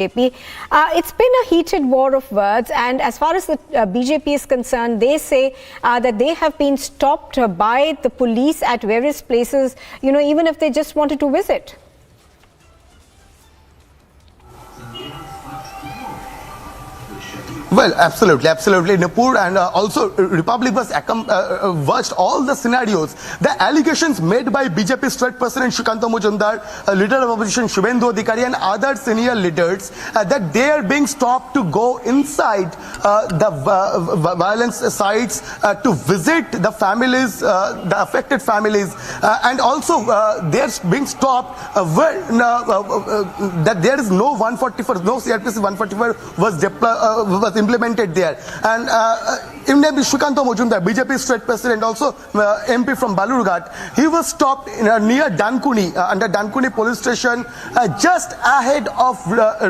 BJP. It's been a heated war of words, and as far as the BJP is concerned, they say that they have been stopped by the police at various places, even if they just wanted to visit. Well, absolutely, Nupur, and also Republic was watched all the scenarios. The allegations made by BJP state president Shrikanta Majumdar, leader of opposition Shubhendu Adhikari, and other senior leaders that they are being stopped to go inside the violence sites to visit the families, the affected families, and also they are being stopped that there is no 144, no CRPC 144 was implemented there. And even Shrikanta Majumdar, BJP state president, also MP from Balurghat, he was stopped near Dankuni, under Dankuni police station, just ahead of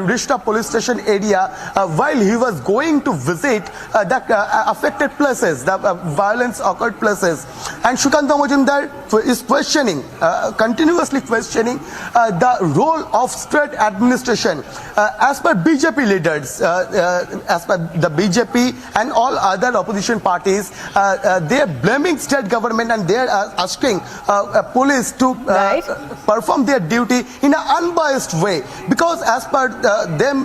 Rishta police station area, while he was going to visit the affected places, the violence occurred places. And Shrikanta Majumdar is questioning, continuously questioning the role of state administration. As per BJP leaders, as per the BJP and all other opposition parties, they are blaming state government, and they are asking police to perform their duty in an unbiased way, because as per them,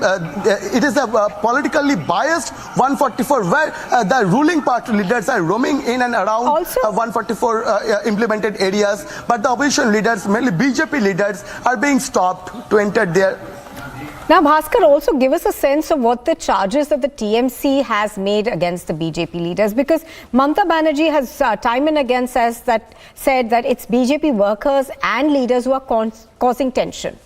it is a politically biased 144 where the ruling party leaders are roaming in and around 144 implemented areas, but the opposition leaders, mainly BJP leaders, are being stopped to enter there. Now, Bhaskar, also give us a sense of what the charges that the TMC has made against the BJP leaders, because Mamata Banerjee has time and again said that it's BJP workers and leaders who are causing tension.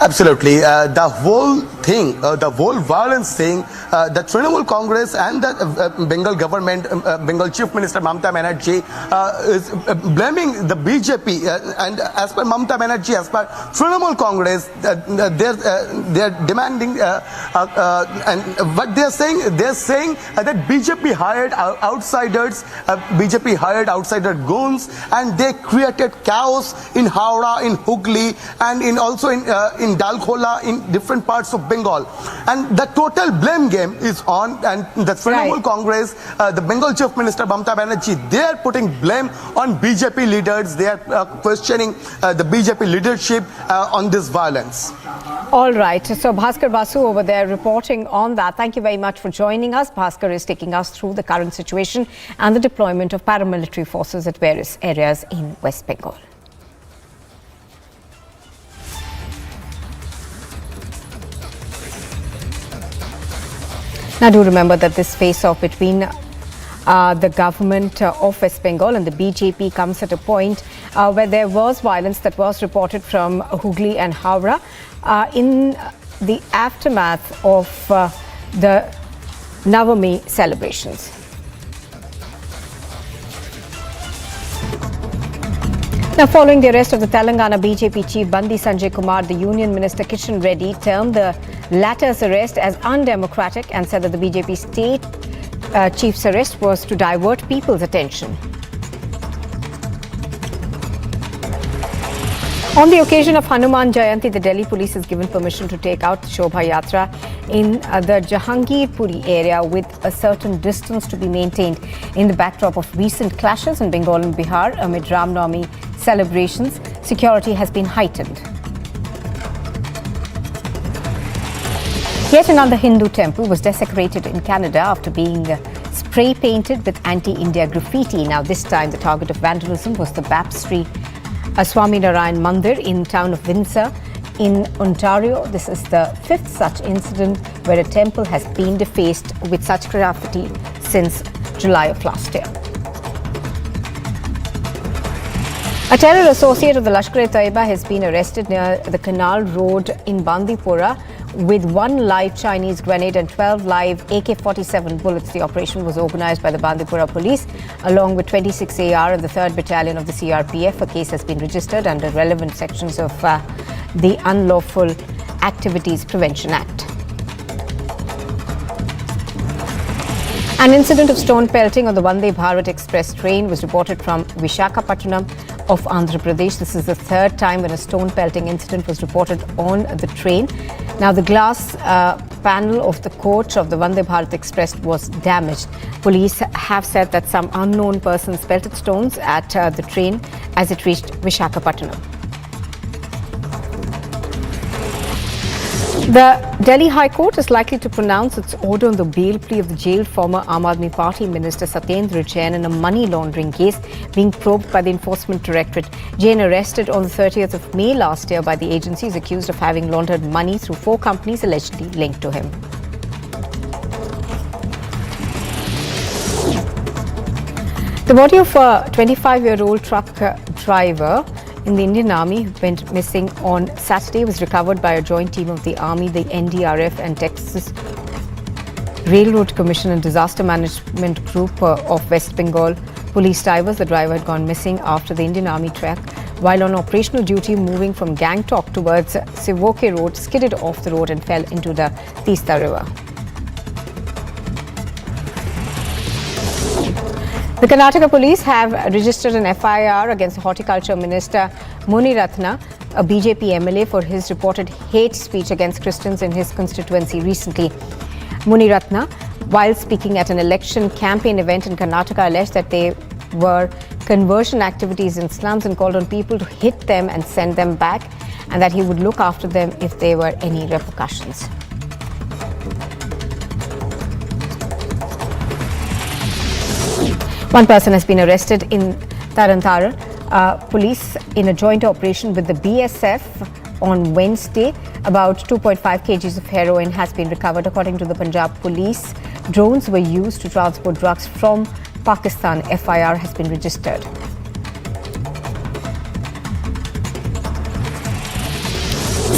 Absolutely. The whole thing, the whole violence thing, the Trinamool Congress and the Bengal government, Bengal Chief Minister Mamata Banerjee is blaming the BJP. And as per Mamata Banerjee, as per Trinamool Congress, they're demanding, and what they're saying that BJP hired outsiders, BJP hired outsider goons, and they created chaos in Howrah, in Hooghly, and also in Dalkola, in different parts of Bengal. And the total blame game is on, and the Trinamool Congress, the Bengal Chief Minister Mamata Banerjee, they are putting blame on BJP leaders. They are questioning the BJP leadership on this violence. All right. So Bhaskar Basu over there reporting on that. Thank you very much for joining us. Bhaskar is taking us through the current situation and the deployment of paramilitary forces at various areas in West Bengal. Now, do remember that this face-off between the government of West Bengal and the BJP comes at a point where there was violence that was reported from Hooghly and Howrah in the aftermath of the Navami celebrations. Now, following the arrest of the Telangana BJP chief Bandi Sanjay Kumar, the Union Minister Kishan Reddy termed the latter's arrest as undemocratic and said that the BJP state chief's arrest was to divert people's attention. On the occasion of Hanuman Jayanti, the Delhi police has given permission to take out the Shobha Yatra in the Jahangirpuri area, with a certain distance to be maintained in the backdrop of recent clashes in Bengal and Bihar amid Ram Navami celebrations. Security has been heightened. Yet another Hindu temple was desecrated in Canada after being spray painted with anti-India graffiti. Now, this time the target of vandalism was the Baptistry Swaminarayan Mandir in town of Windsor in Ontario. This is the fifth such incident where a temple has been defaced with such graffiti since July of last year. A terror associate of the Lashkar-e-Taiba has been arrested near the Canal Road in Bandipora with 1 live Chinese grenade and 12 live AK-47 bullets. The operation was organized by the Bandipora police along with 26 AR and the 3rd Battalion of the CRPF. A case has been registered under relevant sections of the Unlawful Activities Prevention Act. An incident of stone pelting on the Vande Bharat Express train was reported from Visakhapatnam of Andhra Pradesh. This is the third time when a stone pelting incident was reported on the train. Now, the glass panel of the coach of the Vande Bharat Express was damaged. Police have said that some unknown persons pelted stones at the train as it reached Visakhapatnam. The Delhi High Court is likely to pronounce its order on the bail plea of the jailed former Aam Aadmi Party minister Satyendar Jain in a money laundering case being probed by the Enforcement Directorate. Jain, arrested on the 30th of May last year by the agency, is accused of having laundered money through 4 companies allegedly linked to him. The body of a 25-year-old truck driver in the Indian Army who went missing on Saturday was recovered by a joint team of the Army, the NDRF and Texas Railroad Commission and Disaster Management Group of West Bengal police divers. The driver had gone missing after the Indian Army truck, while on operational duty moving from Gangtok towards Sivoke Road, skidded off the road and fell into the Teesta River. The Karnataka police have registered an FIR against the Horticulture Minister Muniratna, a BJP MLA, for his reported hate speech against Christians in his constituency recently. Muniratna, while speaking at an election campaign event in Karnataka, alleged that there were conversion activities in slums and called on people to hit them and send them back, and that he would look after them if there were any repercussions. One person has been arrested in Tarantaran. Police, in a joint operation with the BSF on Wednesday, about 2.5 kgs of heroin has been recovered. According to the Punjab police, drones were used to transport drugs from Pakistan. FIR has been registered.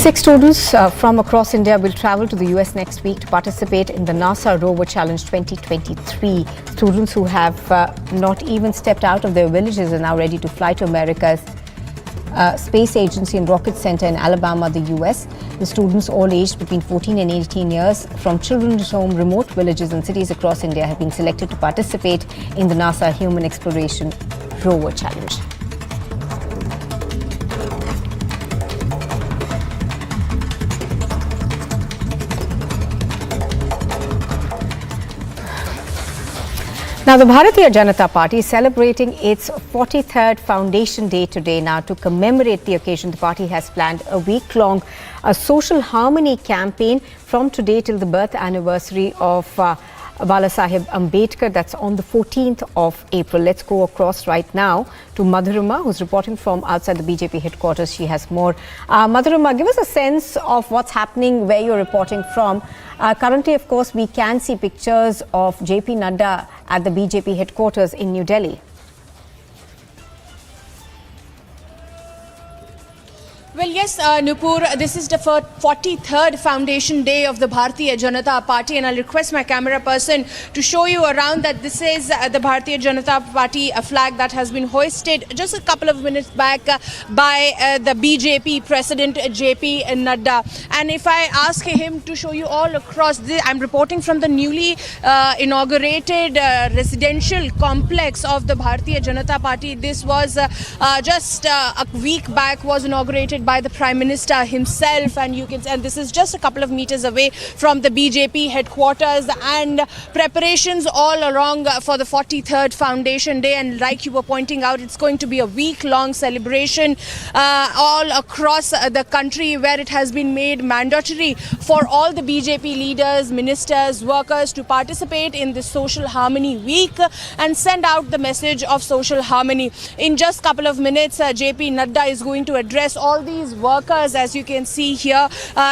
Six students from across India will travel to the US next week to participate in the NASA Rover Challenge 2023. Students who have not even stepped out of their villages are now ready to fly to America's Space Agency and Rocket Center in Alabama, the US. The students, all aged between 14 and 18 years, from children's home, remote villages and cities across India, have been selected to participate in the NASA Human Exploration Rover Challenge. Now, the Bharatiya Janata Party is celebrating its 43rd Foundation Day today. Now, to commemorate the occasion, the party has planned a week-long social harmony campaign from today till the birth anniversary of Balasaheb Ambedkar. That's on the 14th of April. Let's go across right now to Madhurima, who's reporting from outside the BJP headquarters. She has more. Madhurima, give us a sense of what's happening, where you're reporting from. Currently, of course, we can see pictures of JP Nadda at the BJP headquarters in New Delhi. Well, yes, Nupur, this is the 43rd Foundation Day of the Bharatiya Janata Party, and I'll request my camera person to show you around that this is the Bharatiya Janata Party flag that has been hoisted just a couple of minutes back by the BJP President JP Nadda. And if I ask him to show you all across, I'm reporting from the newly inaugurated residential complex of the Bharatiya Janata Party. This was just a week back, was inaugurated by the Prime Minister himself, and this is just a couple of meters away from the BJP headquarters, and preparations all along for the 43rd Foundation Day. And like you were pointing out, it's going to be a week-long celebration all across the country, where it has been made mandatory for all the BJP leaders, ministers, workers to participate in this Social Harmony Week and send out the message of social harmony. In just a couple of minutes, JP Nadda is going to address all these workers, as you can see here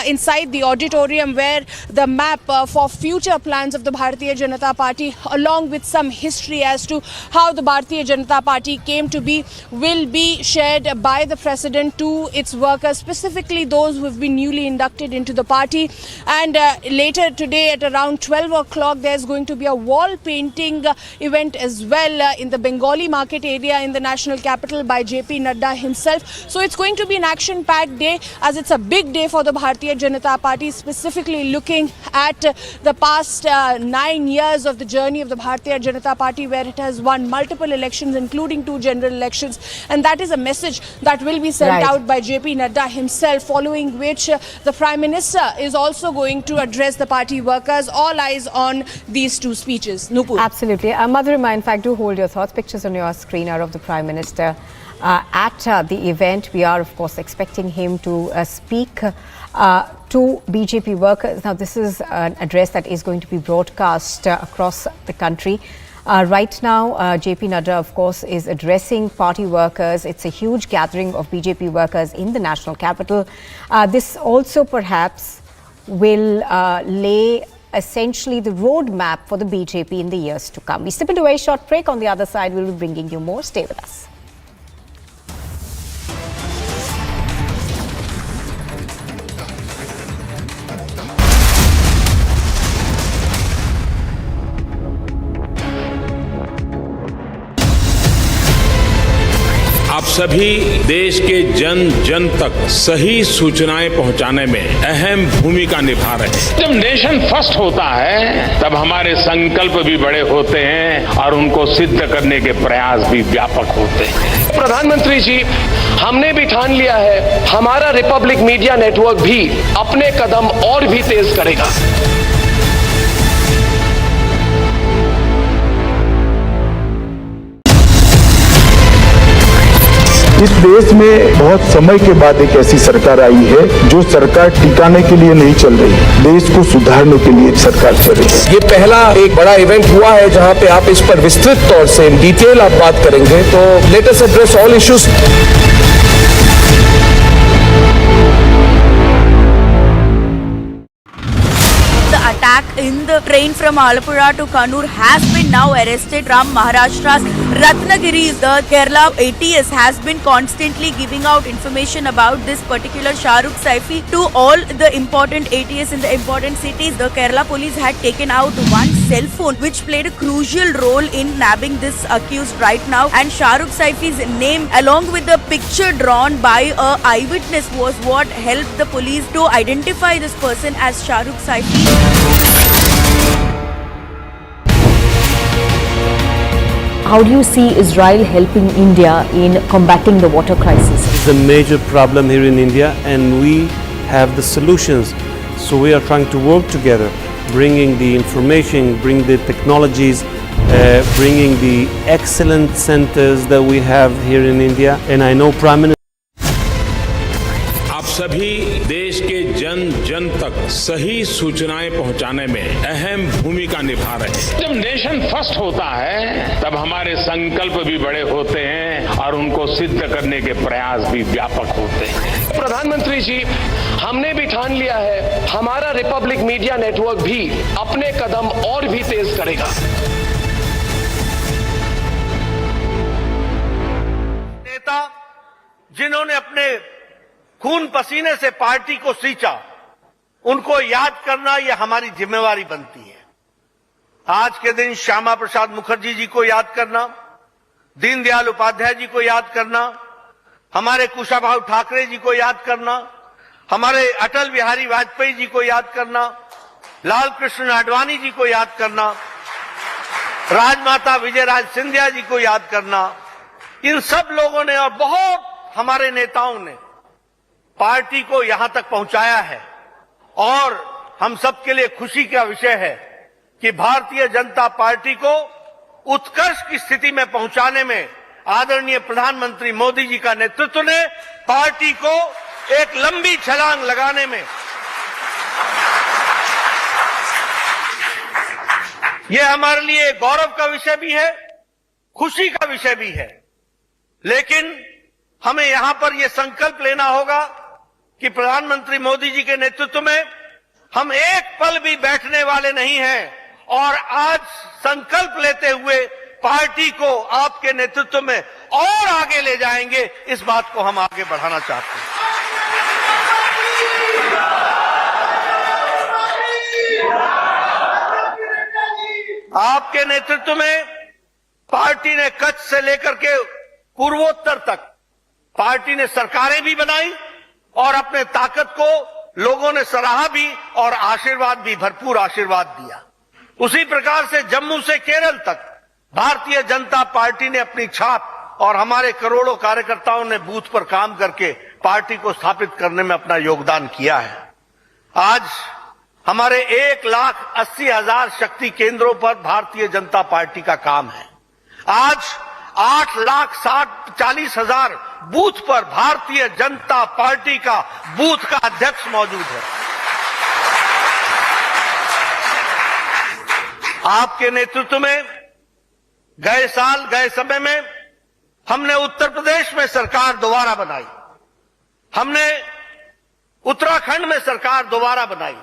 inside the auditorium, where the map for future plans of the Bharatiya Janata Party, along with some history as to how the Bharatiya Janata Party came to be, will be shared by the President to its workers, specifically those who have been newly inducted into the party. And later today at around 12 o'clock, there's going to be a wall painting event as well in the Bengali market area in the national capital by JP Nadda himself. So it's going to be an action action-packed day, as it's a big day for the Bharatiya Janata Party, specifically looking at the past 9 years of the journey of the Bharatiya Janata Party, where it has won multiple elections, including 2 general elections. And that is a message that will be sent out by JP Nadda himself, following which the Prime Minister is also going to address the party workers. All eyes on these 2 speeches. Nupur. Absolutely. Madhurima, in fact, do hold your thoughts. Pictures on your screen are of the Prime Minister at the event. We are, of course, expecting him to speak to BJP workers. Now, this is an address that is going to be broadcast across the country. Right now, JP Nadda, of course, is addressing party workers. It's a huge gathering of BJP workers in the national capital. This also perhaps will lay essentially the roadmap for the BJP in the years to come. We step into a short break. On the other side, we'll be bringing you more. Stay with us. आप सभी देश के जन जन तक सही सूचनाएं पहुंचाने में अहम भूमिका निभा रहे हैं। जब नेशन फर्स्ट होता है तब हमारे संकल्प भी बड़े होते हैं और उनको सिद्ध करने के प्रयास भी व्यापक होते हैं। प्रधानमंत्री जी, हमने भी ठान लिया है, हमारा रिपब्लिक मीडिया नेटवर्क भी अपने कदम और भी तेज करेगा। इस देश में बहुत समय के बाद एक ऐसी सरकार आई है जो सरकार टिकाने के लिए नहीं चल रही है, देश को सुधारने के लिए सरकार चल रही है। ये पहला एक बड़ा इवेंट हुआ है जहां पे आप इस पर विस्तृत तौर से इन डिटेल आप बात करेंगे, तो let us address all issues. Attack in the train from Alappuzha to Kannur has been now arrested from Maharashtra's Ratnagiri. The Kerala ATS has been constantly giving out information about this particular Shahrukh Saifi to all the important ATS in the important cities. The Kerala police had taken out one cell phone which played a crucial role in nabbing this accused right now, and Shahrukh Saifi's name along with the picture drawn by a eyewitness was what helped the police to identify this person as Shahrukh Saifi. How do you see Israel helping India in combating the water crisis? It's a major problem here in India and we have the solutions. So we are trying to work together, bringing the information, bring the technologies, bringing the excellent centers that we have here in India. And I know Prime Minister आप सभी देश के जन जन तक सही सूचनाएं पहुंचाने में अहम भूमिका निभा रहे हैं। जब नेशन फर्स्ट होता है तब हमारे संकल्प भी बड़े होते हैं और उनको सिद्ध करने के प्रयास भी व्यापक होते हैं। प्रधानमंत्री जी, हमने भी ठान लिया है, हमारा रिपब्लिक मीडिया नेटवर्क भी अपने कदम और भी तेज करेगा। नेता जिन्होंने अपने खून पसीने से पार्टी को सींचा, उनको याद करना यह हमारी जिम्मेवारी बनती है। आज के दिन श्यामा प्रसाद मुखर्जी जी को याद करना, दीनदयाल उपाध्याय जी को याद करना, हमारे कुशाभाऊ ठाकरे जी को याद करना, हमारे अटल बिहारी वाजपेयी जी को याद करना, लाल कृष्ण आडवाणी जी को याद करना, राजमाता विजयराज सिंधिया जी को याद करना, इन सब लोगों ने और बहुत हमारे नेताओं ने पार्टी को यहां तक पहुंचाया है। और हम सबके लिए खुशी का विषय है कि भारतीय जनता पार्टी को उत्कर्ष की स्थिति में पहुंचाने में आदरणीय प्रधानमंत्री मोदी जी का नेतृत्व ने पार्टी को एक लंबी छलांग लगाने में यह हमारे लिए गौरव का विषय भी है, खुशी का विषय भी है। लेकिन हमें यहां पर यह संकल्प लेना होगा कि प्रधानमंत्री मोदी जी के नेतृत्व में हम एक पल भी बैठने वाले नहीं हैं और आज संकल्प लेते हुए पार्टी को आपके नेतृत्व में और आगे ले जाएंगे। इस बात को हम आगे बढ़ाना चाहते हैं। आपके नेतृत्व में पार्टी ने कच्छ से लेकर के पूर्वोत्तर तक पार्टी ने सरकारें भी बनाई और अपने ताकत को लोगों ने सराहा भी और आशीर्वाद भी, भरपूर आशीर्वाद दिया। उसी प्रकार से जम्मू से केरल तक भारतीय जनता पार्टी ने अपनी छाप और हमारे करोड़ों कार्यकर्ताओं ने बूथ पर काम करके पार्टी को स्थापित करने में अपना योगदान किया है। आज हमारे 1,80,000 शक्ति केंद्रों पर भारतीय जनता पार्टी का काम है। आज 8,40,000 बूथ पर भारतीय जनता पार्टी का बूथ का अध्यक्ष मौजूद है। आपके नेतृत्व में गए साल, गए समय में हमने उत्तर प्रदेश में सरकार दोबारा बनाई, हमने उत्तराखंड में सरकार दोबारा बनाई,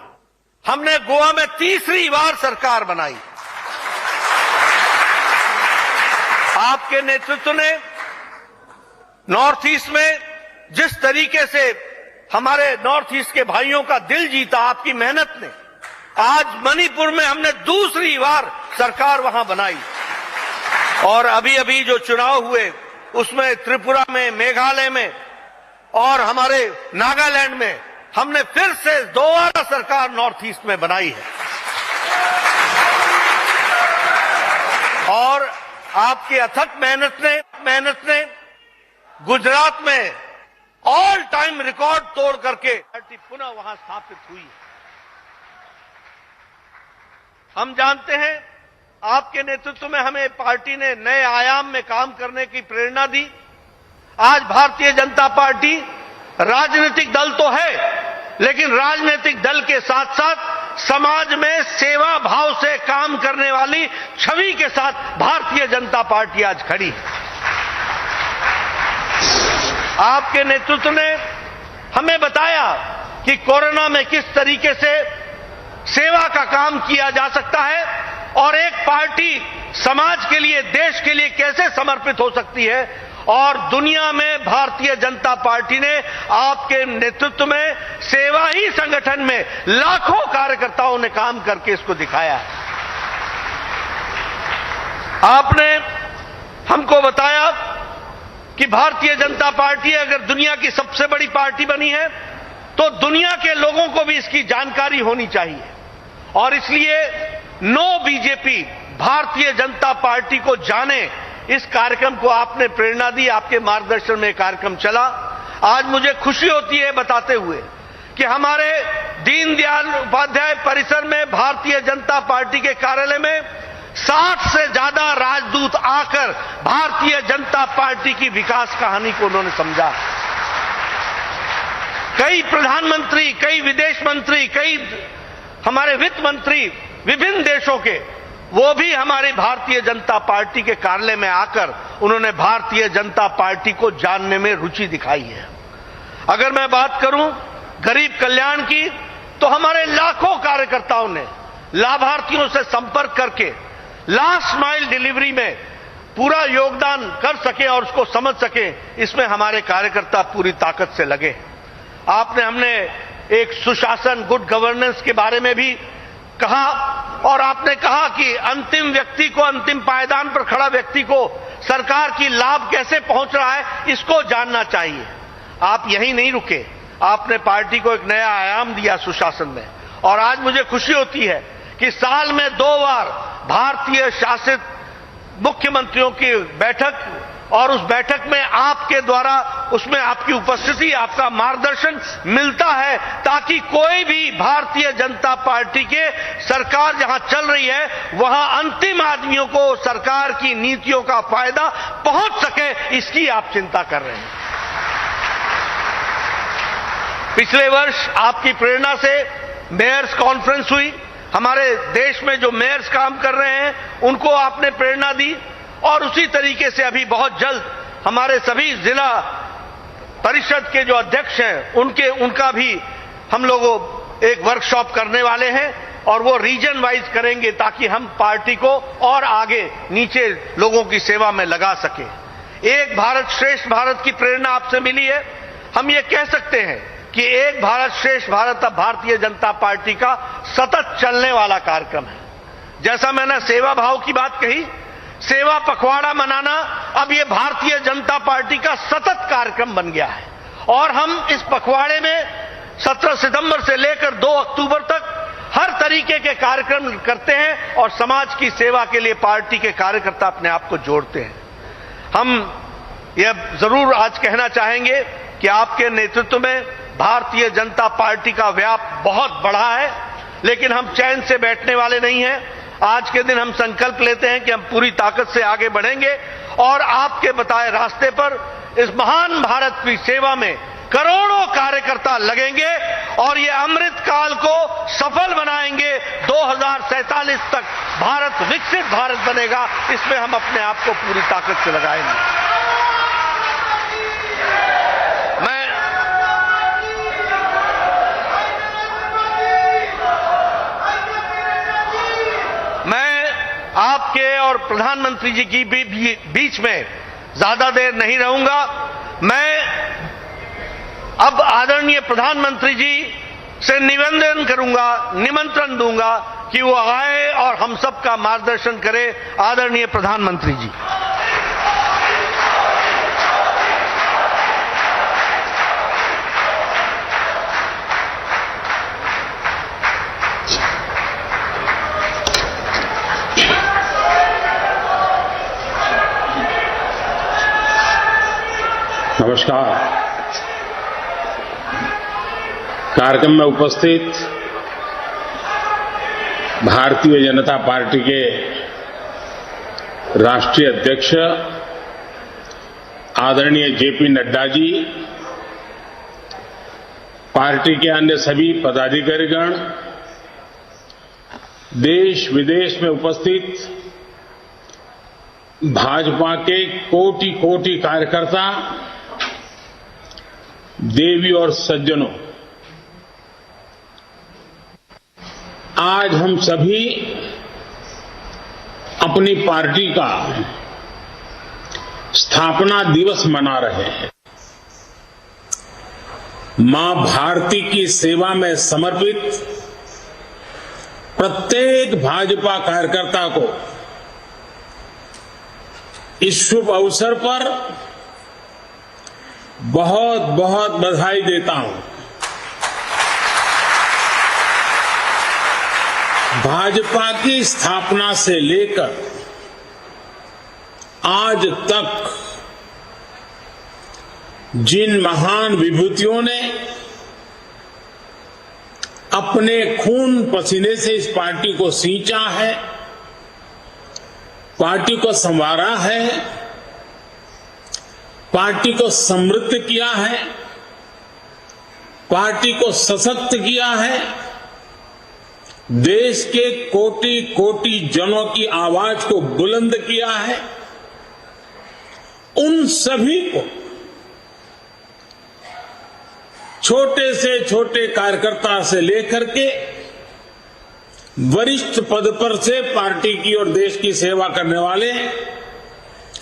हमने गोवा में तीसरी बार सरकार बनाई। आपके नेतृत्व ने नॉर्थ ईस्ट में जिस तरीके से हमारे नॉर्थ ईस्ट के भाइयों का दिल जीता, आपकी मेहनत ने, आज मणिपुर में हमने दूसरी बार सरकार वहां बनाई। और अभी अभी जो चुनाव हुए उसमें त्रिपुरा में, मेघालय में और हमारे नागालैंड में हमने फिर से दोबारा सरकार नॉर्थ ईस्ट में बनाई है। और आपकी अथक मेहनत ने गुजरात में ऑल टाइम रिकॉर्ड तोड़ करके पार्टी पुनः वहां स्थापित हुई है। हम जानते हैं आपके नेतृत्व में हमें पार्टी ने नए आयाम में काम करने की प्रेरणा दी। आज भारतीय जनता पार्टी राजनीतिक दल तो है, लेकिन राजनीतिक दल के साथ साथ समाज में सेवा भाव से काम करने वाली छवि के साथ भारतीय जनता पार्टी आज खड़ी है। आपके नेतृत्व ने हमें बताया कि कोरोना में किस तरीके से सेवा का काम किया जा सकता है और एक पार्टी समाज के लिए, देश के लिए कैसे समर्पित हो सकती है। और दुनिया में भारतीय जनता पार्टी ने आपके नेतृत्व में सेवा ही संगठन में लाखों कार्यकर्ताओं ने काम करके इसको दिखाया है। आपने हमको बताया कि भारतीय जनता पार्टी अगर दुनिया की सबसे बड़ी पार्टी बनी है तो दुनिया के लोगों को भी इसकी जानकारी होनी चाहिए। और इसलिए no BJP, Bharatiya Janata party को जाने, इस कार्यक्रम को आपने प्रेरणा दी, आपके मार्गदर्शन में कार्यक्रम चला। आज मुझे खुशी होती है बताते हुए कि हमारे दीनदयाल उपाध्याय परिसर में भारतीय जनता पार्टी के कार्यालय में 60 से ज्यादा राजदूत आकर भारतीय जनता पार्टी की विकास कहानी को उन्होंने समझा। कई प्रधानमंत्री, कई विदेश मंत्री, कई हमारे वित्त मंत्री विभिन्न देशों के, वो भी हमारी भारतीय जनता पार्टी के कार्यालय में आकर उन्होंने भारतीय जनता पार्टी को जानने में रुचि दिखाई है। अगर मैं बात करूं गरीब कल्याण की, तो हमारे लाखों कार्यकर्ताओं ने लाभार्थियों से संपर्क करके लास्ट माइल डिलीवरी में पूरा योगदान कर सके और उसको समझ सके, इसमें हमारे कार्यकर्ता पूरी ताकत से लगे। हमने एक सुशासन, गुड गवर्नेंस के बारे में भी कहा और आपने कहा कि अंतिम व्यक्ति को, अंतिम पायदान पर खड़ा व्यक्ति को सरकार की लाभ कैसे पहुंच रहा है, इसको जानना चाहिए। आप यहीं नहीं रुके, आपने पार्टी को एक नया आयाम दिया सुशासन में। और आज मुझे खुशी होती है कि साल में 2 बार भारतीय शासित मुख्यमंत्रियों की बैठक, और उस बैठक में आपके द्वारा, उसमें आपकी उपस्थिति, आपका मार्गदर्शन मिलता है, ताकि कोई भी भारतीय जनता पार्टी के सरकार जहां चल रही है वहां अंतिम आदमियों को सरकार की नीतियों का फायदा पहुंच सके, इसकी आप चिंता कर रहे हैं। पिछले वर्ष आपकी प्रेरणा से मेयर्स कॉन्फ्रेंस हुई। हमारे देश में जो मेयर्स काम कर रहे हैं उनको आपने प्रेरणा दी, और उसी तरीके से अभी बहुत जल्द हमारे सभी जिला परिषद के जो अध्यक्ष हैं उनका भी हम लोग एक वर्कशॉप करने वाले हैं, और वो रीजन वाइज करेंगे ताकि हम पार्टी को और आगे नीचे लोगों की सेवा में लगा सके। एक भारत श्रेष्ठ भारत की प्रेरणा आपसे मिली है। हम ये कह सकते हैं कि एक भारत श्रेष्ठ भारत अब भारतीय जनता पार्टी का सतत चलने वाला कार्यक्रम है। जैसा मैंने सेवा भाव की बात कही, सेवा पखवाड़ा मनाना अब ये भारतीय जनता पार्टी का सतत कार्यक्रम बन गया है। और हम इस पखवाड़े में 17 सितंबर से लेकर 2 अक्टूबर तक हर तरीके के कार्यक्रम करते हैं और समाज की सेवा के लिए पार्टी के कार्यकर्ता अपने आप को जोड़ते हैं। हम यह जरूर आज कहना चाहेंगे कि आपके नेतृत्व में भारतीय जनता पार्टी का व्याप बहुत बढ़ा है, लेकिन हम चैन से बैठने वाले नहीं हैं। आज के दिन हम संकल्प लेते हैं कि हम पूरी ताकत से आगे बढ़ेंगे और आपके बताए रास्ते पर इस महान भारत की सेवा में करोड़ों कार्यकर्ता लगेंगे और ये अमृत काल को सफल बनाएंगे। 2047 तक भारत विकसित भारत बनेगा, इसमें हम अपने आप को पूरी ताकत से लगाएंगे। मैं आपके और प्रधानमंत्री जी की बीच में ज्यादा देर नहीं रहूंगा। मैं अब आदरणीय प्रधानमंत्री जी से निवेदन करूंगा, निमंत्रण दूंगा कि वो आए और हम सबका मार्गदर्शन करें। आदरणीय प्रधानमंत्री जी। नमस्कार। कार्यक्रम में उपस्थित भारतीय जनता पार्टी के राष्ट्रीय अध्यक्ष आदरणीय जेपी नड्डा जी, पार्टी के अन्य सभी पदाधिकारीगण, देश विदेश में उपस्थित भाजपा के कोटि कोटि कार्यकर्ता, देवी और सज्जनों, आज हम सभी अपनी पार्टी का स्थापना दिवस मना रहे हैं। मां भारती की सेवा में समर्पित प्रत्येक भाजपा कार्यकर्ता को इस शुभ अवसर पर बहुत बहुत बधाई देता हूं। भाजपा की स्थापना से लेकर आज तक जिन महान विभूतियों ने अपने खून पसीने से इस पार्टी को सींचा है, पार्टी को संवारा है, पार्टी को समृद्ध किया है, पार्टी को सशक्त किया है, देश के कोटि कोटि जनों की आवाज को बुलंद किया है, उन सभी को, छोटे से छोटे कार्यकर्ता से लेकर के वरिष्ठ पद पर से पार्टी की और देश की सेवा करने वाले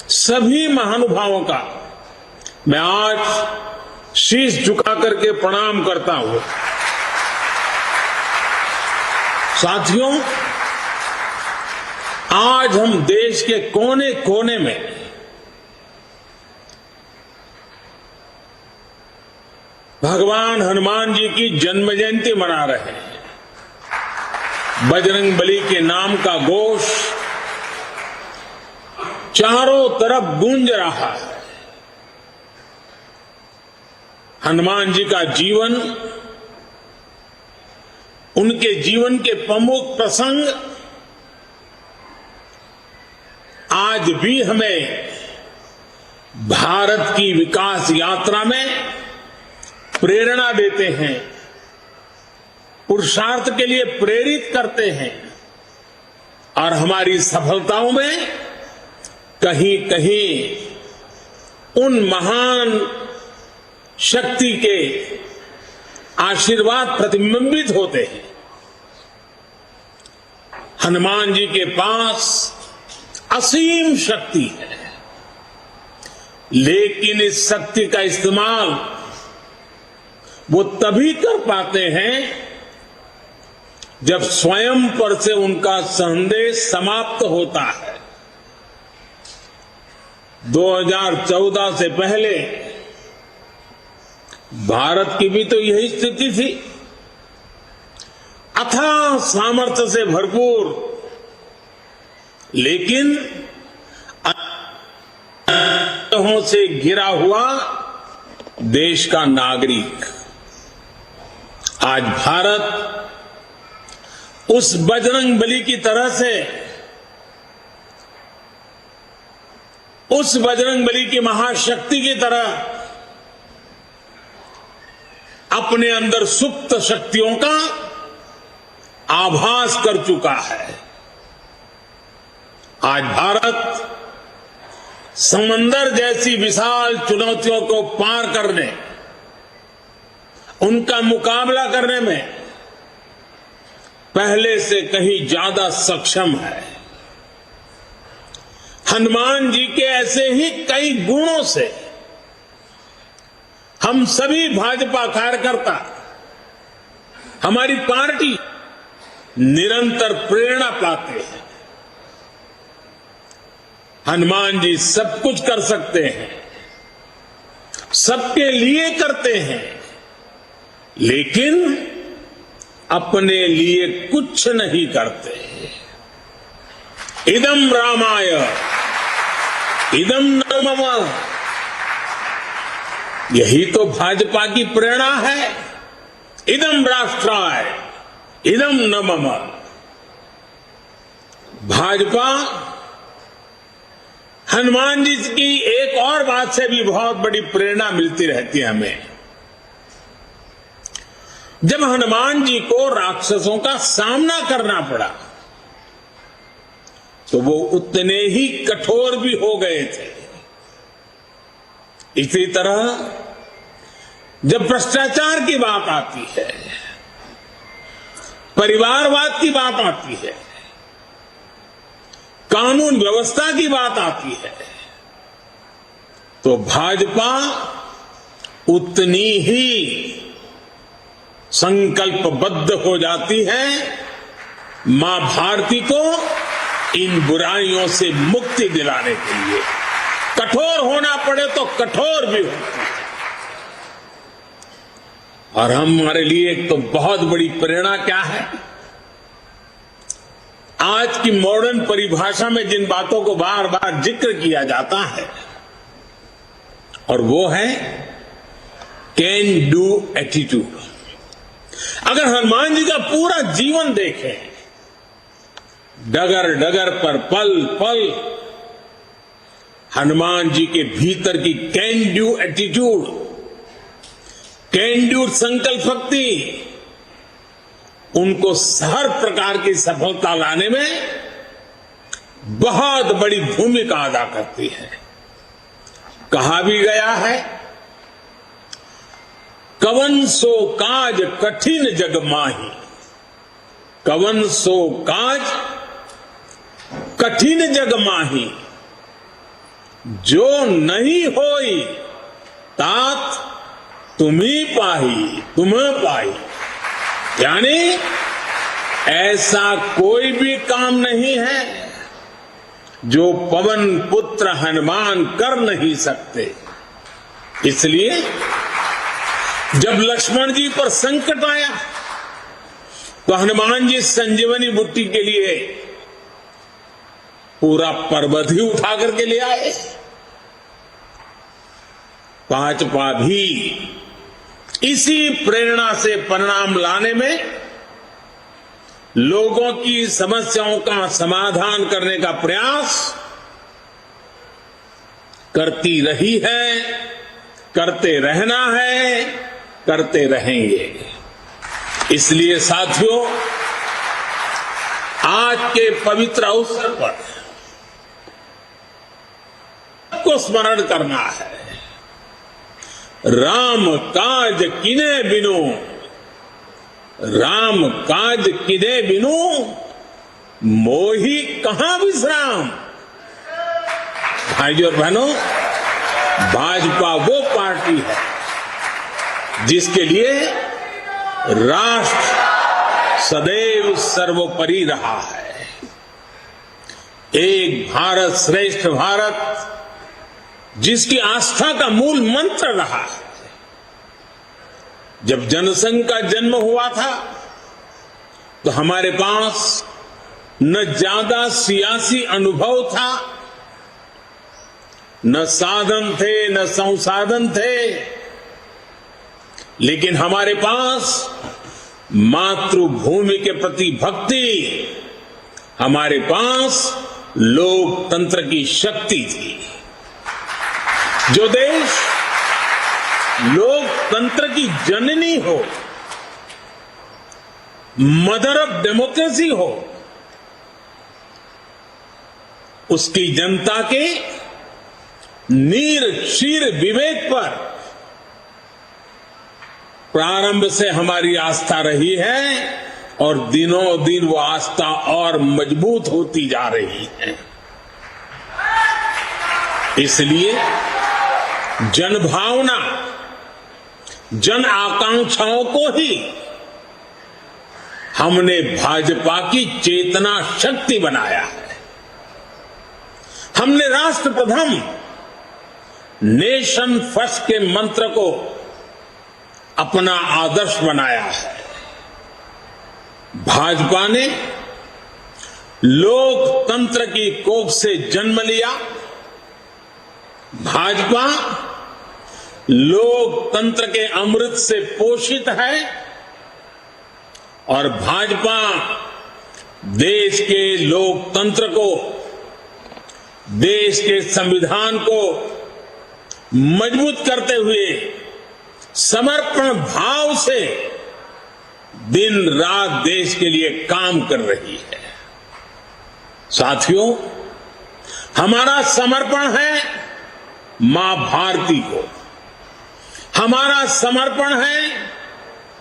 सभी महानुभावों का मैं आज शीश झुका करके प्रणाम करता हूं। साथियों, आज हम देश के कोने कोने में भगवान हनुमान जी की जन्म जयंती मना रहे हैं। बजरंग बली के नाम का घोष चारों तरफ गूंज रहा है। हनुमान जी का जीवन, उनके जीवन के प्रमुख प्रसंग आज भी हमें भारत की विकास यात्रा में प्रेरणा देते हैं, पुरुषार्थ के लिए प्रेरित करते हैं और हमारी सफलताओं में कहीं कहीं उन महान शक्ति के आशीर्वाद प्रतिबिंबित होते हैं। हनुमान जी के पास असीम शक्ति है, लेकिन इस शक्ति का इस्तेमाल वो तभी कर पाते हैं जब स्वयं पर से उनका संदेश समाप्त होता है। 2014 से पहले भारत की भी तो यही स्थिति थी, अथाह सामर्थ्य से भरपूर, लेकिन से घिरा हुआ देश का नागरिक। आज भारत उस बजरंग बली की तरह से, उस बजरंग बली की महाशक्ति की तरह अपने अंदर सुप्त शक्तियों का आभास कर चुका है। आज भारत समंदर जैसी विशाल चुनौतियों को पार करने, उनका मुकाबला करने में पहले से कहीं ज्यादा सक्षम है। हनुमान जी के ऐसे ही कई गुणों से हम सभी भाजपा कार्यकर्ता, हमारी पार्टी निरंतर प्रेरणा पाते हैं। हनुमान जी सब कुछ कर सकते हैं, सबके लिए करते हैं, लेकिन अपने लिए कुछ नहीं करते। इदम रामाय इदम न मम, यही तो भाजपा की प्रेरणा है। इदम राष्ट्राय इदम न मम। भाजपा हनुमान जी की एक और बात से भी बहुत बड़ी प्रेरणा मिलती रहती है हमें। जब हनुमान जी को राक्षसों का सामना करना पड़ा तो वो उतने ही कठोर भी हो गए थे। इसी तरह जब भ्रष्टाचार की बात आती है, परिवारवाद की बात आती है, कानून व्यवस्था की बात आती है, तो भाजपा उतनी ही संकल्पबद्ध हो जाती है मां भारती को इन बुराइयों से मुक्ति दिलाने के लिए। कठोर होना पड़े तो कठोर भी होती है। और हमारे लिए एक तो बहुत बड़ी प्रेरणा क्या है, आज की मॉडर्न परिभाषा में जिन बातों को बार बार जिक्र किया जाता है, और वो है कैन डू एटीट्यूड। अगर हनुमान जी का पूरा जीवन देखें, डगर डगर पर पल पल हनुमान जी के भीतर की can do attitude, can do संकल्प शक्ति उनको हर प्रकार की सफलता लाने में बहुत बड़ी भूमिका अदा करती है। कहा भी गया है, कवन सो काज कठिन जग माही, कवन सो काज कठिन जग माही, जो नहीं होई तात तुम्ही पाही, तुम्हें पाई। यानी ऐसा कोई भी काम नहीं है जो पवन पुत्र हनुमान कर नहीं सकते। इसलिए जब लक्ष्मण जी पर संकट आया तो हनुमान जी संजीवनी बूटी के लिए पूरा पर्वत ही उठा करके ले आए। भाजपा भी इसी प्रेरणा से परिणाम लाने में, लोगों की समस्याओं का समाधान करने का प्रयास करती रही है, करते रहना है, करते रहेंगे। इसलिए साथियों, आज के पवित्र अवसर पर को स्मरण करना है, राम काज किने बिनु, राम काज किने बिनु मोही कहां विश्राम। भाइयों और बहनों, भाजपा वो पार्टी है जिसके लिए राष्ट्र सदैव सर्वोपरि रहा है। एक भारत श्रेष्ठ भारत जिसकी आस्था का मूल मंत्र रहा है, जब जनसंघ का जन्म हुआ था तो हमारे पास न ज्यादा सियासी अनुभव था, न साधन थे, न संसाधन थे, लेकिन हमारे पास मातृभूमि के प्रति भक्ति, हमारे पास लोकतंत्र की शक्ति थी। जो देश लोकतंत्र की जननी हो, मदर ऑफ डेमोक्रेसी हो, उसकी जनता के नीर क्षीर विवेक पर प्रारंभ से हमारी आस्था रही है और दिनों दिन वो आस्था और मजबूत होती जा रही है। इसलिए जनभावना, जन आकांक्षाओं को ही हमने भाजपा की चेतना शक्ति बनाया है। हमने राष्ट्र प्रथम, नेशन फर्स्ट के मंत्र को अपना आदर्श बनाया है। भाजपा ने लोकतंत्र की कोख से जन्म लिया। भाजपा लोकतंत्र के अमृत से पोषित है और भाजपा देश के लोकतंत्र को, देश के संविधान को मजबूत करते हुए समर्पण भाव से दिन रात देश के लिए काम कर रही है। साथियों, हमारा समर्पण है मां भारती को, हमारा समर्पण है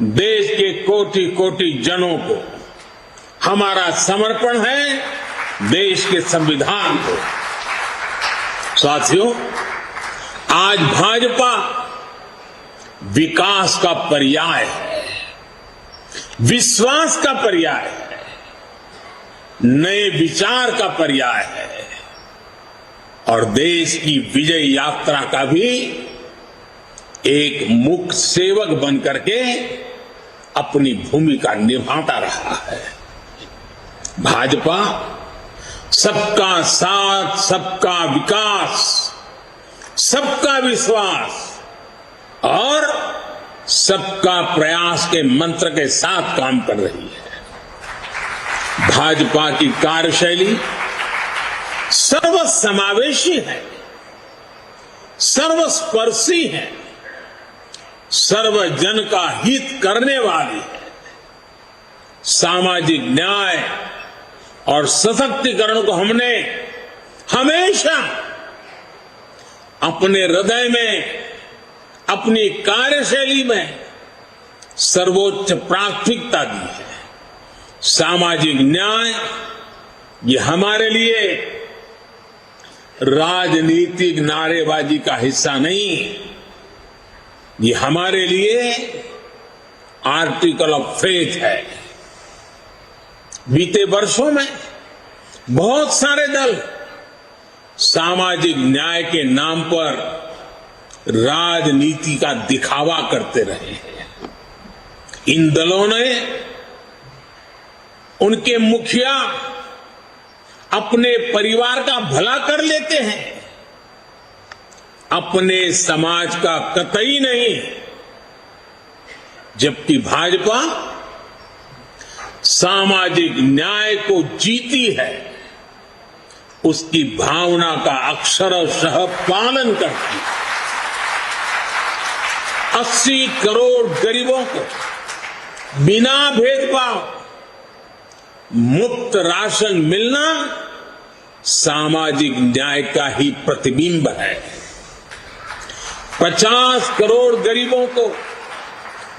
देश के कोटि कोटि जनों को, हमारा समर्पण है देश के संविधान को। साथियों, आज भाजपा विकास का पर्याय है, विश्वास का पर्याय है, नए विचार का पर्याय है और देश की विजय यात्रा का भी एक मुख्य सेवक बनकर के अपनी भूमिका निभाता रहा है। भाजपा सबका साथ, सबका विकास, सबका विश्वास और सबका प्रयास के मंत्र के साथ काम कर रही है। भाजपा की कार्यशैली सर्वसमावेशी है, सर्वस्पर्शी है, सर्वजन का हित करने वाली है। सामाजिक न्याय और सशक्तिकरण को हमने हमेशा अपने हृदय में, अपनी कार्यशैली में सर्वोच्च प्राथमिकता दी है। सामाजिक न्याय ये हमारे लिए राजनीतिक नारेबाजी का हिस्सा नहीं, ये हमारे लिए आर्टिकल ऑफ फेथ है। बीते वर्षों में बहुत सारे दल सामाजिक न्याय के नाम पर राजनीति का दिखावा करते रहे हैं। इन दलों ने, उनके मुखिया अपने परिवार का भला कर लेते हैं, अपने समाज का कतई नहीं, जबकि भाजपा सामाजिक न्याय को जीती है, उसकी भावना का अक्षरशः पालन करती है। 80 करोड़ गरीबों को बिना भेदभाव मुफ्त राशन मिलना सामाजिक न्याय का ही प्रतिबिंब है। 50 करोड़ गरीबों को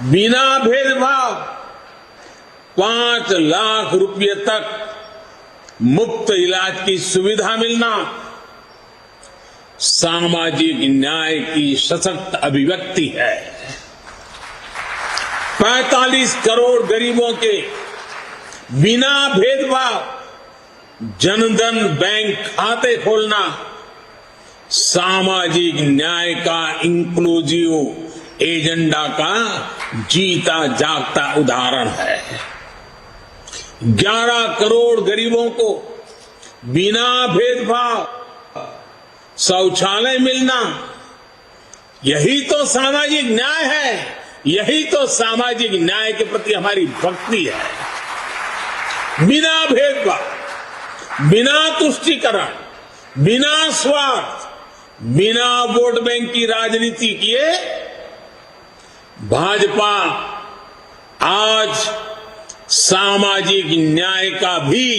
बिना भेदभाव 5 लाख रुपए तक मुफ्त इलाज की सुविधा मिलना सामाजिक न्याय की सशक्त अभिव्यक्ति है। 45 करोड़ गरीबों के बिना भेदभाव जनधन बैंक खाते खोलना सामाजिक न्याय का इंक्लूसिव एजेंडा का जीता जागता उदाहरण है। 11 करोड़ गरीबों को बिना भेदभाव शौचालय मिलना, यही तो सामाजिक न्याय है, यही तो सामाजिक न्याय के प्रति हमारी भक्ति है। बिना भेदभाव, बिना तुष्टीकरण, बिना स्वार्थ, बिना वोट बैंक की राजनीति किए भाजपा आज सामाजिक न्याय का भी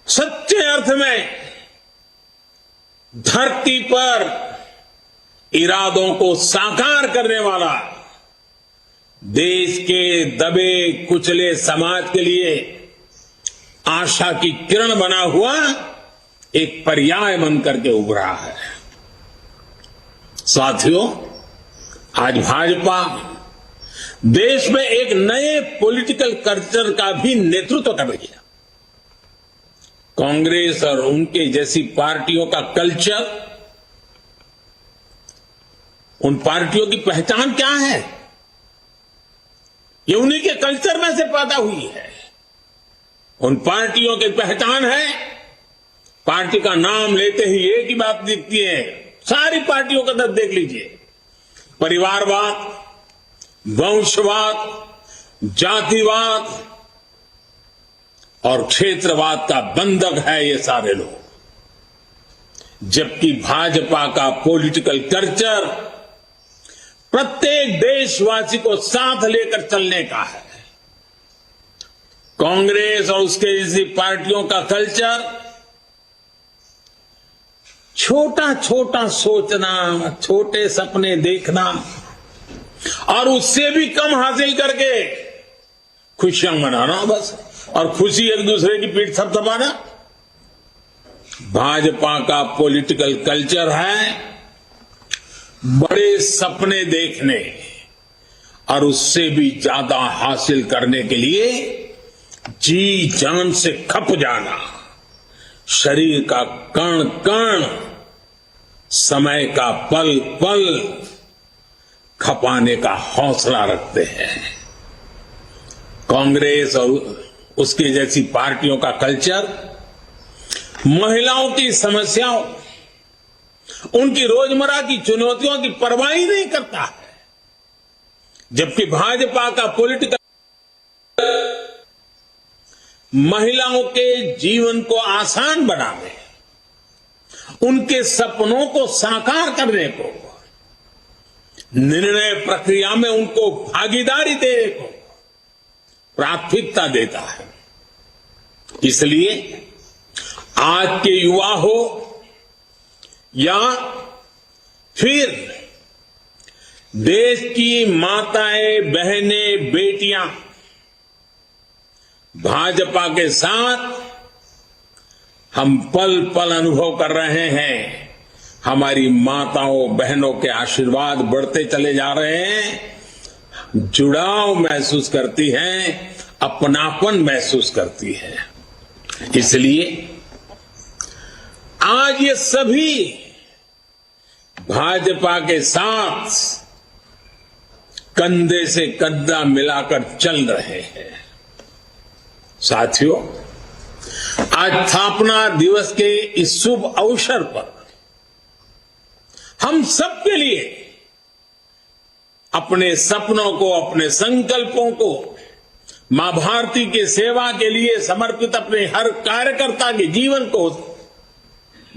सच्चे अर्थ में धरती पर इरादों को साकार करने वाला, देश के दबे कुचले समाज के लिए आशा की किरण बना हुआ एक पर्याय बन करके उभरा है। साथियों, आज भाजपा देश में एक नए पॉलिटिकल कल्चर का भी नेतृत्व कर रही है। कांग्रेस और उनके जैसी पार्टियों का कल्चर, उन पार्टियों की पहचान क्या है? ये उन्हीं के कल्चर में से पैदा हुई है। उन पार्टियों की पहचान है, पार्टी का नाम लेते ही एक ही बात दिखती है, सारी पार्टियों का दर्द देख लीजिए, परिवारवाद, वंशवाद, जातिवाद और क्षेत्रवाद का बंधक है ये सारे लोग। जबकि भाजपा का पॉलिटिकल कल्चर प्रत्येक देशवासी को साथ लेकर चलने का है। कांग्रेस और उसके जैसी पार्टियों का कल्चर छोटा छोटा सोचना, छोटे सपने देखना और उससे भी कम हासिल करके खुशियां मनाना बस, और खुशी एक दूसरे की पीठ थपथपाना। भाजपा का पॉलिटिकल कल्चर है बड़े सपने देखने और उससे भी ज्यादा हासिल करने के लिए जी जान से खप जाना, शरीर का कण कण, समय का पल पल खपाने का हौसला रखते हैं। कांग्रेस और उसकी जैसी पार्टियों का कल्चर महिलाओं की समस्याओं, उनकी रोजमर्रा की चुनौतियों की परवाह ही नहीं करता है। जबकि भाजपा का पॉलिटिकल महिलाओं के जीवन को आसान बनाने, उनके सपनों को साकार करने को, निर्णय प्रक्रिया में उनको भागीदारी देने को प्राथमिकता देता है। इसलिए आज के युवा हो या फिर देश की माताएं, बहनें, बेटियां भाजपा के साथ हम पल पल अनुभव कर रहे हैं। हमारी माताओं बहनों के आशीर्वाद बढ़ते चले जा रहे हैं, जुड़ाव महसूस करती हैं, अपनापन महसूस करती है। इसलिए आज ये सभी भाजपा के साथ कंधे से कंधा मिलाकर चल रहे हैं। साथियों, आज स्थापना दिवस के इस शुभ अवसर पर हम सबके लिए अपने सपनों को, अपने संकल्पों को, मां भारती की सेवा के लिए समर्पित अपने हर कार्यकर्ता के जीवन को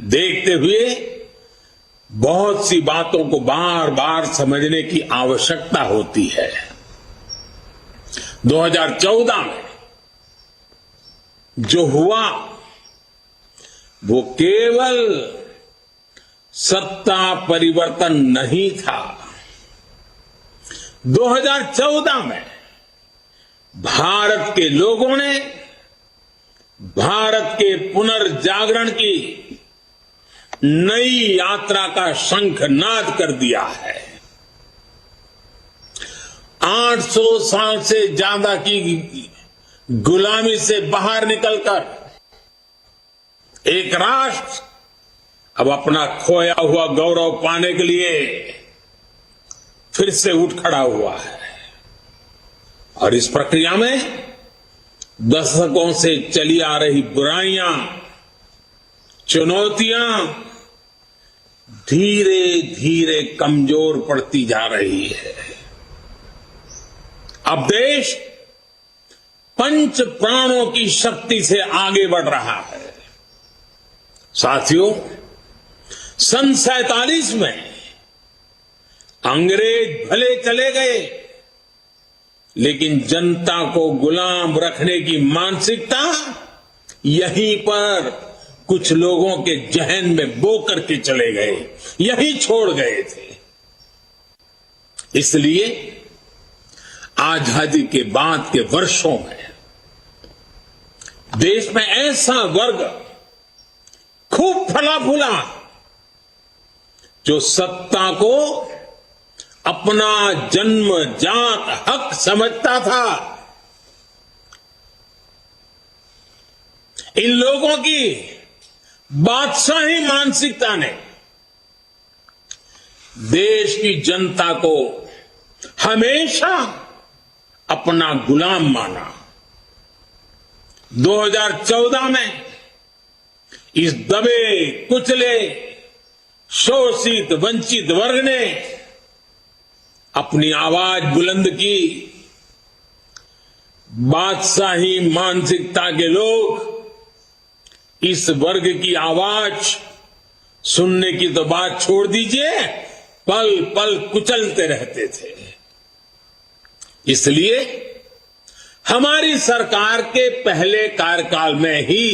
देखते हुए बहुत सी बातों को बार बार समझने की आवश्यकता होती है। 2014 में जो हुआ वो केवल सत्ता परिवर्तन नहीं था। 2014 में भारत के लोगों ने भारत के पुनर्जागरण की नई यात्रा का शंखनाद कर दिया है। 800 साल से ज्यादा की गुलामी से बाहर निकलकर एक राष्ट्र अब अपना खोया हुआ गौरव पाने के लिए फिर से उठ खड़ा हुआ है और इस प्रक्रिया में दशकों से चली आ रही बुराइयां, चुनौतियां धीरे धीरे कमजोर पड़ती जा रही है। अब देश पंच प्राणों की शक्ति से आगे बढ़ रहा है। साथियों, सन 47 में अंग्रेज भले चले गए, लेकिन जनता को गुलाम रखने की मानसिकता यहीं पर कुछ लोगों के जहन में बो करके चले गए, यहीं छोड़ गए थे। इसलिए आजादी के बाद के वर्षों में देश में ऐसा वर्ग खूब फला फूला जो सत्ता को अपना जन्मजात हक समझता था। इन लोगों की बादशाही मानसिकता ने देश की जनता को हमेशा अपना गुलाम माना। 2014 में इस दबे कुचले शोषित वंचित वर्ग ने अपनी आवाज बुलंद की। बादशाही मानसिकता के लोग इस वर्ग की आवाज सुनने की तो बात छोड़ दीजिए, पल पल कुचलते रहते थे। इसलिए हमारी सरकार के पहले कार्यकाल में ही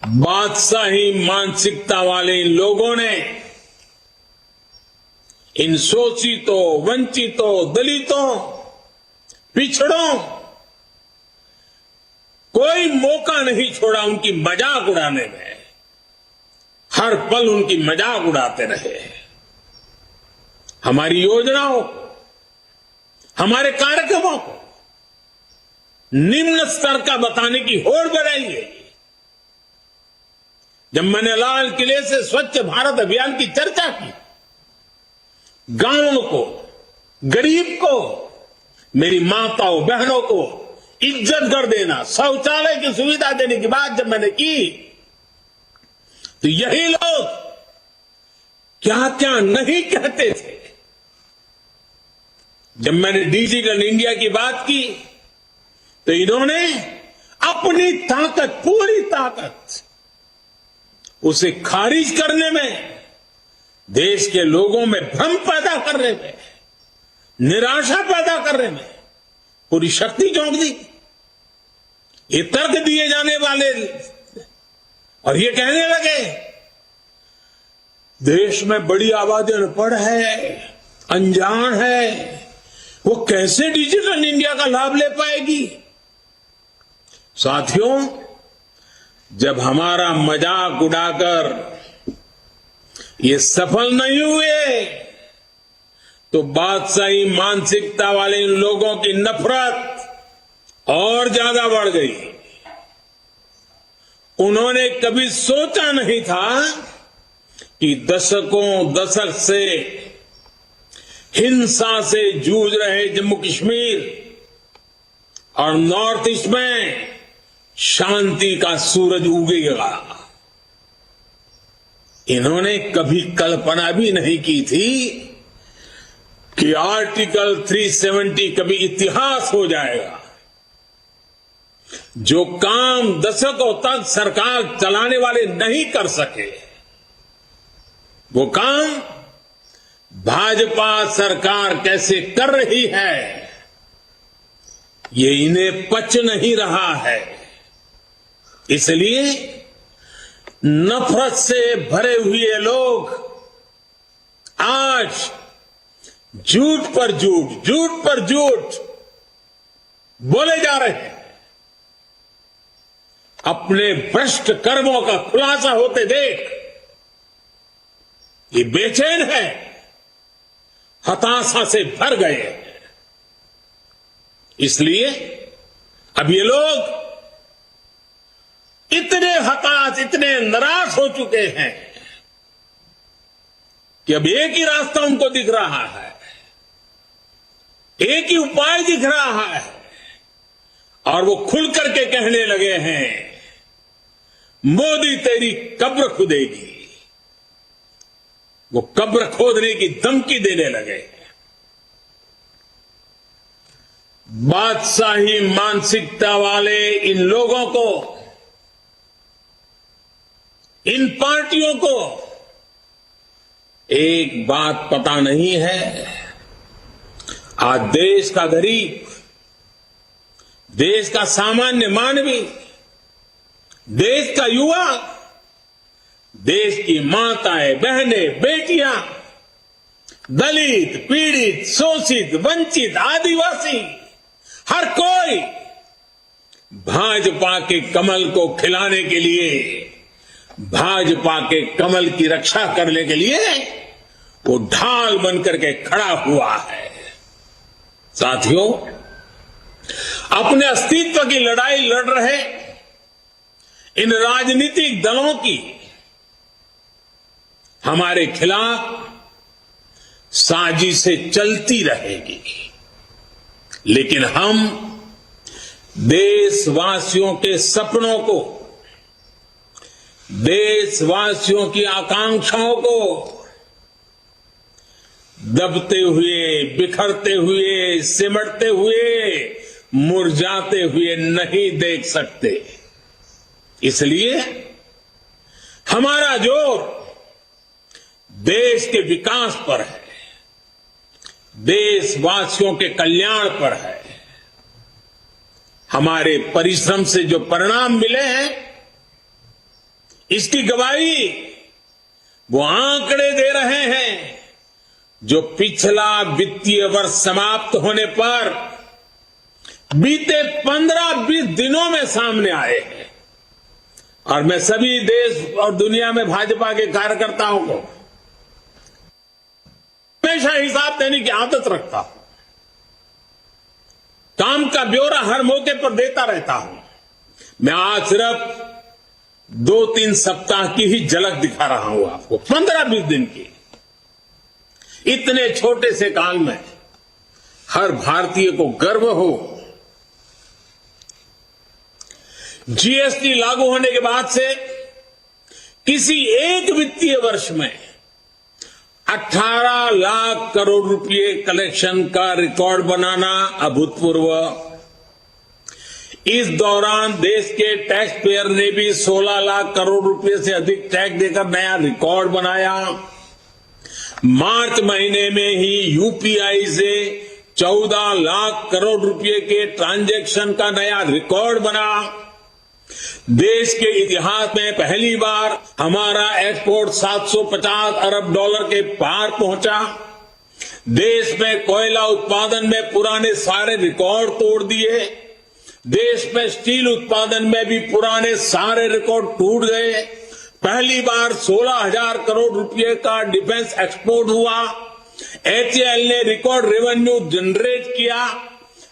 बादशाही मानसिकता वाले इन लोगों ने इन शोषितों, वंचितों, दलितों, पिछड़ों कोई मौका नहीं छोड़ा उनकी मजाक उड़ाने में। हर पल उनकी मजाक उड़ाते रहे। हमारी योजनाओं को, हमारे कार्यक्रमों को निम्न स्तर का बताने की होड़ बढ़ाई गई। जब मैंने लाल किले से स्वच्छ भारत अभियान की चर्चा की, गांवों को, गरीब को, मेरी माताओं बहनों को इज्जत कर देना, शौचालय की सुविधा देने की बात जब मैंने की, तो यही लोग क्या क्या नहीं कहते थे। जब मैंने डिजिटल इंडिया की बात की तो इन्होंने अपनी ताकत, पूरी ताकत उसे खारिज करने में, देश के लोगों में भ्रम पैदा करने में, निराशा पैदा करने में पूरी शक्ति झोंक दी। ये तर्क दिए जाने वाले और ये कहने लगे देश में बड़ी आबादी अनपढ़ है, अनजान है, वो कैसे डिजिटल इंडिया का लाभ ले पाएगी। साथियों, जब हमारा मजाक उड़ाकर ये सफल नहीं हुए तो बादशाही मानसिकता वाले इन लोगों की नफरत और ज्यादा बढ़ गई। उन्होंने कभी सोचा नहीं था कि दशक से हिंसा से जूझ रहे जम्मू कश्मीर और नॉर्थ ईस्ट में शांति का सूरज उगेगा। इन्होंने कभी कल्पना भी नहीं की थी कि आर्टिकल 370 कभी इतिहास हो जाएगा। जो काम दशकों तक सरकार चलाने वाले नहीं कर सके, वो काम भाजपा सरकार कैसे कर रही है, ये इन्हें पच नहीं रहा है। इसलिए नफरत से भरे हुए लोग आज झूठ पर झूठ, झूठ पर झूठ बोले जा रहे हैं। अपने भ्रष्ट कर्मों का खुलासा होते देख ये बेचैन है, हताशा से भर गए हैं। इसलिए अब ये लोग इतने हताश, इतने निराश हो चुके हैं कि अब एक ही रास्ता उनको दिख रहा है, एक ही उपाय दिख रहा है, और वो खुल करके कहने लगे हैं, मोदी तेरी कब्र खुदेगी। वो कब्र खोदने की धमकी देने लगे। बादशाही मानसिकता वाले इन लोगों को, इन पार्टियों को एक बात पता नहीं है। आज देश का गरीब, देश का सामान्य मानवी, देश का युवा, देश की माताएं, बहनें, बेटियां, दलित, पीड़ित, शोषित, वंचित, आदिवासी, हर कोई भाजपा के कमल को खिलाने के लिए, भाजपा के कमल की रक्षा करने के लिए वो ढाल बनकर के खड़ा हुआ है। साथियों, अपने अस्तित्व की लड़ाई लड़ रहे इन राजनीतिक दलों की हमारे खिलाफ साजिशें चलती रहेगी, लेकिन हम देशवासियों के सपनों को, देशवासियों की आकांक्षाओं को दबते हुए, बिखरते हुए, सिमटते हुए, मुरझाते हुए नहीं देख सकते। इसलिए हमारा जोर देश के विकास पर है, देशवासियों के कल्याण पर है। हमारे परिश्रम से जो परिणाम मिले हैं, इसकी गवाही वो आंकड़े दे रहे हैं जो पिछला वित्तीय वर्ष समाप्त होने पर बीते 15-20 दिनों में सामने आए हैं। और मैं सभी देश और दुनिया में भाजपा के कार्यकर्ताओं को हमेशा हिसाब देने की आदत रखता हूं, काम का ब्यौरा हर मौके पर देता रहता हूं। मैं आज सिर्फ 2-3 सप्ताह की ही झलक दिखा रहा हूं आपको, 15-20 दिन की। इतने छोटे से काल में हर भारतीय को गर्व हो। जीएसटी लागू होने के बाद से किसी एक वित्तीय वर्ष में 18 लाख करोड़ रुपए कलेक्शन का रिकॉर्ड बनाना अभूतपूर्व। इस दौरान देश के टैक्स पेयर ने भी 16 लाख करोड़ रुपए से अधिक टैक्स देकर नया रिकॉर्ड बनाया। मार्च महीने में ही यूपीआई से 14 लाख करोड़ रुपए के ट्रांजैक्शन का नया रिकॉर्ड बना। देश के इतिहास में पहली बार हमारा एक्सपोर्ट 750 अरब डॉलर के पार पहुंचा। देश में कोयला उत्पादन में पुराने सारे रिकॉर्ड तोड़ दिए। देश में स्टील उत्पादन में भी पुराने सारे रिकॉर्ड टूट गए। पहली बार 16,000 करोड़ रुपए का डिफेंस एक्सपोर्ट हुआ। एचएएल ने रिकॉर्ड रेवेन्यू जनरेट किया।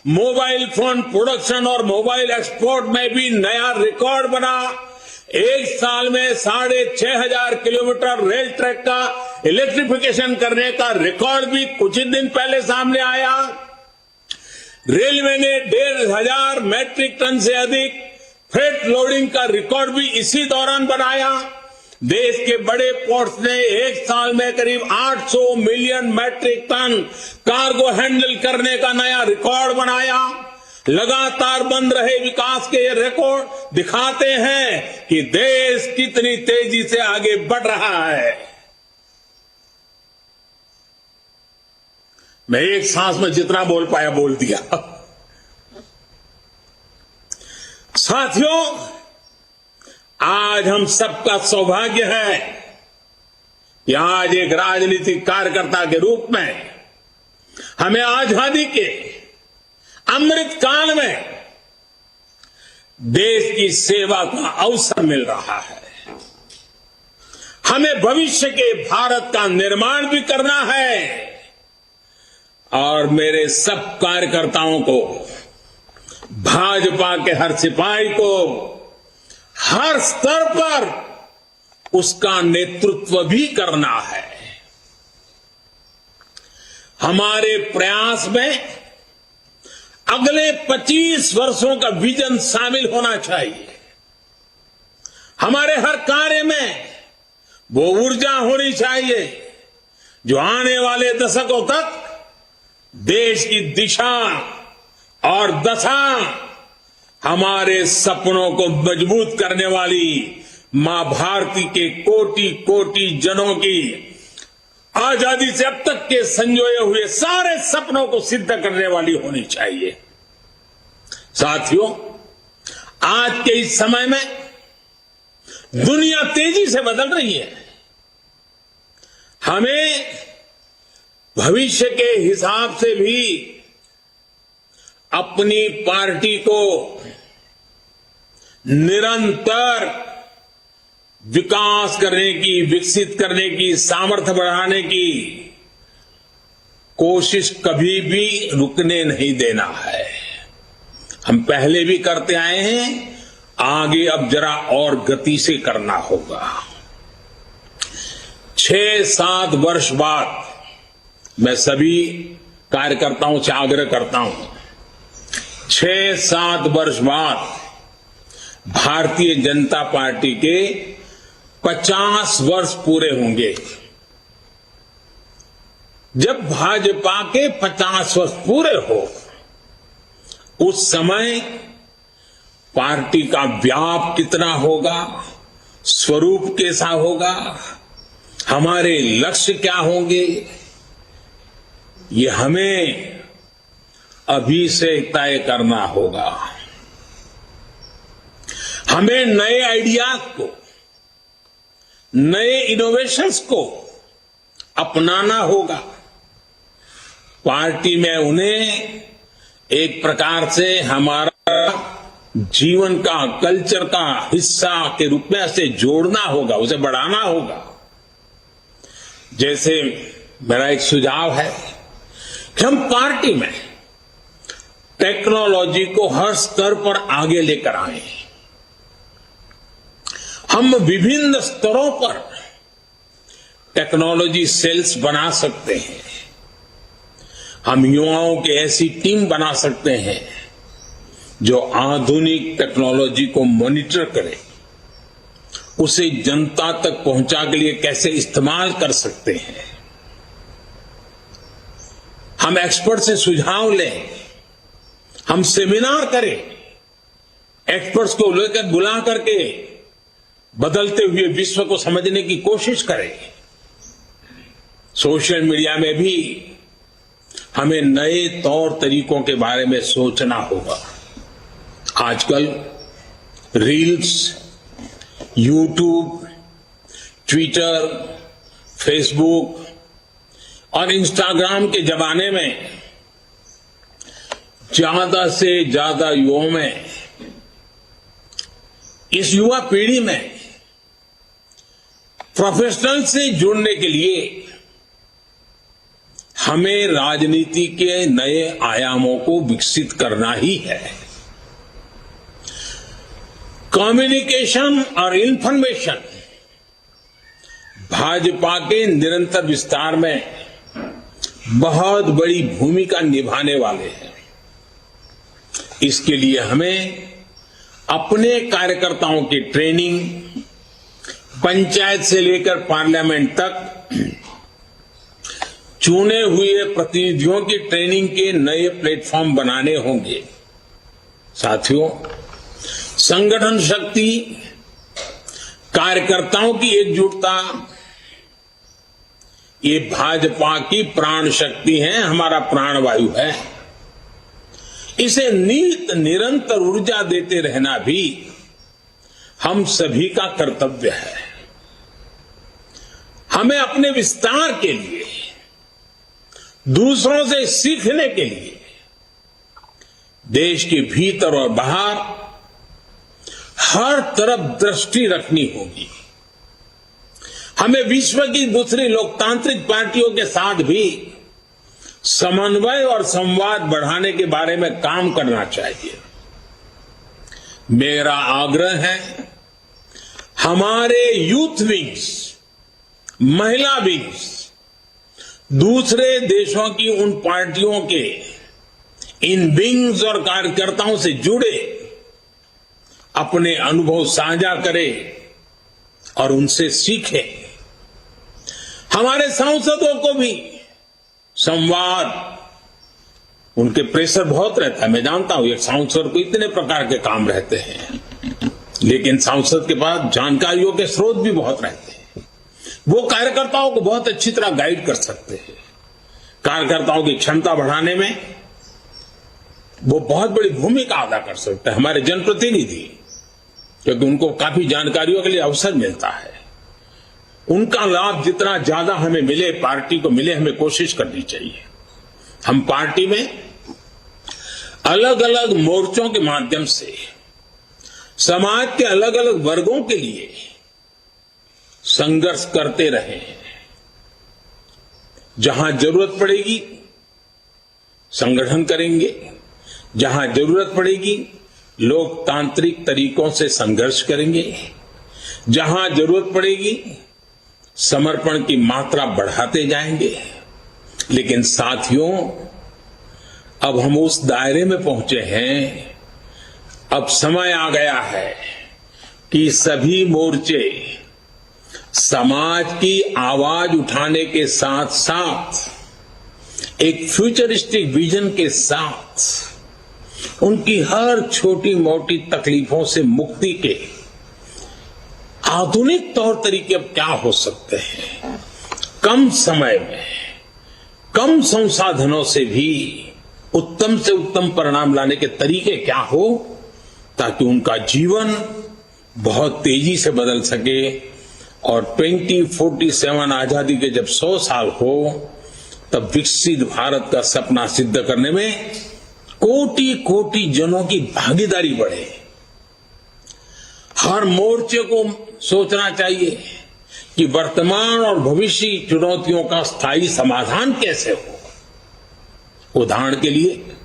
मोबाइल फोन प्रोडक्शन और मोबाइल एक्सपोर्ट में भी नया रिकॉर्ड बना। एक साल में 6,500 किलोमीटर रेल ट्रैक का इलेक्ट्रिफिकेशन करने का रिकॉर्ड भी कुछ ही दिन पहले सामने आया। रेलवे ने 1,500 मैट्रिक टन से अधिक फ्रेट लोडिंग का रिकॉर्ड भी इसी दौरान बनाया। देश के बड़े पोर्ट्स ने एक साल में करीब 800 million metric ton cargo handle करने का नया रिकॉर्ड बनाया। लगातार बन रहे विकास के ये रिकॉर्ड दिखाते हैं कि देश कितनी तेजी से आगे बढ़ रहा है। मैं एक सांस में जितना बोल पाया बोल दिया। साथियों, आज हम सबका सौभाग्य है कि आज एक राजनीतिक कार्यकर्ता के रूप में हमें आजादी के अमृत काल में देश की सेवा का अवसर मिल रहा है। हमें भविष्य के भारत का निर्माण भी करना है और मेरे सब कार्यकर्ताओं को, भाजपा के हर सिपाही को हर स्तर पर उसका नेतृत्व भी करना है। हमारे प्रयास में अगले 25 वर्षों का विजन शामिल होना चाहिए। हमारे हर कार्य में वो ऊर्जा होनी चाहिए जो आने वाले दशकों तक देश की दिशा और दशा, हमारे सपनों को मजबूत करने वाली मां भारती के कोटि कोटि जनों की आजादी से अब तक के संजोए हुए सारे सपनों को सिद्ध करने वाली होनी चाहिए। साथियों, आज के इस समय में दुनिया तेजी से बदल रही है। हमें भविष्य के हिसाब से भी अपनी पार्टी को निरंतर विकास करने की, विकसित करने की, सामर्थ्य बढ़ाने की कोशिश कभी भी रुकने नहीं देना है। हम पहले भी करते आए हैं, आगे अब जरा और गति से करना होगा। 6-7 वर्ष बाद मैं सभी कार्यकर्ताओं से आग्रह करता हूं, 6-7 वर्ष बाद भारतीय जनता पार्टी के 50 वर्ष पूरे होंगे। जब भाजपा के 50 वर्ष पूरे हो, उस समय पार्टी का व्याप कितना होगा, स्वरूप कैसा होगा, हमारे लक्ष्य क्या होंगे, ये हमें अभी से तय करना होगा। हमें नए आइडियाज को, नए इनोवेशंस को अपनाना होगा। पार्टी में उन्हें एक प्रकार से हमारा जीवन का, कल्चर का हिस्सा के रूप में ऐसे जोड़ना होगा, उसे बढ़ाना होगा। जैसे मेरा एक सुझाव है कि हम पार्टी में टेक्नोलॉजी को हर स्तर पर आगे लेकर आए। हम विभिन्न स्तरों पर टेक्नोलॉजी सेल्स बना सकते हैं। हम युवाओं की ऐसी टीम बना सकते हैं जो आधुनिक टेक्नोलॉजी को मॉनिटर करे, उसे जनता तक पहुंचा के लिए कैसे इस्तेमाल कर सकते हैं। हम एक्सपर्ट से सुझाव लें, हम सेमिनार करें, एक्सपर्ट्स को लेकर बुला करके बदलते हुए विश्व को समझने की कोशिश करें। सोशल मीडिया में भी हमें नए तौर तरीकों के बारे में सोचना होगा। आजकल रील्स, यूट्यूब, ट्विटर, फेसबुक और इंस्टाग्राम के जमाने में ज्यादा से ज्यादा युवाओं में, इस युवा पीढ़ी में प्रोफेशनल से जुड़ने के लिए हमें राजनीति के नए आयामों को विकसित करना ही है। कम्युनिकेशन और इंफॉर्मेशन भाजपा के निरंतर विस्तार में बहुत बड़ी भूमिका निभाने वाले हैं। इसके लिए हमें अपने कार्यकर्ताओं की ट्रेनिंग, पंचायत से लेकर पार्लियामेंट तक चुने हुए प्रतिनिधियों की ट्रेनिंग के नए प्लेटफॉर्म बनाने होंगे। साथियों, संगठन शक्ति, कार्यकर्ताओं की एकजुटता, ये भाजपा की प्राण शक्ति है, हमारा प्राणवायु है। इसे निरंतर ऊर्जा देते रहना भी हम सभी का कर्तव्य है। हमें अपने विस्तार के लिए, दूसरों से सीखने के लिए देश के भीतर और बाहर हर तरफ दृष्टि रखनी होगी। हमें विश्व की दूसरी लोकतांत्रिक पार्टियों के साथ भी समन्वय और संवाद बढ़ाने के बारे में काम करना चाहिए। मेरा आग्रह है, हमारे यूथ विंग्स, महिला विंग्स, दूसरे देशों की उन पार्टियों के इन विंग्स और कार्यकर्ताओं से जुड़े अपने अनुभव साझा करे और उनसे सीखे। हमारे सांसदों को भी संवाद, उनके प्रेशर बहुत रहता है, मैं जानता हूं। एक सांसद को इतने प्रकार के काम रहते हैं, लेकिन सांसद के पास जानकारियों के स्रोत भी बहुत रहते हैं। वो कार्यकर्ताओं को बहुत अच्छी तरह गाइड कर सकते हैं। कार्यकर्ताओं की क्षमता बढ़ाने में वो बहुत बड़ी भूमिका अदा कर सकते हैं, हमारे जनप्रतिनिधि, क्योंकि उनको काफी जानकारियों के लिए अवसर मिलता है। उनका लाभ जितना ज्यादा हमें मिले, पार्टी को मिले, हमें कोशिश करनी चाहिए। हम पार्टी में अलग अलग मोर्चों के माध्यम से समाज के अलग अलग वर्गों के लिए संघर्ष करते रहे हैं। जहां जरूरत पड़ेगी संगठन करेंगे, जहां जरूरत पड़ेगी लोकतांत्रिक तरीकों से संघर्ष करेंगे, जहां जरूरत पड़ेगी समर्पण की मात्रा बढ़ाते जाएंगे। लेकिन साथियों, अब हम उस दायरे में पहुंचे हैं, अब समय आ गया है कि सभी मोर्चे समाज की आवाज उठाने के साथ साथ एक फ्यूचरिस्टिक विजन के साथ उनकी हर छोटी मोटी तकलीफों से मुक्ति के आधुनिक तौर तरीके अब क्या हो सकते हैं, कम समय में कम संसाधनों से भी उत्तम से उत्तम परिणाम लाने के तरीके क्या हो, ताकि उनका जीवन बहुत तेजी से बदल सके और 2047 आजादी के जब 100 साल हो, तब विकसित भारत का सपना सिद्ध करने में कोटि कोटि जनों की भागीदारी बढ़े। हर मोर्चे को सोचना चाहिए कि वर्तमान और भविष्य की चुनौतियों का स्थायी समाधान कैसे हो। उदाहरण के लिए,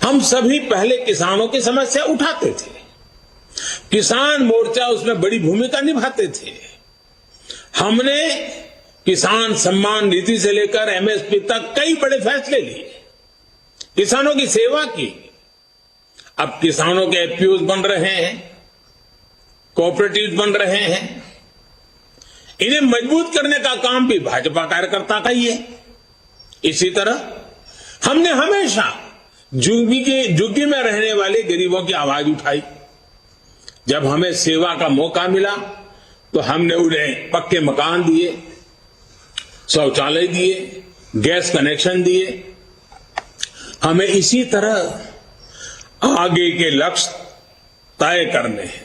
हम सभी पहले किसानों की समस्या उठाते थे, किसान मोर्चा उसमें बड़ी भूमिका निभाते थे। हमने किसान सम्मान निधि से लेकर एमएसपी तक कई बड़े फैसले लिए, किसानों की सेवा की। अब किसानों के एफपीओज बन रहे हैं, कोऑपरेटिव बन रहे हैं। इन्हें मजबूत करने का काम भी भाजपा कार्यकर्ता का ही है। इसी तरह हमने हमेशा झुग्गी में रहने वाले गरीबों की आवाज उठाई। जब हमें सेवा का मौका मिला तो हमने उन्हें पक्के मकान दिए, शौचालय दिए, गैस कनेक्शन दिए। हमें इसी तरह आगे के लक्ष्य तय करने हैं।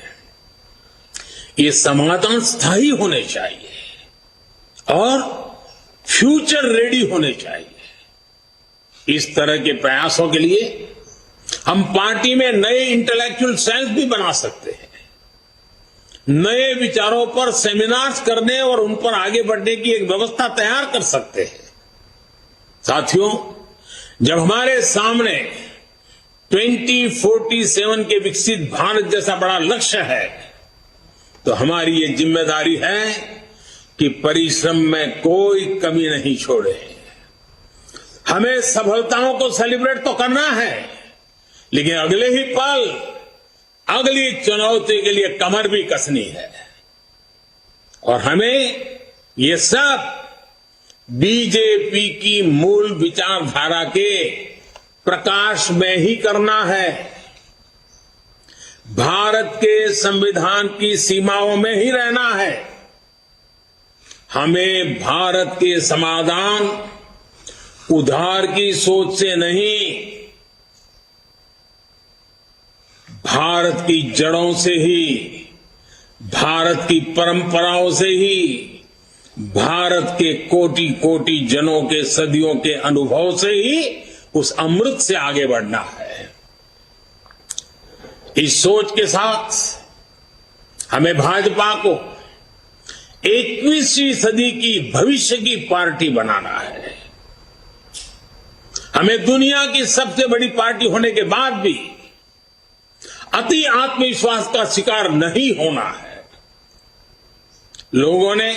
ये समाधान स्थायी होने चाहिए और फ्यूचर रेडी होने चाहिए। इस तरह के प्रयासों के लिए हम पार्टी में नए इंटेलेक्चुअल सेल्स भी बना सकते हैं। नए विचारों पर सेमिनार्स करने और उन पर आगे बढ़ने की एक व्यवस्था तैयार कर सकते हैं। साथियों, जब हमारे सामने 2047 के विकसित भारत जैसा बड़ा लक्ष्य है, तो हमारी ये जिम्मेदारी है कि परिश्रम में कोई कमी नहीं छोड़े। हमें सफलताओं को सेलिब्रेट तो करना है, लेकिन अगले ही पल अगली चुनौती के लिए कमर भी कसनी है। और हमें ये सब बीजेपी की मूल विचारधारा के प्रकाश में ही करना है। भारत के संविधान की सीमाओं में ही रहना है। हमें भारत के समाधान उधार की सोच से नहीं, भारत की जड़ों से ही, भारत की परंपराओं से ही, भारत के कोटि कोटि जनों के सदियों के अनुभव से ही उस अमृत से आगे बढ़ना है। इस सोच के साथ हमें भाजपा को 21वीं सदी की भविष्य की पार्टी बनाना है। हमें दुनिया की सबसे बड़ी पार्टी होने के बाद भी अति आत्मविश्वास का शिकार नहीं होना है। लोगों ने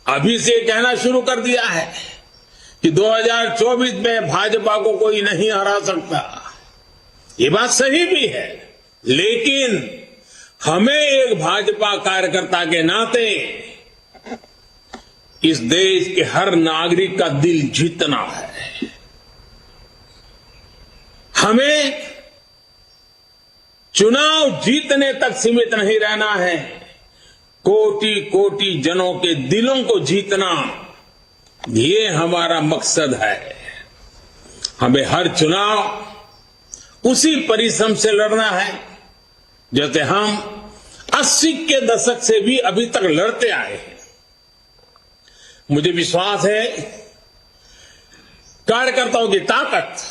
अभी से कहना शुरू कर दिया है कि 2024 में भाजपा को कोई नहीं हरा सकता। ये बात सही भी है, लेकिन हमें एक भाजपा कार्यकर्ता के नाते इस देश के हर नागरिक का दिल जीतना है। हमें चुनाव जीतने तक सीमित नहीं रहना है, कोटि कोटि जनों के दिलों को जीतना, ये हमारा मकसद है। हमें हर चुनाव उसी परिश्रम से लड़ना है जैसे हम 80 के दशक से भी अभी तक लड़ते आए हैं। मुझे विश्वास है कार्यकर्ताओं की ताकत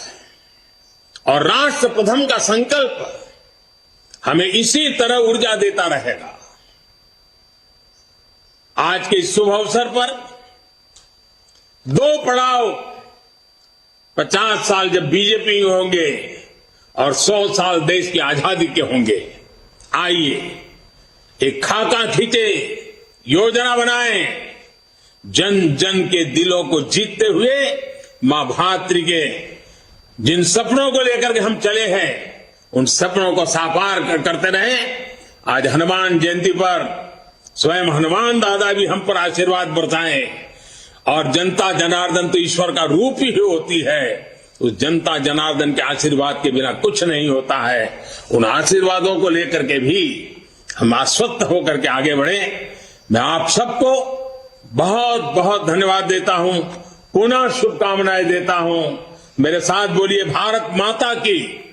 और राष्ट्र प्रथम का संकल्प हमें इसी तरह ऊर्जा देता रहेगा। आज के इस शुभ अवसर पर 2 पड़ाव 50 साल जब बीजेपी होंगे और 100 साल देश की आजादी के होंगे। आइए एक खाका खींचे, योजना बनाएं, जन जन के दिलों को जीतते हुए मां भारती के जिन सपनों को लेकर के हम चले हैं उन सपनों को साकार करते रहें। आज हनुमान जयंती पर स्वयं हनुमान दादा भी हम पर आशीर्वाद बरसाएं, और जनता जनार्दन तो ईश्वर का रूप ही होती है। उस जनता जनार्दन के आशीर्वाद के बिना कुछ नहीं होता है। उन आशीर्वादों को लेकर के भी हम आश्वस्त होकर के आगे बढ़े। मैं आप सबको बहुत बहुत धन्यवाद देता हूं, पुनः शुभकामनाएं देता हूं। मेरे साथ बोलिए भारत माता की।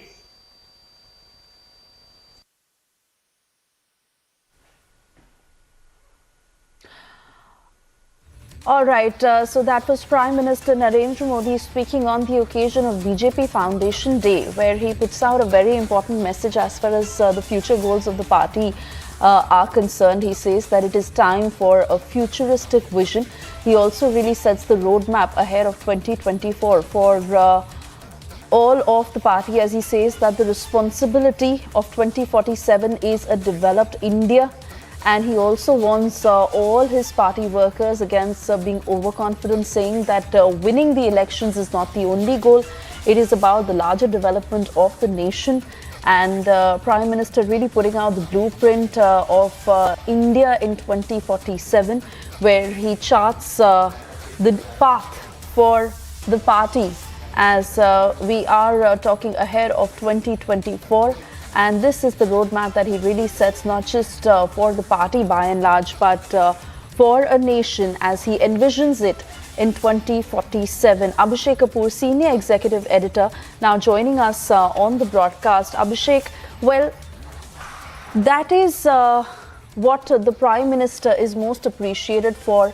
All right, so that was Prime Minister Narendra Modi speaking on the occasion of BJP Foundation Day, where he puts out a very important message as far as the future goals of the party are concerned. He says that it is time for a futuristic vision. He also really sets the roadmap ahead of 2024 for all of the party, as he says that the responsibility of 2047 is a developed India. And he also warns all his party workers against being overconfident, saying that winning the elections is not the only goal. It is about the larger development of the nation. And Prime Minister really putting out the blueprint of India in 2047, where he charts the path for the party as we are talking ahead of 2024. And this is the roadmap that he really sets, not just for the party by and large, but for a nation as he envisions it in 2047. Abhishek Kapoor, Senior Executive Editor, now joining us on the broadcast. Abhishek, well, that is what the Prime Minister is most appreciated for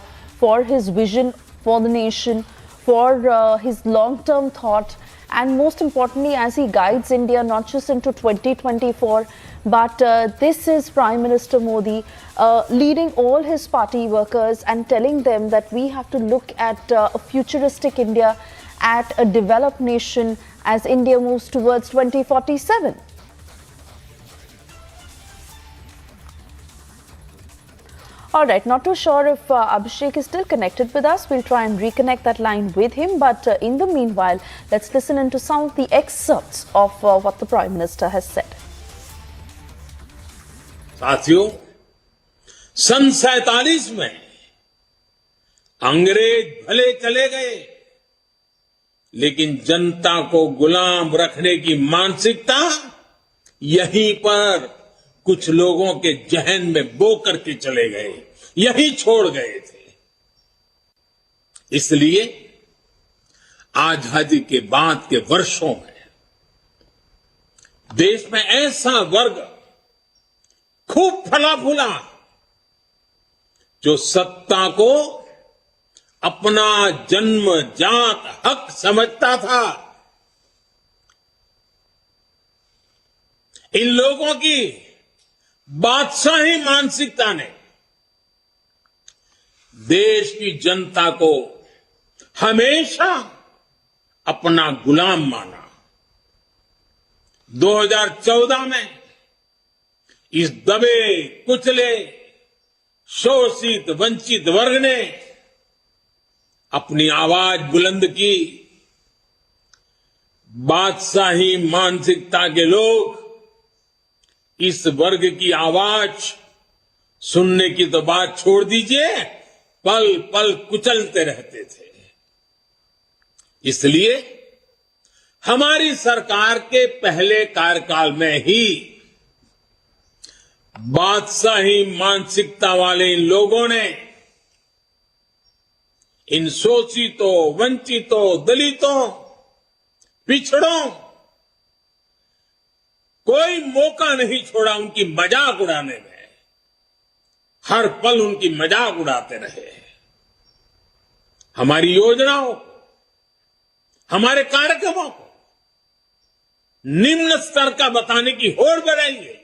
his vision for the nation, for his long-term thought, and most importantly, as he guides India not just into 2024, but this is Prime Minister Modi leading all his party workers and telling them that we have to look at a futuristic India, at a developed nation as India moves towards 2047. All right, not too sure if Abhishek is still connected with us. We'll try and reconnect that line with him. But in the meanwhile, let's listen into some of the excerpts of what the Prime Minister has said. साथियों, सन 47 में अंग्रेज भले चले गए, लेकिन जनता को गुलाम रखने की मानसिकता यहीं पर कुछ लोगों के जहन में बो करके चले गए, यही छोड़ गए थे। इसलिए आजादी के बाद के वर्षों में देश में ऐसा वर्ग खूब फला फूला जो सत्ता को अपना जन्मजात हक समझता था। इन लोगों की बादशाही मानसिकता ने देश की जनता को हमेशा अपना गुलाम माना। 2014 में इस दबे कुचले शोषित वंचित वर्ग ने अपनी आवाज बुलंद की। बादशाही मानसिकता के लोग इस वर्ग की आवाज सुनने की तो बात छोड़ दीजिए, पल पल कुचलते रहते थे। इसलिए हमारी सरकार के पहले कार्यकाल में ही बादशाही मानसिकता वाले इन लोगों ने इन शोषितों, वंचितों, दलितों, पिछड़ों कोई मौका नहीं छोड़ा उनकी मजाक उड़ाने में। हर पल उनकी मजाक उड़ाते रहे। हमारी योजनाओं, हमारे कार्यक्रमों को निम्न स्तर का बताने की होड़ बढ़ाई गई।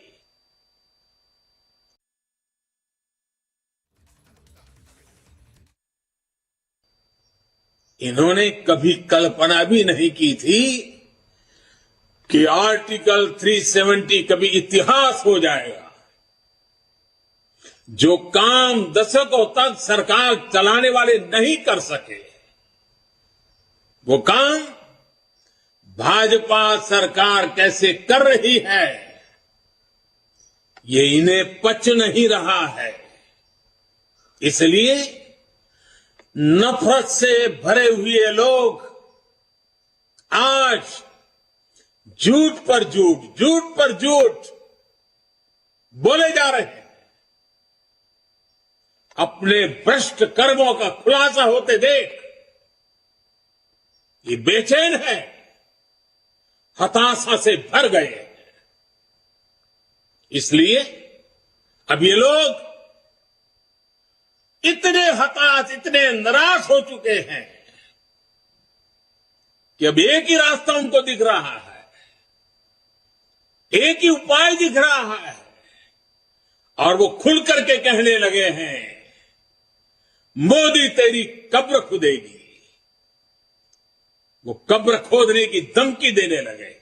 इन्होंने कभी कल्पना भी नहीं की थी कि आर्टिकल 370 कभी इतिहास हो जाएगा। जो काम दशकों तक सरकार चलाने वाले नहीं कर सके, वो काम भाजपा सरकार कैसे कर रही है, ये इन्हें पच नहीं रहा है। इसलिए नफरत से भरे हुए लोग आज झूठ पर झूठ, झूठ पर झूठ बोले जा रहे हैं। अपने भ्रष्ट कर्मों का खुलासा होते देख ये बेचैन है, हताशा से भर गए। इसलिए अब ये लोग इतने हताश, इतने निराश हो चुके हैं कि अब एक ही रास्ता उनको दिख रहा है, एक ही उपाय दिख रहा है, और वो खुल करके कहने लगे हैं, मोदी तेरी कब्र खुदेगी। वो कब्र खोदने की धमकी देने लगे।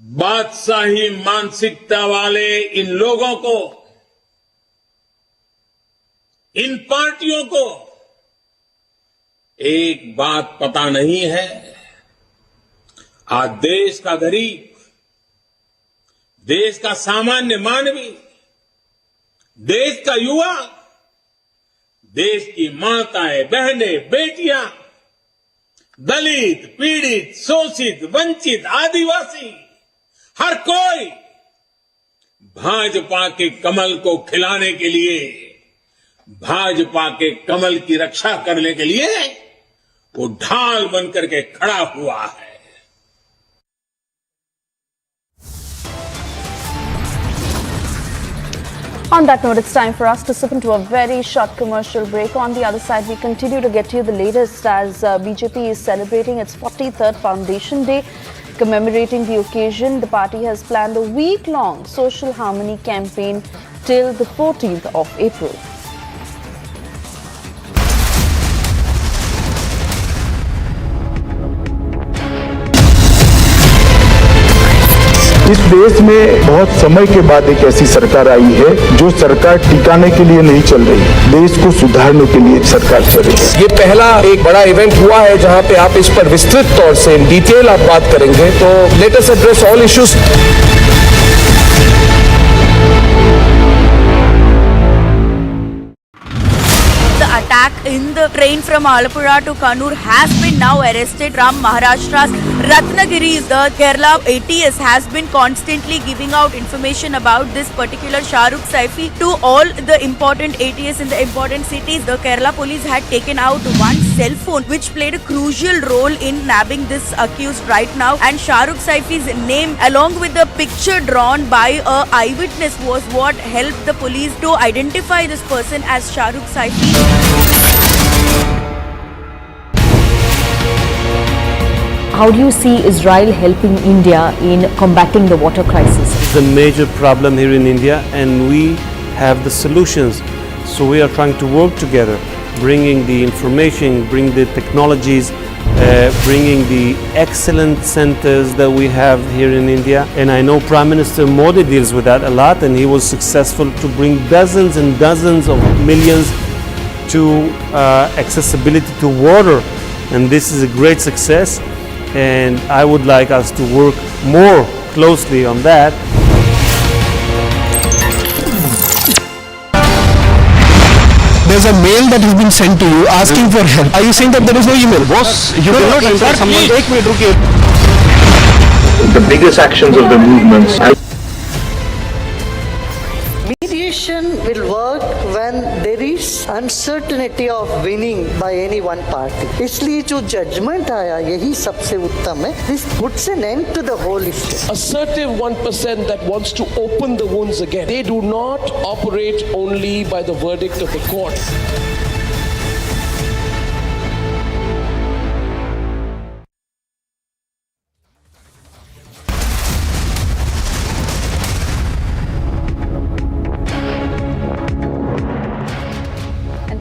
बादशाही मानसिकता वाले इन लोगों को, इन पार्टियों को एक बात पता नहीं है। आज देश का गरीब, देश का सामान्य मानवी, देश का युवा, देश की माताएं, बहनें, बेटियां, दलित, पीड़ित, शोषित, वंचित, आदिवासी, हर कोई भाजपा के कमल को खिलाने के लिए, भाजपा के कमल की रक्षा करने के लिए वो ढाल बनकर के खड़ा हुआ है। On that note, it's time for us to slip into a very short commercial break. On the other side, we continue to get you the latest as BJP is celebrating its 43rd Foundation Day. Commemorating the occasion, the party has planned a week-long social harmony campaign till the 14th of April. इस देश में बहुत समय के बाद एक ऐसी सरकार आई है जो सरकार टिकाने के लिए नहीं चल रही, देश को सुधारने के लिए सरकार चल रही है। ये पहला एक बड़ा इवेंट हुआ है जहां पे आप इस पर विस्तृत तौर से इन डिटेल आप बात करेंगे, तो let us address all issues. Attack in the train from Alapura to Kannur has been now arrested from Maharashtra's Ratnagiri. The Kerala ATS has been constantly giving out information about this particular Shahrukh Saifi to all the important ATS in the important cities. The Kerala police had taken out one cell phone which played a crucial role in nabbing this accused right now, and Shahrukh Saifi's name along with the picture drawn by a eyewitness was what helped the police to identify this person as Shahrukh Saifi. How do you see Israel helping India in combating the water crisis? It's a major problem here in India and we have the solutions. So we are trying to work together, bringing the information, bring the technologies, bringing the excellent centers that we have here in India. And I know Prime Minister Modi deals with that a lot, and he was successful to bring dozens and dozens of millions to accessibility to water, and this is a great success, and I would like us to work more closely on that. There's a mail that has been sent to you asking for help. Are you saying that there is no email? Boss, you cannot enter someone. Take me, The biggest actions of the movements. Mediation will work when there is uncertainty of winning by any one party. इसलिए जो judgment आया यही सबसे उत्तम है. This puts an end to the whole issue. Assertive 1% that wants to open the wounds again. They do not operate only by the verdict of the court.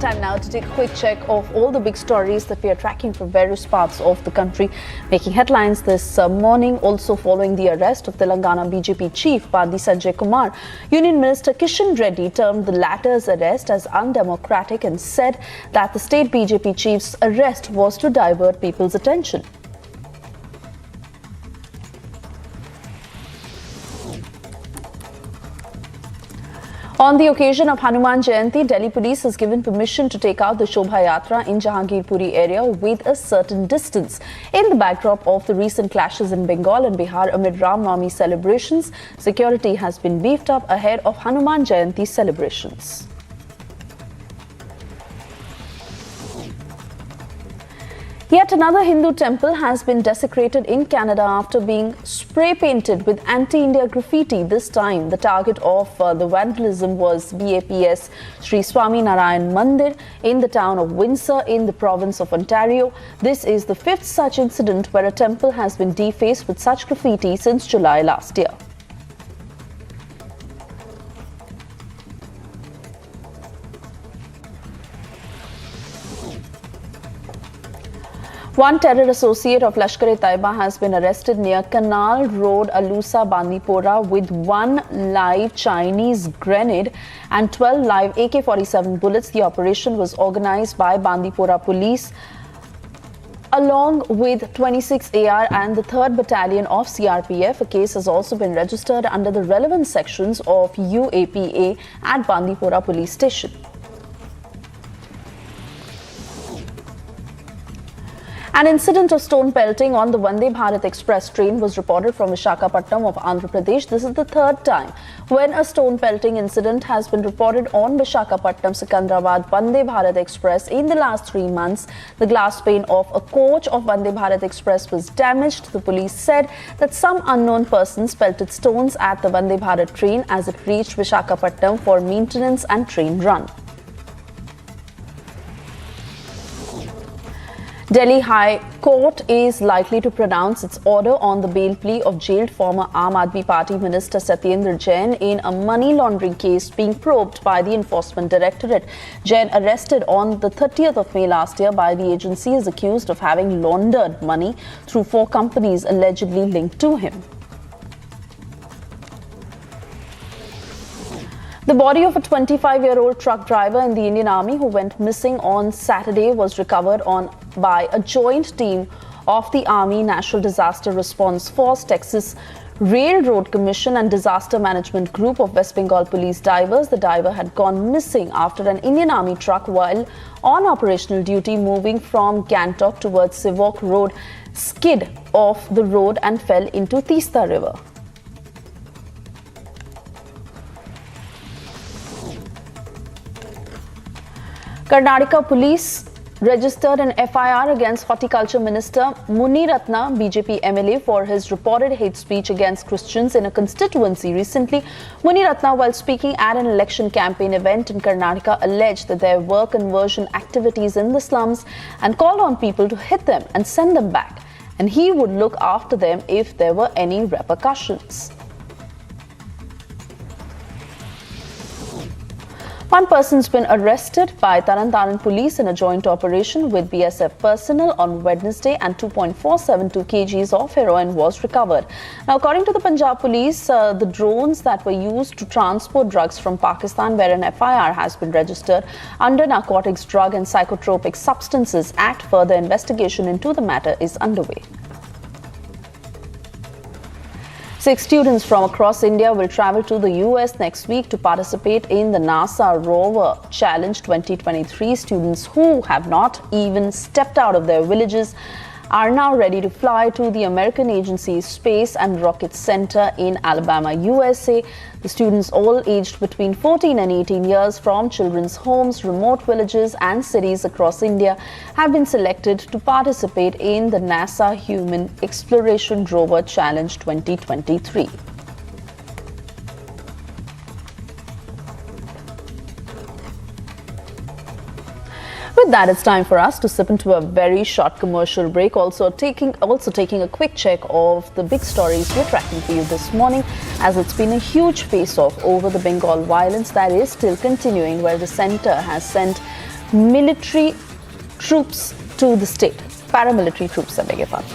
Time now to take a quick check of all the big stories that we are tracking from various parts of the country, making headlines this morning. Also following the arrest of Telangana BJP chief Bandi Sanjay Kumar, Union Minister Kishan Reddy termed the latter's arrest as undemocratic and said that the state BJP chief's arrest was to divert people's attention. On the occasion of Hanuman Jayanti, Delhi police has given permission to take out the Shobha Yatra in Jahangirpuri area with a certain distance. In the backdrop of the recent clashes in Bengal and Bihar amid Ram Navami celebrations, security has been beefed up ahead of Hanuman Jayanti celebrations. Yet another Hindu temple has been desecrated in Canada after being spray painted with anti-India graffiti. This time, the target of the vandalism was BAPS Sri Swami Narayan Mandir in the town of Windsor in the province of Ontario. This is the fifth such incident where a temple has been defaced with such graffiti since July last year. One terror associate of Lashkar-e-Taiba has been arrested near Canal Road, Alusa, Bandipora with one live Chinese grenade and 12 live AK-47 bullets. The operation was organized by Bandipora police along with 26 AR and the 3rd Battalion of CRPF. A case has also been registered under the relevant sections of UAPA at Bandipora police station. An incident of stone pelting on the Vande Bharat Express train was reported from Visakhapatnam of Andhra Pradesh. This is the third time when a stone pelting incident has been reported on Visakhapatnam-Secunderabad Vande Bharat Express in the last 3 months. The glass pane of a coach of Vande Bharat Express was damaged. The police said that some unknown persons pelted stones at the Vande Bharat train as it reached Visakhapatnam for maintenance and train run. Delhi High Court is likely to pronounce its order on the bail plea of jailed former Aam Aadmi Party Minister Satyendar Jain in a money laundering case being probed by the Enforcement Directorate. Jain, arrested on the 30th of May last year by the agency, is accused of having laundered money through 4 companies allegedly linked to him. The body of a 25-year-old truck driver in the Indian Army who went missing on Saturday was recovered by a joint team of the Army National Disaster Response Force, Texas Railroad Commission and Disaster Management Group of West Bengal Police divers. The diver had gone missing after an Indian Army truck, while on operational duty moving from Gangtok towards Sivok Road, skid off the road and fell into Teesta River. Karnataka police registered an FIR against Horticulture Minister Muniratna, BJP MLA, for his reported hate speech against Christians in a constituency. Recently, Muniratna, while speaking at an election campaign event in Karnataka, alleged that there were conversion activities in the slums and called on people to hit them and send them back, and he would look after them if there were any repercussions. One person's been arrested by Taran police in a joint operation with BSF personnel on Wednesday, and 2.472 kgs of heroin was recovered. Now, according to the Punjab police, the drones that were used to transport drugs from Pakistan, where an FIR has been registered under Narcotics, Drug and Psychotropic Substances Act. Further investigation into the matter is underway. 6 students from across India will travel to the US next week to participate in the NASA Rover Challenge 2023. Students who have not even stepped out of their villages are now ready to fly to the American Agency's Space and Rocket Center in Alabama, USA. The students, all aged between 14 and 18 years from children's homes, remote villages and cities across India, have been selected to participate in the NASA Human Exploration Rover Challenge 2023. With that, it's time for us to slip into a very short commercial break. Also taking a quick check of the big stories we're tracking for you this morning, as it's been a huge face-off over the Bengal violence that is still continuing, where the centre has sent military troops to the state. Paramilitary troops, I beg your pardon.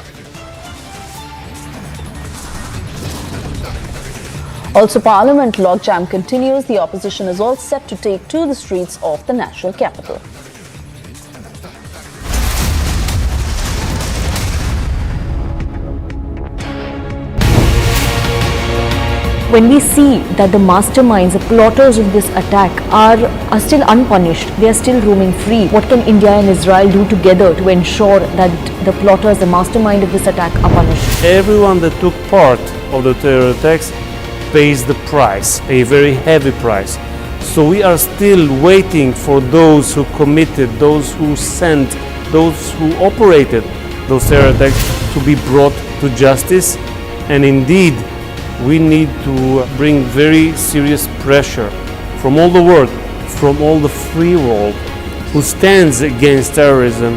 Also, Parliament logjam continues. The opposition is all set to take to the streets of the national capital. When we see that the masterminds, the plotters of this attack are still unpunished, they are still roaming free, what can India and Israel do together to ensure that the plotters, the mastermind of this attack are punished? Everyone that took part of the terror attacks pays the price, a very heavy price. So we are still waiting for those who committed, those who sent, those who operated those terror attacks to be brought to justice. And indeed, we need to bring very serious pressure from all the world, from all the free world who stands against terrorism.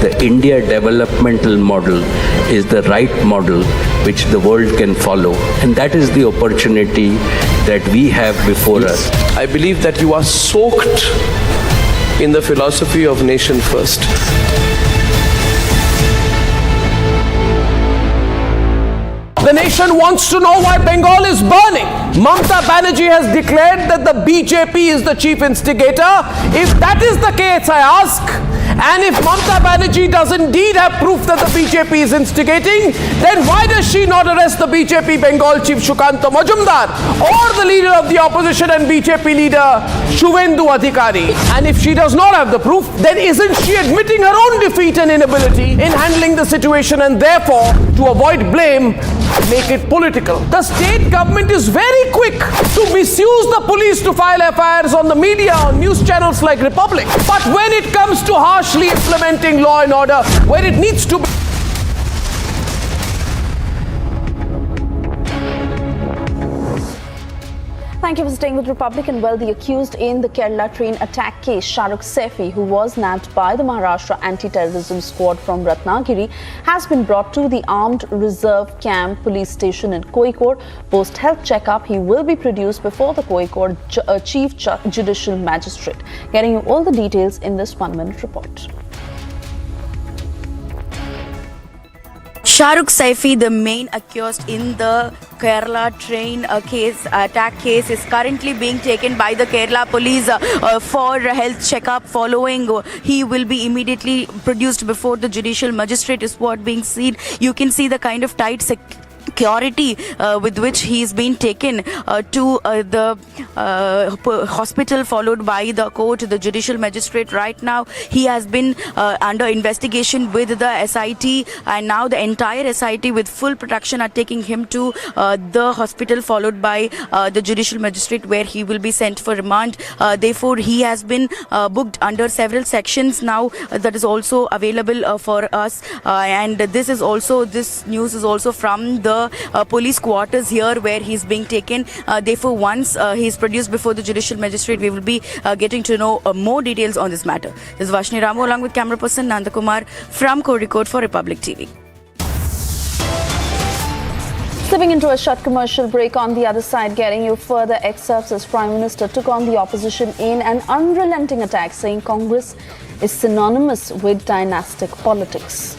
The India developmental model is the right model which the world can follow, and that is the opportunity that we have before us. I believe that you are soaked in the philosophy of nation first. The nation wants to know why Bengal is burning. Mamata Banerjee has declared that the BJP is the chief instigator. If that is the case, I ask, and if Mamata Banerjee does indeed have proof that the BJP is instigating, then why does she not arrest the BJP Bengal chief Sukanta Majumdar or the leader of the opposition and BJP leader Shuvendu Adhikari? And if she does not have the proof, then isn't she admitting her own defeat and inability in handling the situation, and therefore, to avoid blame, make it political? The state government is very quick to misuse the police to file FIRs on the media, on news channels like Republic. But when it comes to harshly implementing law and order, where it needs to be, Thank you for staying with Republic. And well, the accused in the Kerala train attack case, Shahrukh Saifi, who was nabbed by the Maharashtra Anti-Terrorism Squad from Ratnagiri, has been brought to the Armed Reserve Camp Police Station in Kozhikode. Post health checkup, he will be produced before the Kozhikode Chief Judicial Magistrate. Getting you all the details in this 1-minute report. Shahrukh Saifi, the main accused in the Kerala train attack case, is currently being taken by the Kerala police for health checkup. Following, he will be immediately produced before the judicial magistrate, is what being seen. You can see the kind of tight security with which he is being taken to the hospital, followed by the court, the judicial magistrate. Right now, he has been under investigation with the SIT, and now the entire SIT with full protection are taking him to the hospital, followed by the judicial magistrate, where he will be sent for remand. Therefore, he has been booked under several sections now. That is also available for us, and this news is also from the police quarters here, where he's being taken. Therefore, once he's produced before the judicial magistrate, we will be getting to know more details on this matter. This is Vashni Ramu along with camera person Nanda Kumar from Kozhikode for Republic TV. Slipping into a short commercial break. On the other side, getting you further excerpts as Prime Minister took on the opposition in an unrelenting attack, saying Congress is synonymous with dynastic politics.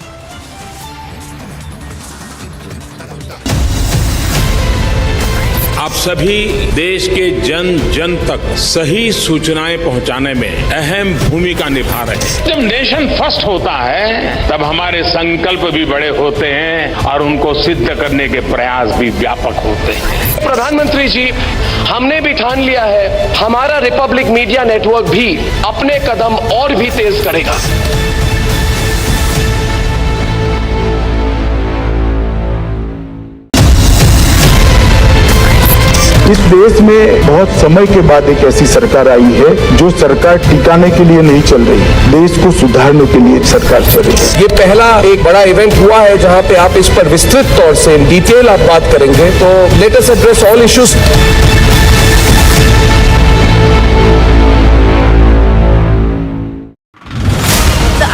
आप सभी देश के जन जन तक सही सूचनाएं पहुंचाने में अहम भूमिका निभा रहे हैं। जब नेशन फर्स्ट होता है तब हमारे संकल्प भी बड़े होते हैं और उनको सिद्ध करने के प्रयास भी व्यापक होते हैं। प्रधानमंत्री जी, हमने भी ठान लिया है हमारा रिपब्लिक मीडिया नेटवर्क भी अपने कदम और भी तेज करेगा। इस देश में बहुत समय के बाद एक ऐसी सरकार आई है जो सरकार टिकाने के लिए नहीं चल रही, देश को सुधारने के लिए सरकार चल रही है। ये पहला एक बड़ा इवेंट हुआ है जहां पे आप इस पर विस्तृत तौर से इन डिटेल आप बात करेंगे, तो let us address all issues.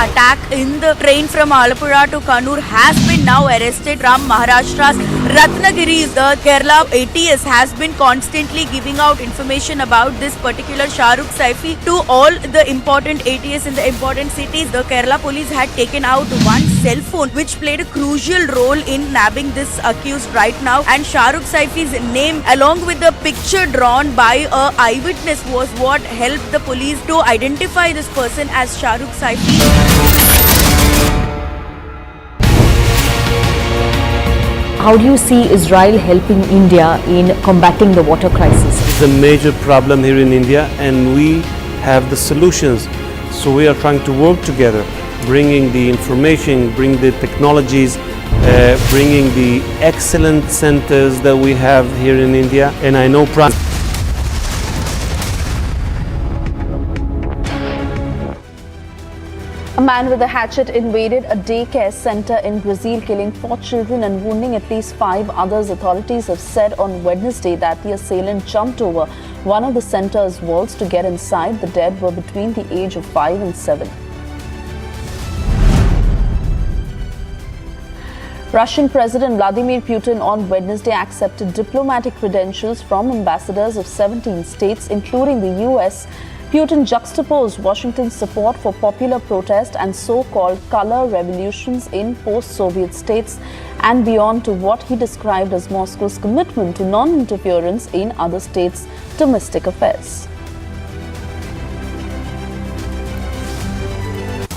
Attack in the train from Alapura to Kannur has been now arrested from Maharashtra's Ratnagiri. The Kerala ATS has been constantly giving out information about this particular Shahrukh Saifi to all the important ATS in the important cities. The Kerala police had taken out one cell phone which played a crucial role in nabbing this accused right now, and Shahrukh Saifi's name along with the picture drawn by a eyewitness was what helped the police to identify this person as Shahrukh Saifi. How do you see Israel helping India in combating the water crisis? It's a major problem here in India and we have the solutions. So we are trying to work together, bringing the information, bring the technologies, bringing the excellent centers that we have here in India. And I know A man with a hatchet invaded a daycare center in Brazil, killing 4 children and wounding at least 5 others. Authorities have said on Wednesday that the assailant jumped over one of the center's walls to get inside. The dead were between the age of 5 and 7. Russian President Vladimir Putin on Wednesday accepted diplomatic credentials from ambassadors of 17 states, including the US. Putin juxtaposed Washington's support for popular protest and so-called color revolutions in post-Soviet states and beyond to what he described as Moscow's commitment to non-interference in other states' domestic affairs.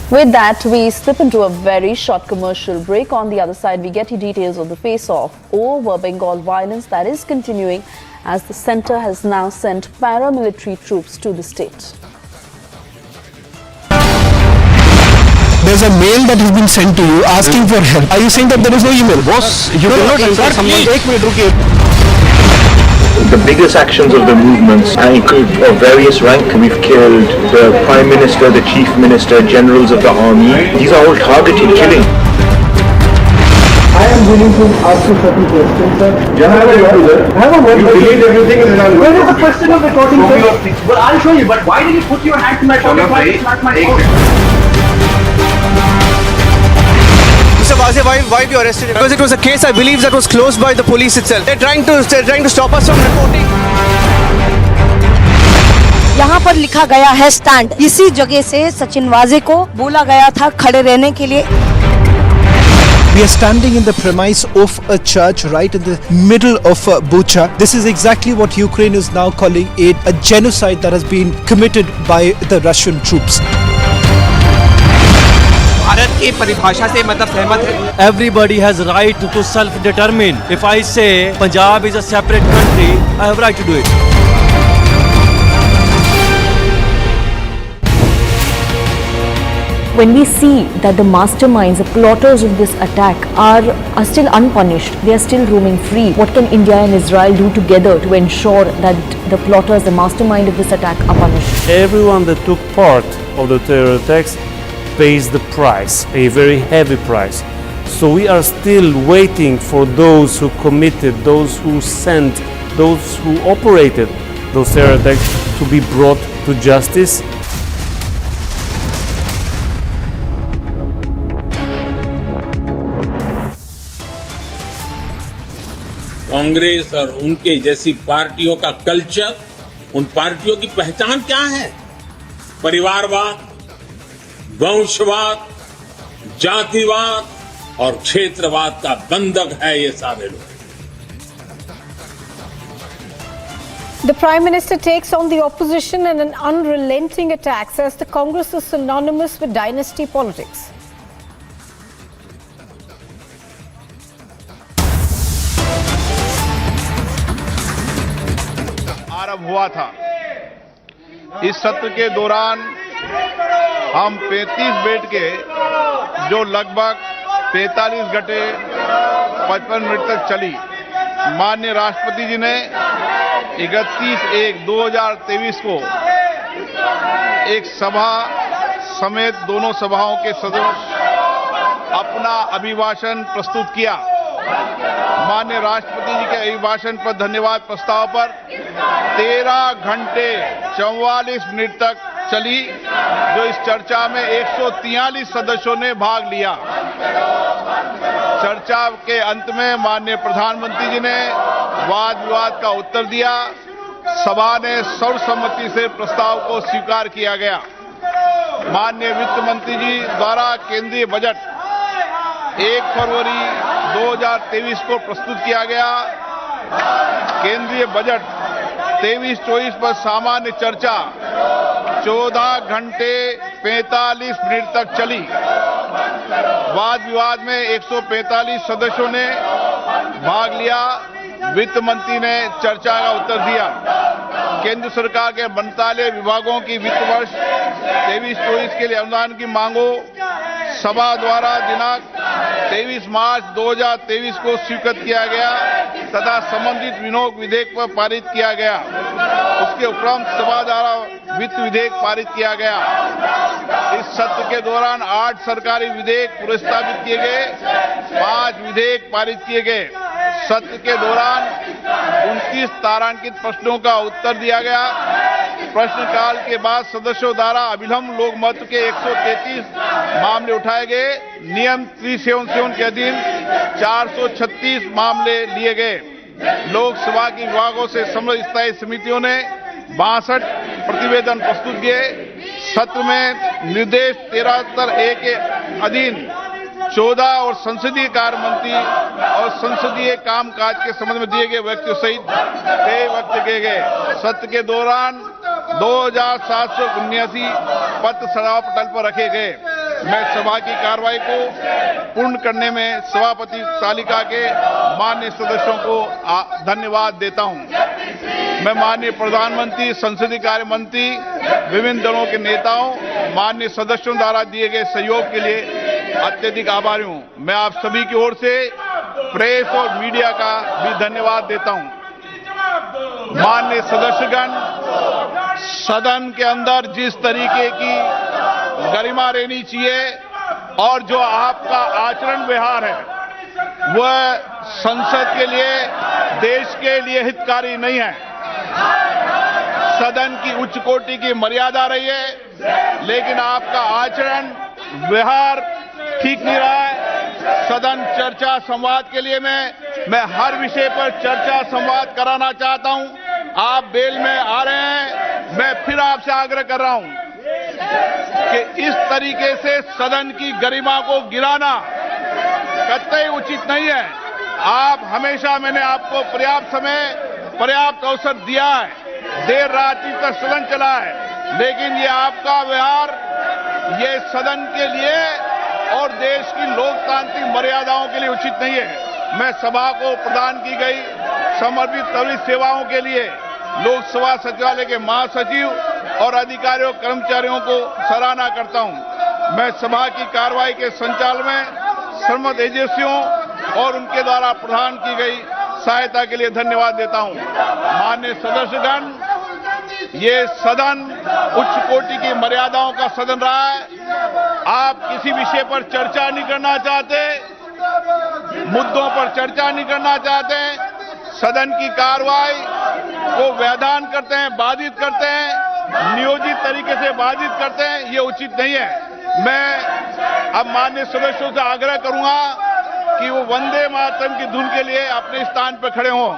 With that, we slip into a very short commercial break. On the other side, we get you details of the face-off over Bengal violence that is continuing as the centre has now sent paramilitary troops to the state. There's a mail that has been sent to you asking for help. Are you saying that there is no email? Boss, you cannot enter someone. The biggest actions of the movements include of various rank. We've killed the Prime Minister, the Chief Minister, generals of the army. These are all targeted killing. I am willing to ask you certain questions, sir. You delete everything and then I'll... Where is the question of recording, sir? Well, I'll show you, but why did you put your hand in my pocket? Why did you not my phone? Mr. Waze, why you arrested him? Because it was a case I believe that was closed by the police itself. They're trying to stop us from reporting. यहाँ पर लिखा गया है stand. इसी जगह से सचिन वाजे को बोला गया था खड़े रहने के लिए। We are standing in the premise of a church right in the middle of Bucha. This is exactly what Ukraine is now calling it, a genocide that has been committed by the Russian troops. Bharat की परिभाषा से मतलब सहमत है। Everybody has right to self-determine. If I say Punjab is a separate country, I have right to do it. When we see that the masterminds, the plotters of this attack are still unpunished, they are still roaming free, what can India and Israel do together to ensure that the plotters, the mastermind of this attack are punished? everyone that took part of the terror attacks pays the price, a very heavy price. So we are still waiting for those who committed, those who sent, those who operated those terror attacks to be brought to justice. Congress और उनके जैसी पार्टियों का culture, उन पार्टियों की पहचान क्या है? परिवारवाद, वंशवाद, जातिवाद और क्षेत्रवाद का बंधक है ये सारे लोग। The Prime Minister takes on the opposition in an unrelenting attack, says the Congress is synonymous with dynasty politics. आरंभ हुआ था। इस सत्र के दौरान हम 35 बेड के जो लगभग 45 घंटे 55 मिनट तक चली, माननीय राष्ट्रपति जी ने 31/1/2023 को एक सभा समेत दोनों सभाओं के सदस्य अपना अभिभाषण प्रस्तुत किया। माननीय राष्ट्रपति जी के अभिभाषण पर धन्यवाद प्रस्ताव पर 13 घंटे 44 मिनट तक चली, जो इस चर्चा में 143 सदस्यों ने भाग लिया। चर्चा के अंत में माननीय प्रधानमंत्री जी ने वाद विवाद का उत्तर दिया। सभा ने सर्वसम्मति से प्रस्ताव को स्वीकार किया गया। माननीय वित्त मंत्री जी द्वारा केंद्रीय बजट 1 फरवरी 2023 को प्रस्तुत किया गया। केंद्रीय बजट 23-24 पर सामान्य चर्चा 14 घंटे 45 मिनट तक चली। वाद विवाद में 145 सदस्यों ने भाग लिया। वित्त मंत्री ने चर्चा का उत्तर दिया। केंद्र सरकार के मंत्रालय विभागों की वित्त वर्ष 23-24 के लिए अनुदान की मांगों सभा द्वारा दिनांक 23 मार्च 2023 को स्वीकृत किया गया तथा संबंधित विनियोग विधेयक पर पारित किया गया। उसके उपरांत सभा द्वारा वित्त विधेयक पारित किया गया। इस सत्र के दौरान 8 सरकारी विधेयक प्रस्तावित किए गए, 5 विधेयक पारित किए गए। सत्र के दौरान 29 तारांकित प्रश्नों का उत्तर दिया गया। प्रश्नकाल के बाद सदस्यों द्वारा अविलंब लोकमत के 133 मामले उठाए गए। नियम 377 के अधीन 436 मामले लिए गए। लोकसभा के विभागों से संबंधित स्थायी समितियों ने 62 प्रतिवेदन प्रस्तुत किए। सत्र में निर्देश 73A के अधीन 14 और संसदीय कार्य मंत्री और संसदीय कामकाज के संबंध में दिए गए व्यक्तियों सहित 6 व्यक्त किए गए। सत्र के दौरान 2779 पत्र सभा पटल पर रखे गए। मैं सभा की कार्रवाई को पूर्ण करने में सभापति तालिका के माननीय सदस्यों को धन्यवाद देता हूं। मैं माननीय प्रधानमंत्री, संसदीय कार्य मंत्री, विभिन्न दलों के नेताओं, माननीय सदस्यों द्वारा दिए गए सहयोग के लिए अत्यधिक आभारी हूं। मैं आप सभी की ओर से प्रेस और मीडिया का भी धन्यवाद देता हूं। माननीय सदस्यगण, सदन के अंदर जिस तरीके की गरिमा रहनी चाहिए और जो आपका आचरण व्यवहार है, वह संसद के लिए, देश के लिए हितकारी नहीं है। सदन की उच्च कोटि की मर्यादा रही है, लेकिन आपका आचरण व्यवहार ठीक नहीं रहा है। सदन चर्चा संवाद के लिए मैं हर विषय पर चर्चा संवाद कराना चाहता हूं। आप बेल में आ रहे हैं, मैं फिर आपसे आग्रह कर रहा हूं कि इस तरीके से सदन की गरिमा को गिराना कतई उचित नहीं है। आप हमेशा, मैंने आपको पर्याप्त समय, पर्याप्त अवसर दिया है। देर रात्रि तक सदन चला है, लेकिन ये आपका व्यवहार ये सदन के लिए और देश की लोकतांत्रिक मर्यादाओं के लिए उचित नहीं है। मैं सभा को प्रदान की गई समर्पित त्वरित सेवाओं के लिए लोकसभा सचिवालय के महासचिव और अधिकारियों कर्मचारियों को सराहना करता हूं। मैं सभा की कार्रवाई के संचालन में संबंधित एजेंसियों और उनके द्वारा प्रदान की गई सहायता के लिए धन्यवाद देता हूं। माननीय सदस्यगण, ये सदन उच्च कोटि की मर्यादाओं का सदन रहा है। आप किसी विषय पर चर्चा नहीं करना चाहते, मुद्दों पर चर्चा नहीं करना चाहते, सदन की कार्रवाई को व्यवधान करते हैं, बाधित करते हैं, नियोजित तरीके से बाधित करते हैं, ये उचित नहीं है। मैं अब माननीय सदस्यों से आग्रह करूंगा कि वो वंदे मातरम की धुन के लिए अपने स्थान पर खड़े हों।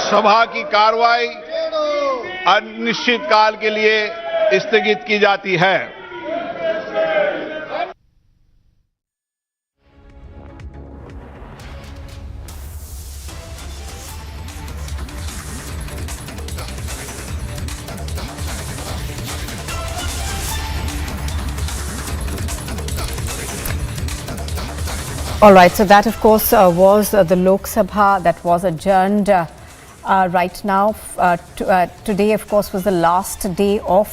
सभा की कार्रवाई अनिश्चित काल के लिए स्थगित की जाती है। All right, so that of course was the Lok Sabha that was adjourned right now. Today of course was the last day of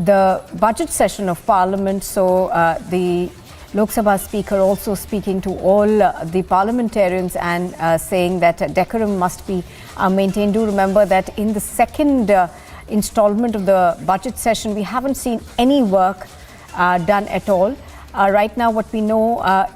the budget session of Parliament, so the Lok Sabha Speaker also speaking to all the parliamentarians and saying that decorum must be maintained. Do remember that in the second installment of the budget session we haven't seen any work done at all. Right now what we know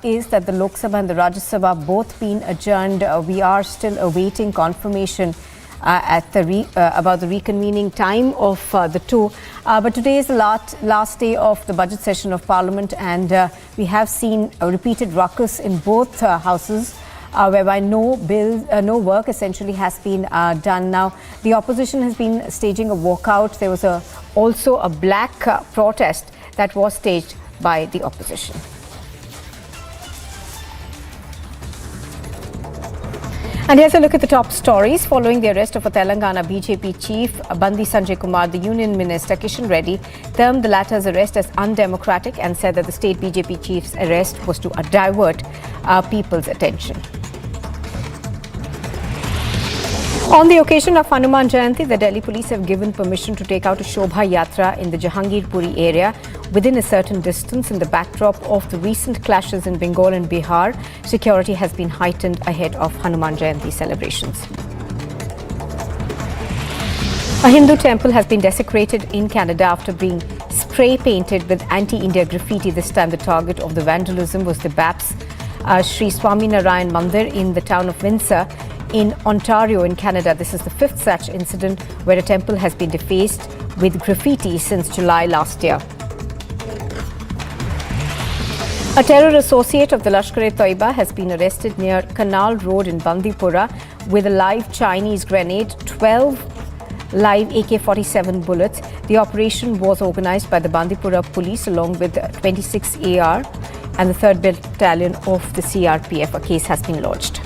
is that the Lok Sabha and the Rajya Sabha both been adjourned. We are still awaiting confirmation at the about the reconvening time of the two. But today is the last day of the budget session of Parliament, and we have seen a repeated ruckus in both houses, whereby no work essentially has been done. Now the opposition has been staging a walkout. There was also a black protest that was staged by the opposition. And here's a look at the top stories. Following the arrest of a Telangana BJP chief, Bandi Sanjay Kumar, the Union Minister Kishan Reddy termed the latter's arrest as undemocratic and said that the state BJP chief's arrest was to divert people's attention. On the occasion of Hanuman Jayanti, the Delhi police have given permission to take out a Shobha Yatra in the Jahangirpuri area within a certain distance. In the backdrop of the recent clashes in Bengal and Bihar, security has been heightened ahead of Hanuman Jayanti celebrations. A Hindu temple has been desecrated in Canada after being spray painted with anti-India graffiti. This time the target of the vandalism was the BAPS Sri Swaminarayan Mandir in the town of Windsor in Ontario in Canada. This is the fifth such incident where a temple has been defaced with graffiti since July last year. A terror associate of the Lashkar-e-Toiba has been arrested near Canal Road in Bandipora with a live Chinese grenade, 12 live AK-47 bullets. The operation was organized by the Bandipora police along with 26 AR and the 3rd Battalion of the CRPF. A case has been lodged.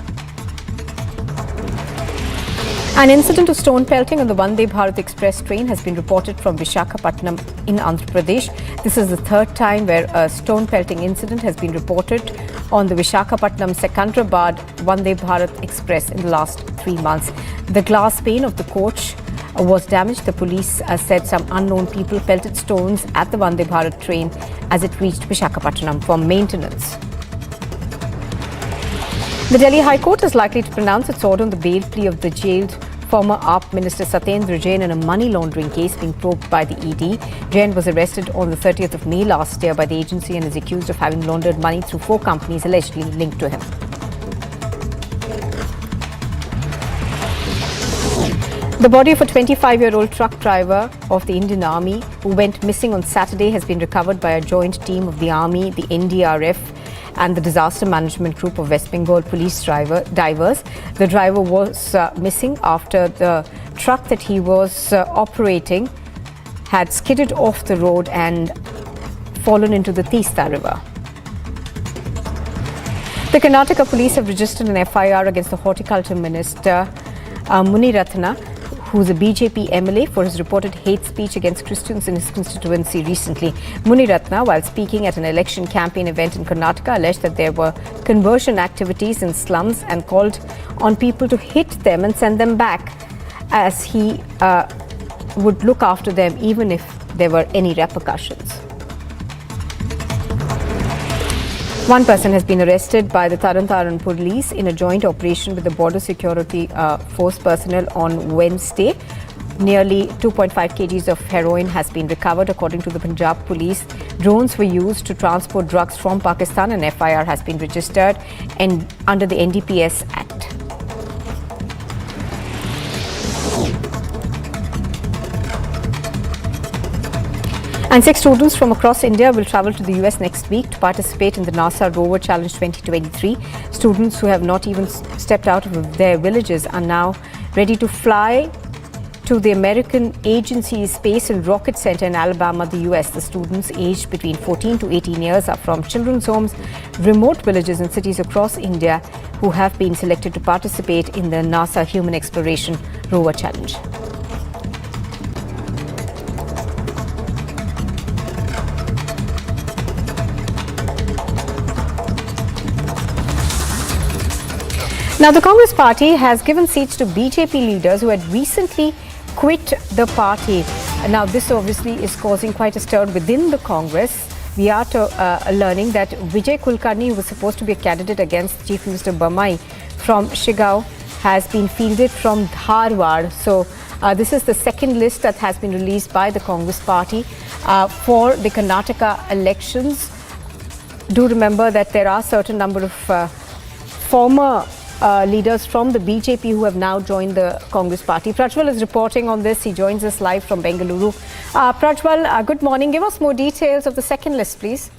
An incident of stone pelting on the Vande Bharat Express train has been reported from Visakhapatnam in Andhra Pradesh. This is the third time where a stone pelting incident has been reported on the Visakhapatnam Secunderabad Vande Bharat Express in the last 3 months. The glass pane of the coach was damaged. The police said some unknown people pelted stones at the Vande Bharat train as it reached Visakhapatnam for maintenance. The Delhi High Court is likely to pronounce its order on the bail plea of the jailed former AAP Minister Satyendar Jain in a money laundering case being probed by the ED. Jain was arrested on the 30th of May last year by the agency and is accused of having laundered money through 4 companies allegedly linked to him. The body of a 25-year-old truck driver of the Indian Army who went missing on Saturday has been recovered by a joint team of the Army, the NDRF and the Disaster Management Group of West Bengal police divers. The driver was missing after the truck that he was operating had skidded off the road and fallen into the Teesta River. The Karnataka police have registered an FIR against the Horticulture Minister Muniratna, who's a BJP MLA, for his reported hate speech against Christians in his constituency recently. Muniratna, while speaking at an election campaign event in Karnataka, alleged that there were conversion activities in slums and called on people to hit them and send them back, as he would look after them even if there were any repercussions. One person has been arrested by the Taran police in a joint operation with the Border Security Force personnel on Wednesday. Nearly 2.5 kgs of heroin has been recovered, according to the Punjab police. Drones were used to transport drugs from Pakistan, and FIR has been registered and under the NDPS Act. And 6 students from across India will travel to the US next week to participate in the NASA Rover Challenge 2023. Students who have not even stepped out of their villages are now ready to fly to the American Agency's Space and Rocket Center in Alabama, the US. The students aged between 14 to 18 years are from children's homes, remote villages and cities across India who have been selected to participate in the NASA Human Exploration Rover Challenge. Now, the Congress party has given seats to BJP leaders who had recently quit the party. Now, this obviously is causing quite a stir within the Congress. We are learning that Vijay Kulkarni, who was supposed to be a candidate against Chief Minister Bommai from Shigao, has been fielded from Dharwad. So, this is the second list that has been released by the Congress party for the Karnataka elections. Do remember that there are a certain number of former leaders from the BJP who have now joined the Congress party. Prajwal is reporting on this. He joins us live from Bengaluru. Prajwal, good morning. Give us more details of the second list, please.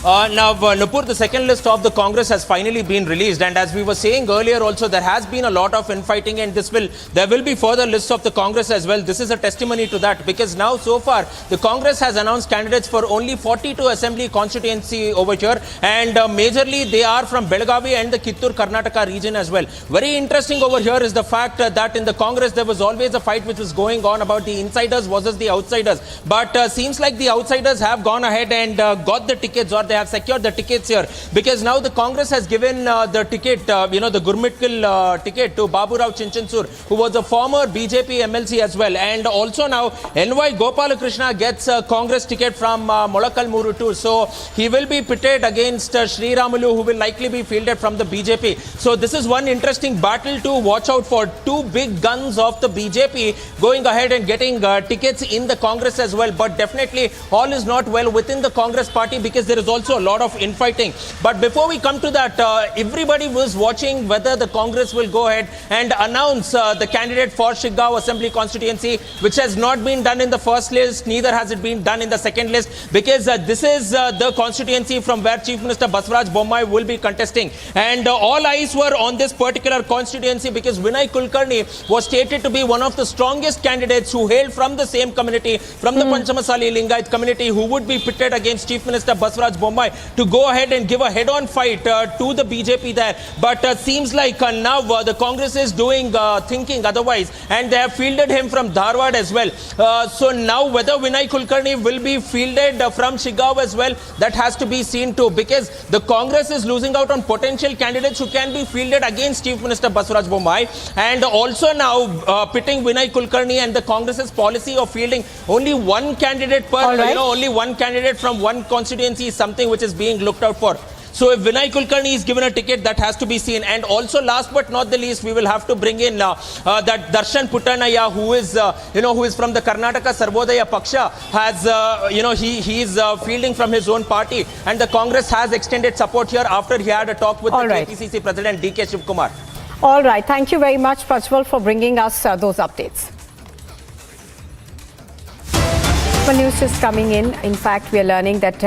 Now, Nupur, the second list of the Congress has finally been released, and as we were saying earlier also, there has been a lot of infighting, and there will be further lists of the Congress as well. This is a testimony to that, because now so far the Congress has announced candidates for only 42 assembly constituency over here, and majorly they are from Belagavi and the Kittur Karnataka region as well. Very interesting over here is the fact that in the Congress there was always a fight which was going on about the insiders versus the outsiders, but seems like the outsiders have gone ahead and got the tickets, or they have secured the tickets here, because now the Congress has given the ticket, the Gurmitkal ticket to Babu Rao Chinchansur, who was a former BJP MLC as well, and also now NY Gopalakrishna gets a Congress ticket from Molakalmuru too, so he will be pitted against Sri Ramulu, who will likely be fielded from the BJP. So this is one interesting battle to watch out for. Two big guns of the BJP going ahead and getting tickets in the Congress as well, but definitely all is not well within the Congress party, because there is also a lot of infighting. But before we come to that, everybody was watching whether the Congress will go ahead and announce the candidate for Shigao Assembly constituency, which has not been done in the first list, neither has it been done in the second list, because this is the constituency from where Chief Minister Basavaraj Bommai will be contesting, and all eyes were on this particular constituency, because Vinay Kulkarni was stated to be one of the strongest candidates who hailed from the same community, from the Panchamasali Lingayat community, who would be pitted against Chief Minister Basavaraj Bommai to go ahead and give a head-on fight to the BJP there. But seems like now the Congress is thinking otherwise, and they have fielded him from Dharwad as well. So now whether Vinay Kulkarni will be fielded from Shigao as well, that has to be seen too, because the Congress is losing out on potential candidates who can be fielded against Chief Minister Basavaraj Bommai, and also now pitting Vinay Kulkarni, and the Congress's policy of fielding only one candidate per, only one candidate from one constituency is something which is being looked out for. So if Vinay Kulkarni is given a ticket, that has to be seen. And also, last but not the least, we will have to bring in that Darshan Puttanaya, who is from the Karnataka Sarvodaya Paksha, has he is fielding from his own party, and the Congress has extended support here after he had a talk with the KPCC President DK Shivkumar. All right, thank you very much, Prajwal, for bringing us those updates. Well, news is coming in. In fact, we are learning that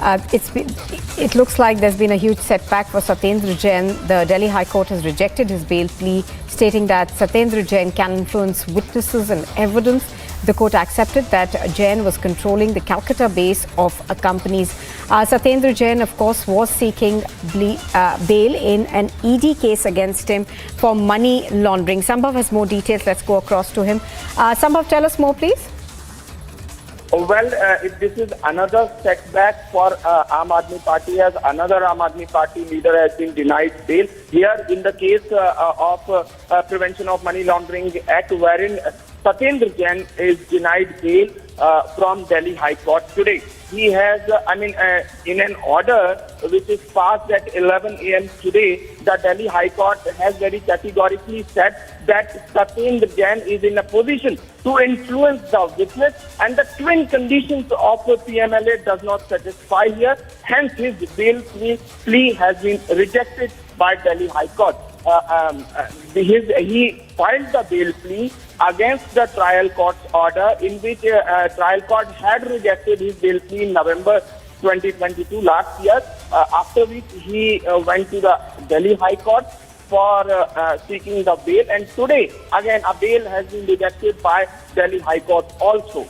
It looks like there's been a huge setback for Satyendar Jain. The Delhi High Court has rejected his bail plea, stating that Satyendar Jain can influence witnesses and evidence. The court accepted that Jain was controlling the Calcutta base of companies. Satyendar Jain, of course, was seeking bail in an ED case against him for money laundering. Sambhav has more details. Let's go across to him. Sambhav, tell us more, please. Well, this is another setback for Aam Aadmi Party, as another Aam Aadmi Party leader has been denied bail. Here in the case of Prevention of Money Laundering Act, wherein Satyendar Jain is denied bail from Delhi High Court today. He has, in an order which is passed at 11 a.m. today, the Delhi High Court has very categorically said that Satyendar Jain is in a position to influence the witness, and the twin conditions of PMLA does not satisfy here. Hence, his bail plea has been rejected by Delhi High Court. He filed the bail plea against the trial court's order, in which trial court had rejected his bail plea in November 2022 last year, after which he went to the Delhi High Court for seeking the bail, and today again a bail has been rejected by Delhi High Court also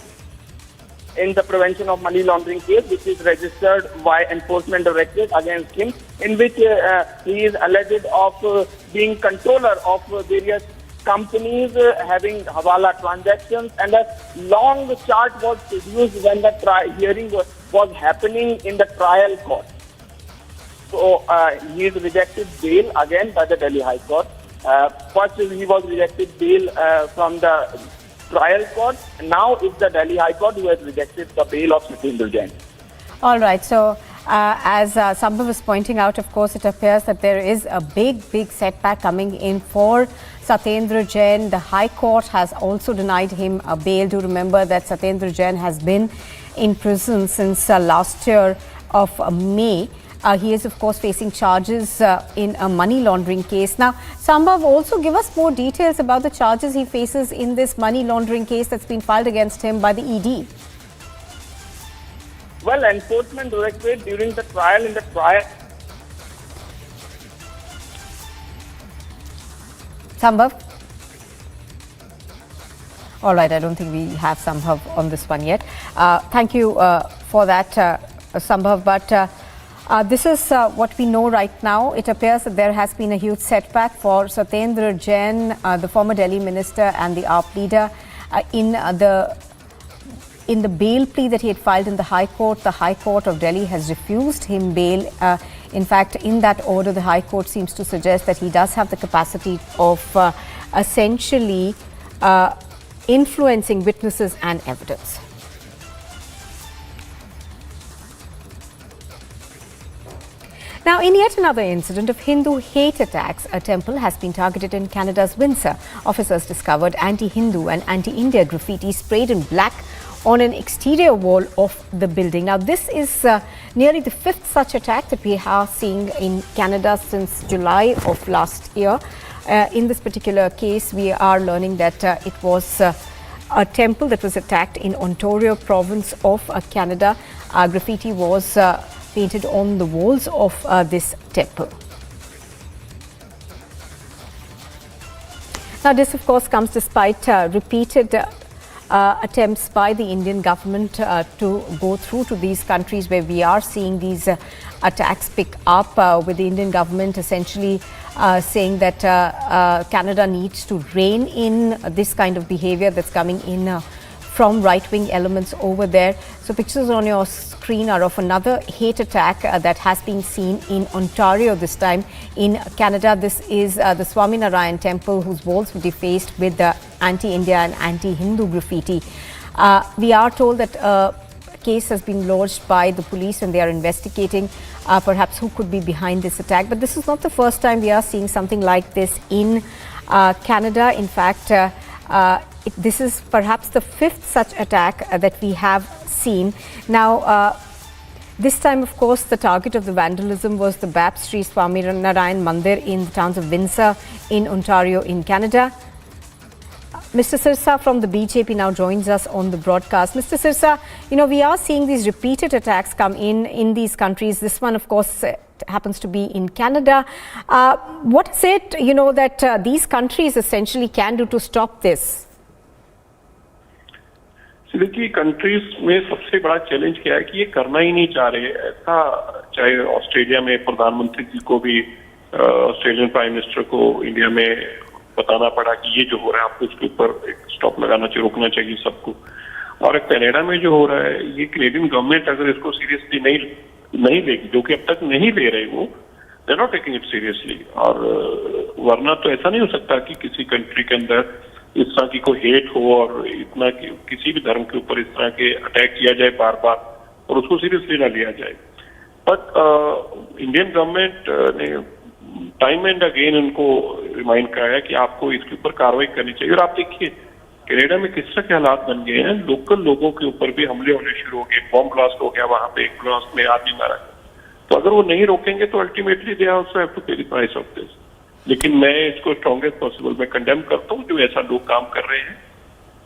in the Prevention of Money Laundering case, which is registered by Enforcement Directorate against him, in which he is alleged of being controller of various companies having hawala transactions, and a long chart was produced when the hearing was happening in the trial court. So he is rejected bail again by the Delhi High Court. First he was rejected bail from the trial court. Now it's the Delhi High Court who has rejected the bail of Satyendar Jain. All right. So as Sambhav is pointing out, of course, it appears that there is a big setback coming in for Satyendar Jain. The High Court has also denied him a bail. Do remember that Satyendar Jain has been in prison since last year of May. He is, of course, facing charges in a money laundering case. Now, Sambhav, also give us more details about the charges he faces in this money laundering case that's been filed against him by the ED. Well, Enforcement Directorate during the trial, Sambhav? All right, I don't think we have Sambhav on this one yet. Thank you for that, Sambhav. But this is what we know right now. It appears that there has been a huge setback for Satyendar Jain, the former Delhi minister and the AAP leader, in the bail plea that he had filed in the High Court. The High Court of Delhi has refused him bail. In fact, in that order, the High Court seems to suggest that he does have the capacity of essentially influencing witnesses and evidence. Now, in yet another incident of Hindu hate attacks, a temple has been targeted in Canada's Windsor. Officers discovered anti-Hindu and anti-India graffiti sprayed in black on an exterior wall of the building. Now, this is nearly the fifth such attack that we are seeing in Canada since July of last year. In this particular case, we are learning that it was a temple that was attacked in Ontario province of Canada. Graffiti was painted on the walls of this temple. Now, this of course comes despite repeated attempts by the Indian government to go through to these countries where we are seeing these attacks pick up, with the Indian government essentially saying that Canada needs to rein in this kind of behavior that's coming in from right-wing elements over there. So pictures on your screen are of another hate attack that has been seen in Ontario, this time in Canada. This is the Swaminarayan temple, whose walls were defaced with the anti-India and anti-Hindu graffiti. We are told that a case has been lodged by the police and they are investigating perhaps who could be behind this attack. But this is not the first time we are seeing something like this in Canada. In fact, this is perhaps the fifth such attack that we have seen. Now, this time, of course, the target of the vandalism was the Bap Sri Swaminarayan Mandir in the towns of Windsor in Ontario in Canada. Mr. Sirsa from the BJP now joins us on the broadcast. Mr. Sirsa, we are seeing these repeated attacks come in these countries. This one, of course, happens to be in Canada. What is it, that these countries essentially can do to stop this? देखिए countries में सबसे बड़ा challenge क्या है कि ये करना ही नहीं चाह रहे। ऐसा चाहे ऑस्ट्रेलिया में प्रधानमंत्री जी को भी ऑस्ट्रेलियन प्राइम मिनिस्टर को इंडिया में बताना पड़ा कि ये जो हो रहा है आपको इसके ऊपर एक स्टॉप लगाना चाहिए, रोकना चाहिए सबको। और कनाडा में जो हो रहा है ये कैनेडियन गवर्नमेंट अगर इसको सीरियसली नहीं लेगी, जो कि अब तक नहीं ले रहे वो, they not taking it seriously. और वरना तो ऐसा नहीं हो सकता कि किसी कंट्री के अंदर इस तरह की कोई हेट हो और इतना किसी भी धर्म के ऊपर इस तरह के अटैक किया जाए बार बार और उसको सीरियसली ना लिया जाए। बट इंडियन गवर्नमेंट ने टाइम एंड अगेन उनको रिमाइंड कराया कि आपको इसके ऊपर कार्रवाई करनी चाहिए। और आप देखिए कनाडा में किस तरह के हालात बन गए हैं, लोकल लोगों के ऊपर भी हमले होने शुरू हो गए, बॉम्ब ब्लास्ट हो गया, वहां पे एक ब्लास्ट में आदमी मारा। तो अगर वो नहीं रोकेंगे तो ultimately they also have to pay the price of this. लेकिन मैं इसको स्ट्रॉन्गेस्ट पॉसिबल मैं कंडेम करता हूँ जो ऐसा लोग काम कर रहे हैं।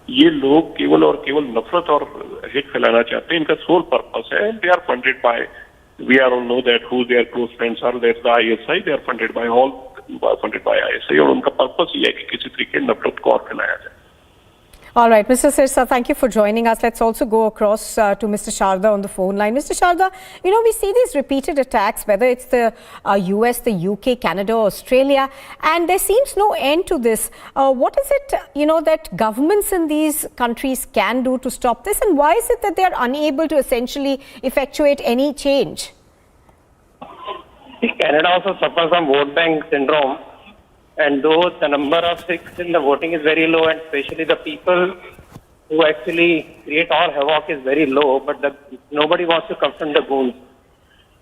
ये लोग केवल और केवल नफरत और हेट फैलाना चाहते हैं, इनका सोल पर्पस है। They are funded by, we are all know that who their close friends are, that's the ISI, they are funded by ISI। और उनका पर्पस ये है कि किसी तरीके नफरत को और फैलाया जाए। All right, Mr. Sirsa, thank you for joining us. Let's also go across to Mr. Sharda on the phone line. Mr. Sharda, we see these repeated attacks, whether it's the US, the UK, Canada, Australia, and there seems no end to this. What is it, that governments in these countries can do to stop this, and why is it that they are unable to essentially effectuate any change? Canada also suffers from vote bank syndrome. And though the number of Sikhs in the voting is very low, and especially the people who actually create all havoc is very low, but nobody wants to confront the goons.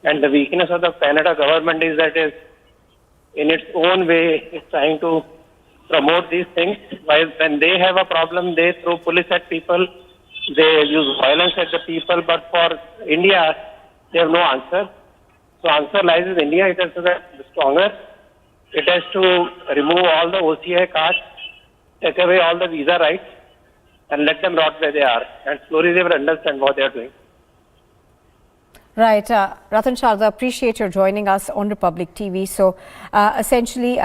And the weakness of the Canada government is that is, in its own way, it's trying to promote these things. While when they have a problem, they throw police at people, they use violence at the people. But for India, they have no answer. So answer lies with India. It has to get stronger. It has to remove all the OCI cards, take away all the visa rights, and let them rot where they are. And slowly they will understand what they are doing. Right. Ratan Sharda, appreciate your joining us on Republic TV. So essentially,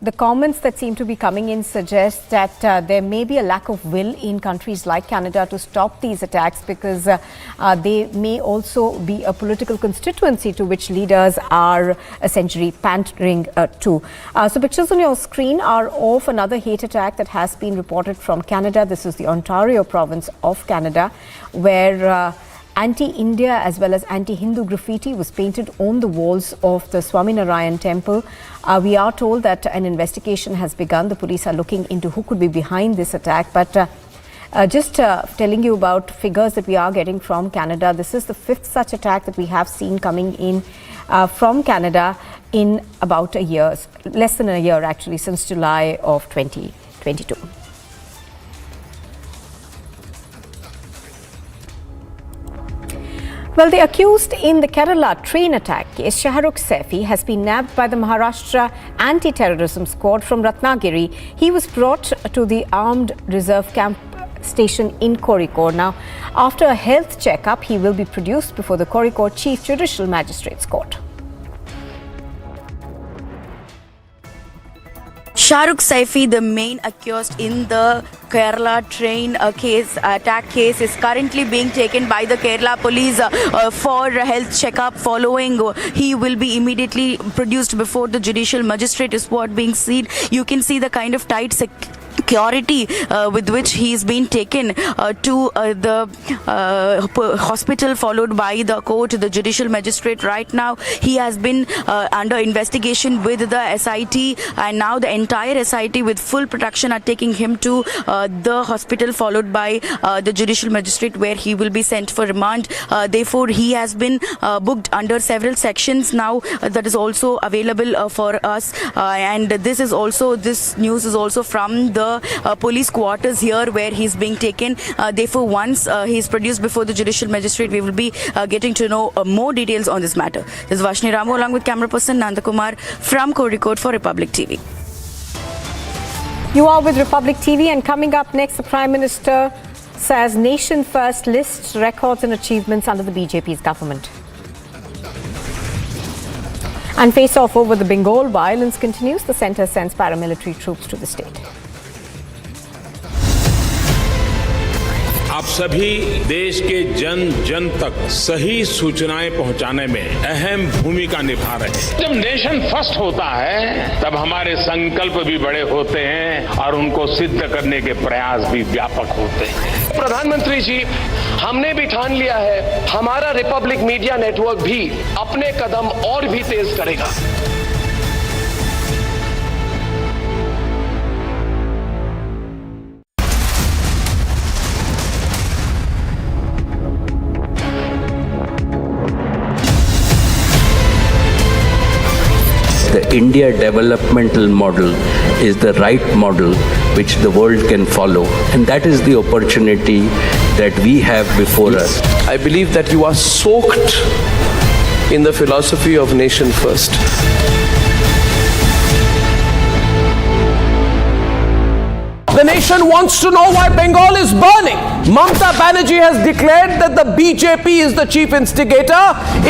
the comments that seem to be coming in suggest that there may be a lack of will in countries like Canada to stop these attacks, because they may also be a political constituency to which leaders are essentially pandering to. So pictures on your screen are of another hate attack that has been reported from Canada. This is the Ontario province of Canada, where anti-India as well as anti-Hindu graffiti was painted on the walls of the Swaminarayan temple. We are told that an investigation has begun. The police are looking into who could be behind this attack. But just telling you about figures that we are getting from Canada, this is the 5th such attack that we have seen coming in from Canada in about a year, less than a year actually, since July of 2022. Well, the accused in the Kerala train attack case, Shahrukh Saifi, has been nabbed by the Maharashtra Anti-Terrorism Squad from Ratnagiri. He was brought to the Armed Reserve Camp station in Kozhikode. Now, after a health checkup, he will be produced before the Kozhikode Chief Judicial Magistrates Court. Shahrukh Saifi, the main accused in the Kerala train attack case, is currently being taken by the Kerala police for a health checkup. Following, he will be immediately produced before the judicial magistrate is what being seen. You can see the kind of tight security with which he is being taken to the hospital, followed by the court, the judicial magistrate. Right now, he has been under investigation with the SIT, and now the entire SIT with full protection are taking him to the hospital, followed by the judicial magistrate, where he will be sent for remand. Therefore, he has been booked under several sections now. That is also available for us, and this news is also from the police quarters here, where he's being taken. Therefore, once he is produced before the judicial magistrate, we will be getting to know more details on this matter. This is Vashni Ramu along with camera person Nandakumar from Kozhikode for Republic TV. You are with Republic TV, and coming up next, the Prime Minister says nation first lists records and achievements under the BJP's government. And face off over the Bengal violence continues. The centre sends paramilitary troops to the state. आप सभी देश के जन जन तक सही सूचनाएं पहुंचाने में अहम भूमिका निभा रहे हैं। जब नेशन फर्स्ट होता है तब हमारे संकल्प भी बड़े होते हैं और उनको सिद्ध करने के प्रयास भी व्यापक होते हैं। प्रधानमंत्री जी, हमने भी ठान लिया है, हमारा रिपब्लिक मीडिया नेटवर्क भी अपने कदम और भी तेज करेगा। The India developmental model is the right model which the world can follow, and that is the opportunity that we have before us. I believe that you are soaked in the philosophy of nation first. The nation wants to know why Bengal is burning. Mamta Banerjee has declared that the BJP is the chief instigator.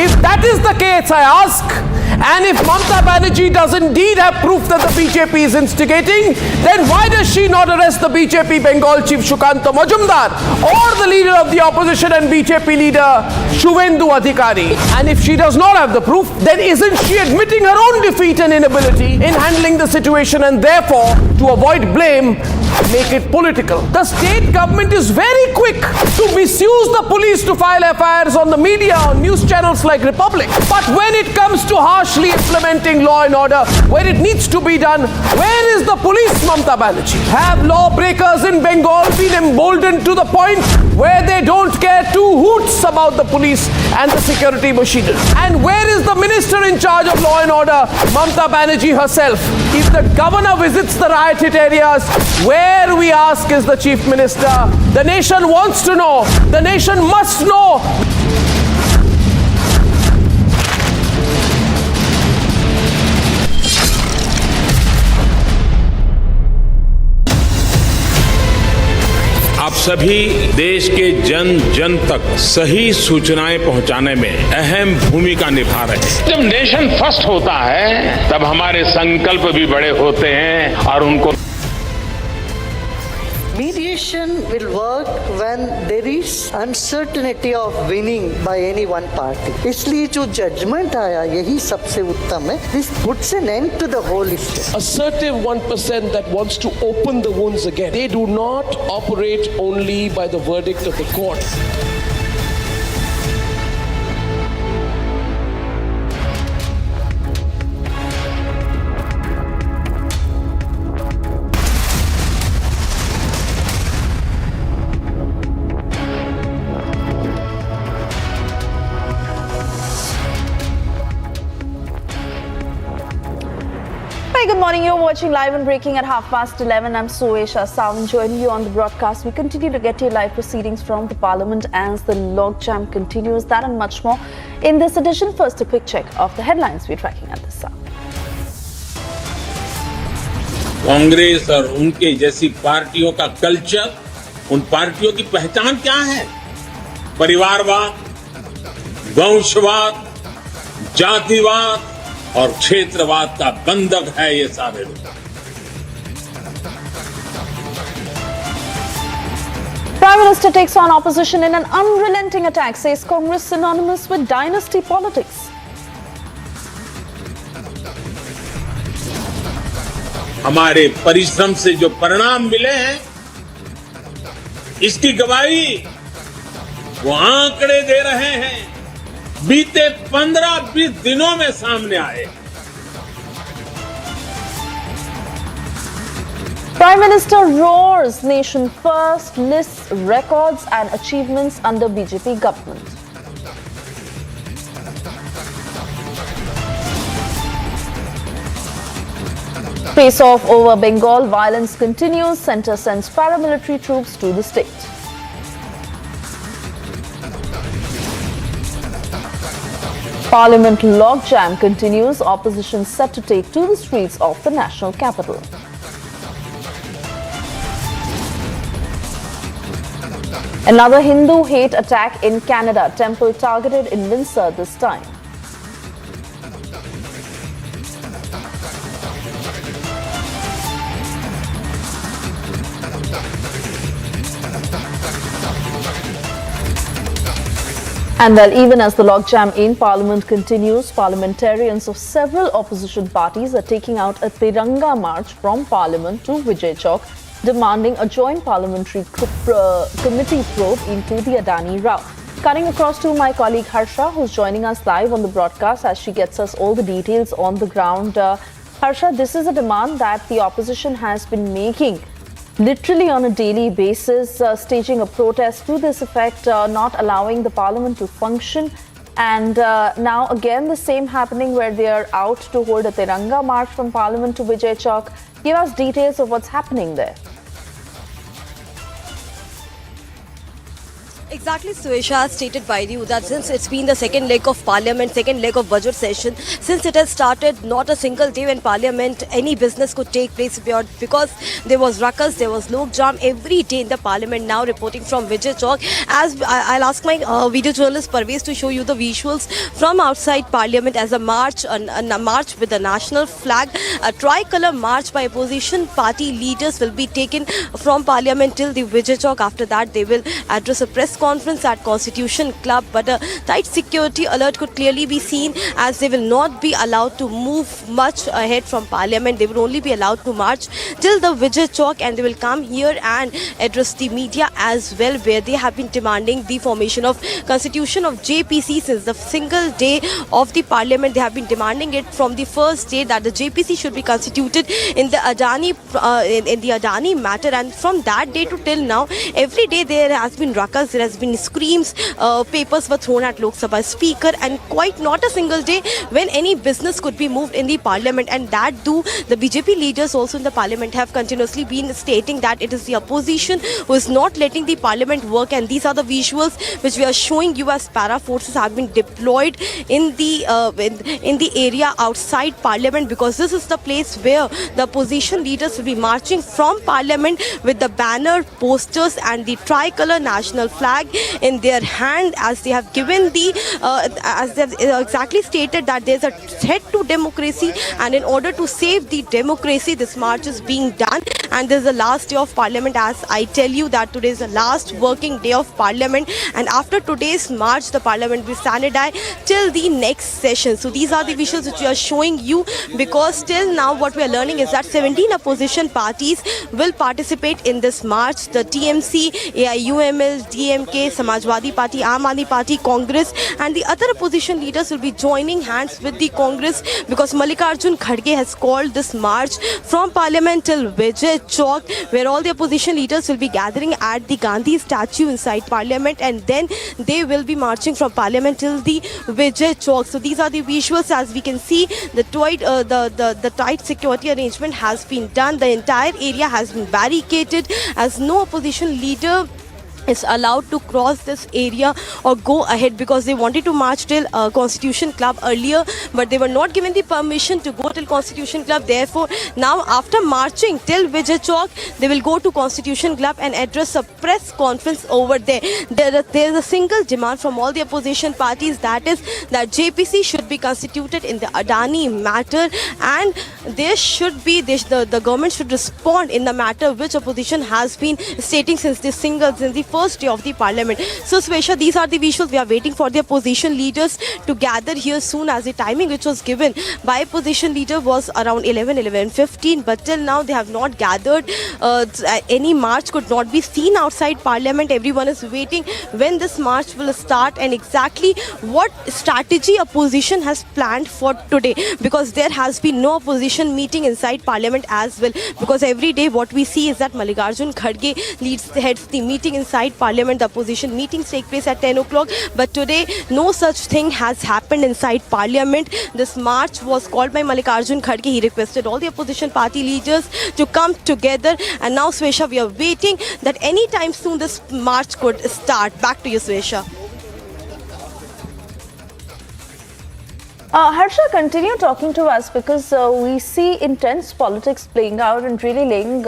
If that is the case, I ask, and if Mamta Banerjee does indeed have proof that the BJP is instigating, then why does she not arrest the BJP Bengal chief Shukanta Majumdar or the leader of the opposition and BJP leader Shuvendu Adhikari? And if she does not have the proof, then isn't she admitting her own defeat and inability in handling the situation, and therefore, to avoid blame, make it political? The state government is very quick to misuse the police to file FIRs on the media, on news channels like Republic. But when it comes to harshly implementing law and order, where it needs to be done, where is the police, Mamta Banerjee? Have lawbreakers in Bengal been emboldened to the point where they don't care two hoots about the police and the security machinery? And where is the minister in charge of law and order, Mamta Banerjee herself? If the governor visits the riot hit areas, where, we ask, is the chief minister? The nation wants to know. The nation must know. आप सभी देश के जन जन तक सही सूचनाएं पहुंचाने में अहम भूमिका निभा रहे हैं। जब नेशन फर्स्ट होता है तब हमारे संकल्प भी बड़े होते हैं और उनको Mediation will work when there is uncertainty of winning by any one party. इसलिए जो judgment आया यही सबसे उत्तम है. This puts an end to the whole issue. Assertive 1% that wants to open the wounds again. They do not operate only by the verdict of the court. Good morning. You're watching Live and Breaking at 11:30. I'm Suesha Sawan, joining you on the broadcast. We continue to get you live proceedings from the Parliament as the logjam continues. That and much more in this edition. First, a quick check of the headlines we're tracking at this hour. Congress और उनके जैसी पार्टियों का culture, उन पार्टियों की पहचान क्या है? परिवारवाद, वंशवाद, जातिवाद और क्षेत्रवाद का बंधक है ये सारे लोग। Prime Minister takes on opposition in an unrelenting attack, says Congress synonymous with dynasty politics. हमारे परिश्रम से जो परिणाम मिले हैं, इसकी गवाही वो आंकड़े दे रहे हैं, बीते 15-20 दिनों में सामने आए। Prime Minister roars nation first, lists records and achievements under BJP government. Face off over Bengal violence continues. Centre sends paramilitary troops to the state. Parliament logjam continues. Opposition set to take to the streets of the national capital. Another Hindu hate attack in Canada. Temple targeted in Windsor this time. And well, even as the logjam in Parliament continues, parliamentarians of several opposition parties are taking out a Tiranga march from Parliament to Vijay Chowk, demanding a joint parliamentary committee probe into the Adani row. Cutting across to my colleague Harsha, who's joining us live on the broadcast as she gets us all the details on the ground. Harsha, this is a demand that the opposition has been making literally on a daily basis, staging a protest to this effect, not allowing the parliament to function. And now again the same happening where they are out to hold a Tiranga march from Parliament to Vijay Chowk. Give us details of what's happening there. Exactly, Suesha, stated by you that since it's been the second leg of Parliament, second leg of budget session, since it has started, not a single day when Parliament, any business could take place because there was ruckus, there was log jam every day in the Parliament. Now reporting from Vijay Chowk, as I'll ask my video journalist Parvez to show you the visuals from outside Parliament as a march with the national flag, a tricolour march by opposition party leaders will be taken from Parliament till the Vijay Chowk. After that, they will address a press conference at Constitution Club, but a tight security alert could clearly be seen as they will not be allowed to move much ahead from Parliament. They will only be allowed to march till the Vijay Chowk, and they will come here and address the media as well, where they have been demanding the formation of constitution of JPC since the single day of the Parliament. They have been demanding it from the first day that the JPC should be constituted in the Adani matter, and from that day to till now, every day there has been ruckus, there has been screams, papers were thrown at Lok Sabha Speaker, and quite not a single day when any business could be moved in the Parliament. And that too, the BJP leaders also in the Parliament have continuously been stating that it is the opposition who is not letting the Parliament work. And these are the visuals which we are showing you as para forces have been deployed in the area outside Parliament, because this is the place where the opposition leaders will be marching from Parliament with the banner, posters and the tricolour national flag in their hand, as they have given as they have exactly stated that there is a threat to democracy, and in order to save the democracy, this march is being done. And this is the last day of Parliament, as I tell you that today is the last working day of Parliament, and after today's march the Parliament will stand till the next session. So these are the visuals which we are showing you, because till now what we are learning is that 17 opposition parties will participate in this march. The TMC, AIUML, DMK, Samajwadi Party, Aam Aadmi Party, Congress and the other opposition leaders will be joining hands with the Congress, because Mallikarjun Kharge has called this march from Parliament till Vijay Chowk, where all the opposition leaders will be gathering at the Gandhi statue inside Parliament, and then they will be marching from Parliament till the Vijay Chowk. So these are the visuals. As we can see, the tight security arrangement has been done. The entire area has been barricaded, as no opposition leader is allowed to cross this area or go ahead, because they wanted to march till Constitution Club earlier, but they were not given the permission to go till Constitution Club. Therefore, now after marching till Vijay Chowk, they will go to Constitution Club and address a press conference over there. There is a single demand from all the opposition parties, that is that JPC should be constituted in the Adani matter, and there should be the government should respond in the matter which opposition has been stating since the first day of the Parliament. So Swesha, these are the visuals. We are waiting for the opposition leaders to gather here soon, as the timing which was given by opposition leader was around 11:15, but till now they have not gathered. Any march could not be seen outside Parliament. Everyone is waiting when this march will start and exactly what strategy opposition has planned for today, because there has been no opposition meeting inside Parliament as well, because every day what we see is that Mallikarjun Kharge heads the meeting inside Parliament. The opposition meetings take place at 10 o'clock, but today no such thing has happened inside Parliament. This march was called by Mallikarjun Kharge. He requested all the opposition party leaders to come together, and now Swesha, we are waiting that any time soon this march could start. Back to you, Swesha. Harsha, continue talking to us, because we see intense politics playing out and really laying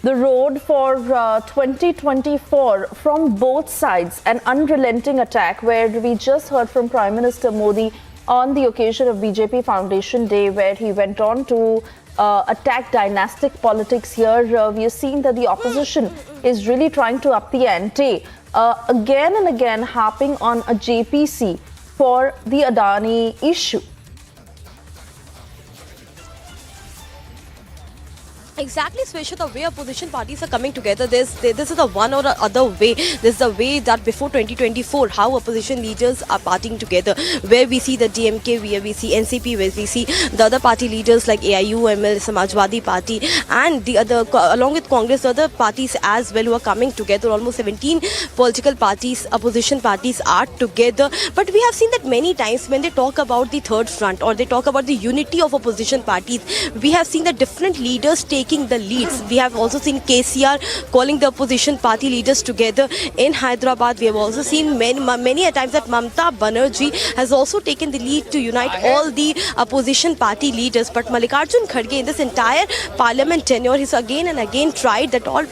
The road for 2024 from both sides, an unrelenting attack where we just heard from Prime Minister Modi on the occasion of BJP Foundation Day, where he went on to attack dynastic politics. Here we are seeing that the opposition is really trying to up the ante, again and again harping on a JPC for the Adani issue. Exactly, Swesha, the way opposition parties are coming together, this is the one or the other way. This is the way that before 2024, how opposition leaders are partying together, where we see the DMK, where we see NCP, where we see the other party leaders like AIU, ML, Samajwadi Party, and the other, along with Congress, the other parties as well, who are coming together. Almost 17 political parties, opposition parties are together. But we have seen that many times when they talk about the third front or they talk about the unity of opposition parties, we have seen that different leaders taking the leads. We have also seen KCR calling the opposition party leaders together in Hyderabad. We have also seen many a times that Mamta Banerjee has also taken the lead to unite all the opposition party leaders. But Mallikarjun Kharge in this entire parliament tenure, he's again and again tried that all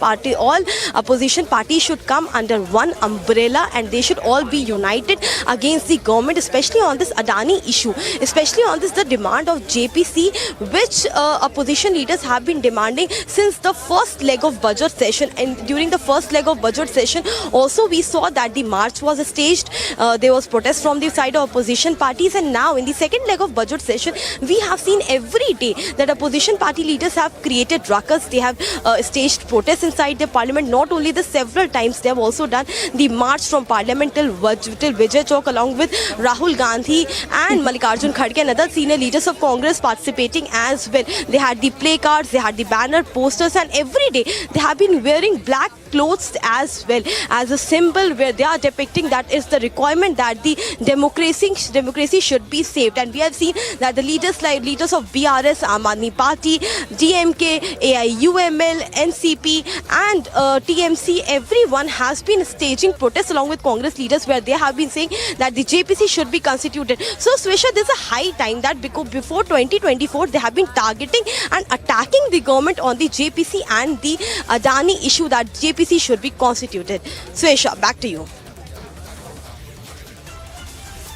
opposition parties should come under one umbrella and they should all be united against the government, especially on this Adani issue, especially on this the demand of JPC, which opposition leaders have been demanding since the first leg of budget session. And during the first leg of budget session also we saw that the march was staged, there was protest from the side of opposition parties, and now in the second leg of budget session we have seen every day that opposition party leaders have created ruckus. They have staged protests inside the parliament. Not only this, several times they have also done the march from parliament till Vijay Chowk, along with Rahul Gandhi and Mallikarjun Kharge and other senior leaders of Congress participating as well. They had the placards, they had the banner posters, and every day they have been wearing black clothes as well as a symbol where they are depicting that is the requirement that the democracy should be saved. And we have seen that the leaders of BRS, Aam Aadmi Party, DMK, AIUML, NCP and TMC, everyone has been staging protests along with Congress leaders where they have been saying that the JPC should be constituted. So Swesha, there's a high time that because before 2024 they have been targeting and attacking the government on the JPC and the Adani issue, that JPC should be constituted. Swesha, back to you.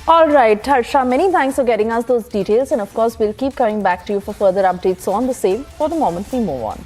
All right, Harsha, many thanks for getting us those details, and of course we'll keep coming back to you for further updates on the same. For the moment, we move on.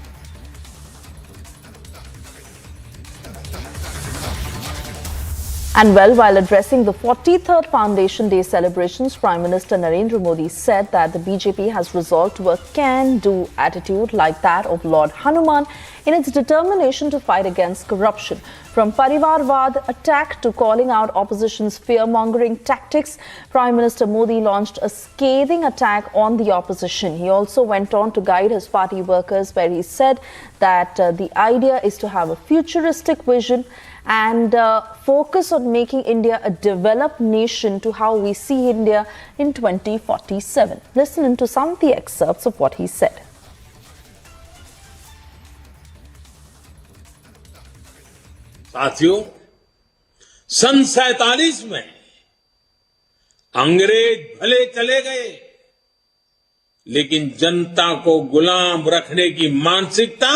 And well, while addressing the 43rd Foundation Day celebrations, Prime Minister Narendra Modi said that the BJP has resolved to a can-do attitude like that of Lord Hanuman in its determination to fight against corruption. From Parivarvad attack to calling out opposition's fear-mongering tactics, Prime Minister Modi launched a scathing attack on the opposition. He also went on to guide his party workers, where he said that the idea is to have a futuristic vision and focus on making India a developed nation to how we see India in 2047. Listen to some of the excerpts of what he said. साथियों, सन 47 में अंग्रेज भले चले गए, लेकिन जनता को गुलाम रखने की मानसिकता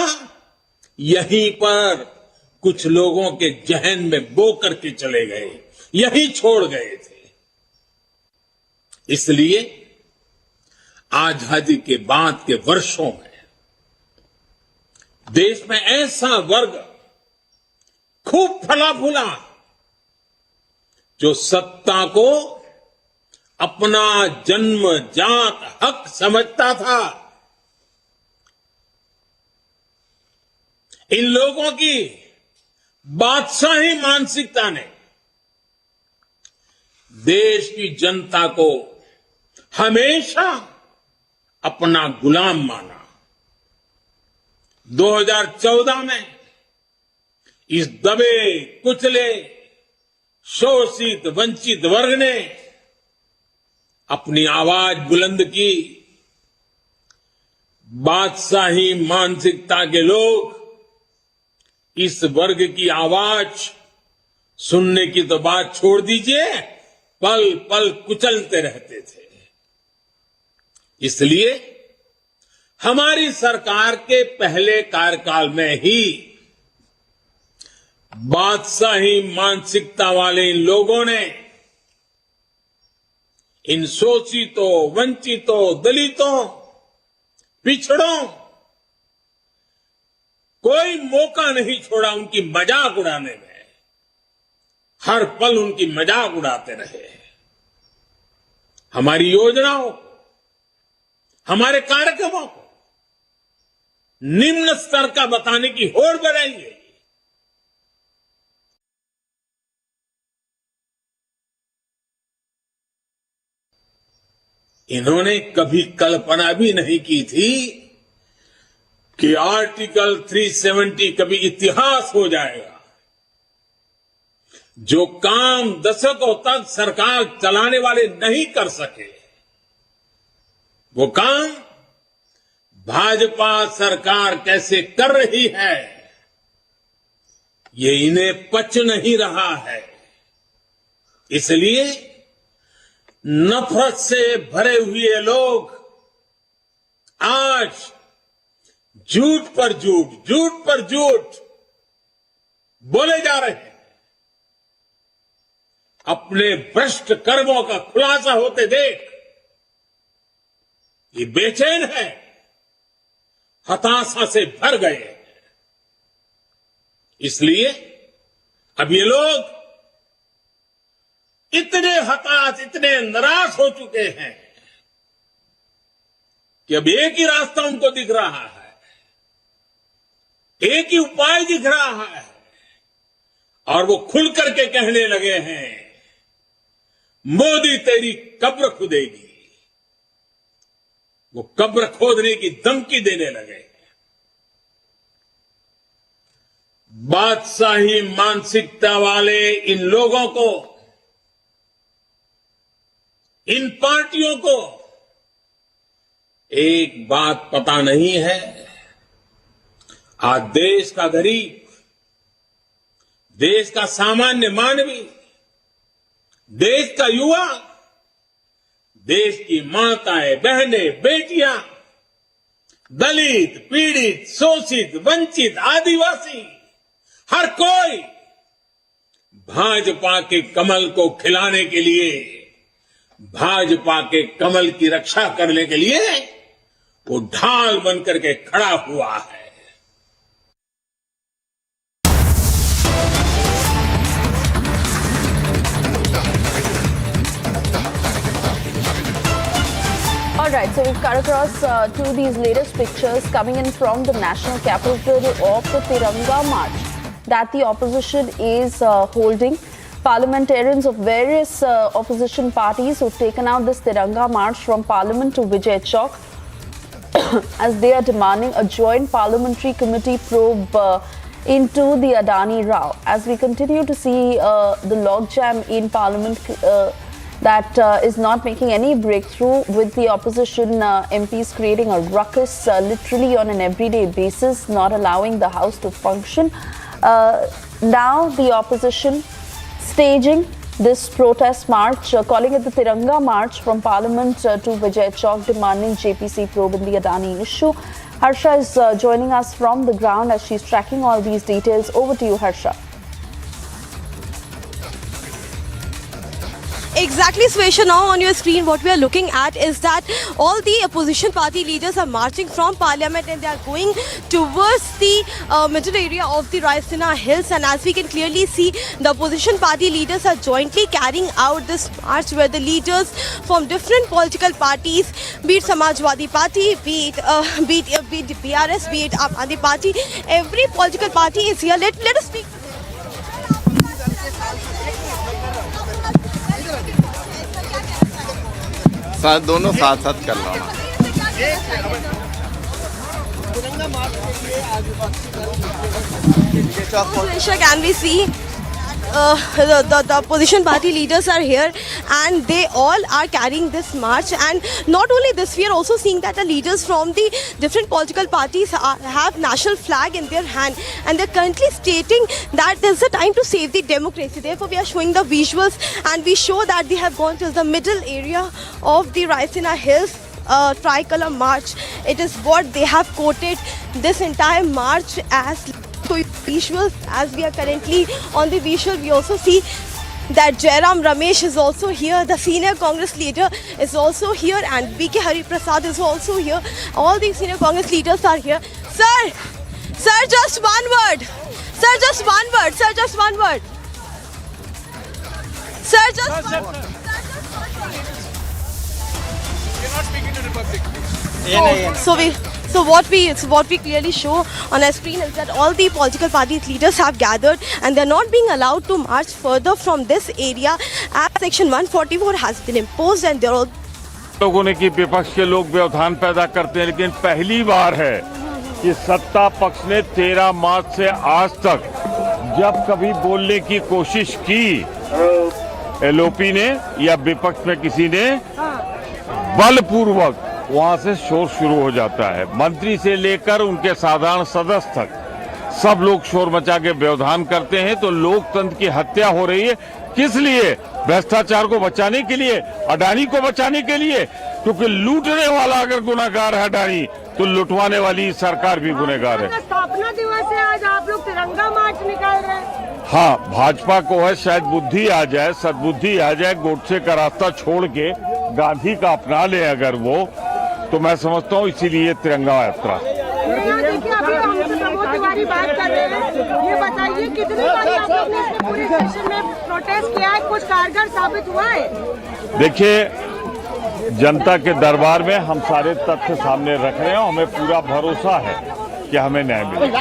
यहीं पर कुछ लोगों के जहन में बो करके चले गए, यही छोड़ गए थे। इसलिए आजादी के बाद के वर्षों में देश में ऐसा वर्ग खूब फला फूला जो सत्ता को अपना जन्मजात हक समझता था। इन लोगों की बादशाही मानसिकता ने देश की जनता को हमेशा अपना गुलाम माना। 2014 में इस दबे कुचले शोषित वंचित वर्ग ने अपनी आवाज बुलंद की। बादशाही मानसिकता के लोग इस वर्ग की आवाज सुनने की तो बात छोड़ दीजिए, पल पल कुचलते रहते थे। इसलिए हमारी सरकार के पहले कार्यकाल में ही बादशाही मानसिकता वाले इन लोगों ने इन शोषितों, वंचितों, दलितों, पिछड़ों कोई मौका नहीं छोड़ा उनकी मजाक उड़ाने में। हर पल उनकी मजाक उड़ाते रहे। हमारी योजनाओं, हमारे कार्यक्रमों को निम्न स्तर का बताने की होड़ बढ़ाई गई। इन्होंने कभी कल्पना भी नहीं की थी कि आर्टिकल 370 कभी इतिहास हो जाएगा। जो काम दशकों तक सरकार चलाने वाले नहीं कर सके, वो काम भाजपा सरकार कैसे कर रही है, ये इन्हें पच नहीं रहा है। इसलिए नफरत से भरे हुए लोग आज झूठ पर झूठ, झूठ पर झूठ बोले जा रहे हैं। अपने भ्रष्ट कर्मों का खुलासा होते देख ये बेचैन है, हताशा से भर गए। इसलिए अब ये लोग इतने हताश, इतने निराश हो चुके हैं कि अब एक ही रास्ता उनको दिख रहा है, एक ही उपाय दिख रहा है, और वो खुल करके कहने लगे हैं, मोदी तेरी कब्र खुदेगी। वो कब्र खोदने की धमकी देने लगे। बादशाही मानसिकता वाले इन लोगों को, इन पार्टियों को एक बात पता नहीं है। आज देश का गरीब, देश का सामान्य मानवी, देश का युवा, देश की माताएं, बहनें, बेटियां, दलित, पीड़ित, शोषित, वंचित, आदिवासी, हर कोई भाजपा के कमल को खिलाने के लिए, भाजपा के कमल की रक्षा करने के लिए वो ढाल बनकर के खड़ा हुआ है। Alright, so we've cut across to these latest pictures coming in from the national capital of the Tiranga March that the opposition is holding. Parliamentarians of various opposition parties who've taken out this Tiranga March from Parliament to Vijay Chowk as they are demanding a joint parliamentary committee probe into the Adani Rao. As we continue to see the logjam in Parliament that is not making any breakthrough, with the opposition MPs creating a ruckus literally on an everyday basis, not allowing the House to function. Now the opposition staging this protest march, calling it the Tiranga March from Parliament to Vijay Chowk, demanding JPC probe in the Adani issue. Harsha is joining us from the ground as she's tracking all these details. Over to you, Harsha. Exactly, Swesha. Now on your screen what we are looking at is that all the opposition party leaders are marching from Parliament and they are going towards the middle area of the Raisina Hills, and as we can clearly see, the opposition party leaders are jointly carrying out this march, where the leaders from different political parties, be it Samajwadi Party, be it BRS, be it Aam Aadmi Party, every political party is here. Let us speak. साथ दोनों साथ साथ कर लो ना। Can we see the opposition party leaders are here and they all are carrying this march, and not only this, we are also seeing that the leaders from the different political parties have national flag in their hand, and they're currently stating that there's a time to save the democracy. Therefore we are showing the visuals and we show that they have gone to the middle area of the Raisina Hills. tricolor march. It is what they have quoted this entire march as. So visuals, as we are currently on the visual, we also see that Jairam Ramesh is also here, the senior Congress leader is also here, and B.K. Hari Prasad is also here. All these senior Congress leaders are here. Sir, just one word. Sir, just one word. Sir, just one word. Sir, just one word. You're not speaking to the public. So what we clearly show on our screen is that all the political party leaders have gathered and they're not being allowed to march further from this area as Section 144 has been imposed, and they're all लोगों ने कि विपक्ष के लोग व्यवधान पैदा करते हैं, लेकिन पहली बार है कि सत्ता पक्ष ने 13 मार्च से आज तक जब कभी बोलने की कोशिश की एलओपी ने या विपक्ष में किसी ने, बलपूर्वक वहां से शोर शुरू हो जाता है। मंत्री से लेकर उनके साधारण सदस्य तक सब लोग शोर मचा के व्यवधान करते हैं। तो लोकतंत्र की हत्या हो रही है। किस लिए? भ्रष्टाचार को बचाने के लिए, अडानी को बचाने के लिए, क्योंकि लूटने वाला अगर गुनहगार है अडानी, तो लुटवाने वाली सरकार भी गुनहगार है। स्थापना दिवस है आज, आप लोग तिरंगा मार्च निकाल रहे हैं। हाँ, भाजपा को है शायद बुद्धि आ जाए, सद्बुद्धि आ जाए, गोडसे का रास्ता छोड़ के गांधी का अपना ले अगर वो, तो मैं समझता हूँ इसीलिए तिरंगा यात्रा। देखिए अभी हम प्रमोद तिवारी बात कर रहे हैं, ये बताइए कितनी बार आप लोग ने पूरे सेशन में प्रोटेस्ट किया है, कुछ कारगर साबित हुआ है? देखिए, जनता के दरबार में हम सारे तथ्य सामने रख रहे हैं। हमें पूरा भरोसा है कि हमें न्याय मिलेगा।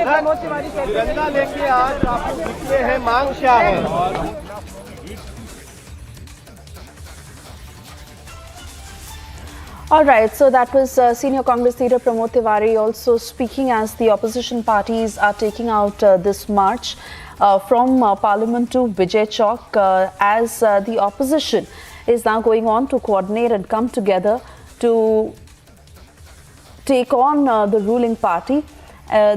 प्रमोद तिवारी तिरंगा लेके आज आप निकले हैं, मांग क्या है? All right, so that was senior Congress leader Pramod Tiwari also speaking as the opposition parties are taking out this march from Parliament to Vijay Chowk as the opposition is now going on to coordinate and come together to take on the ruling party.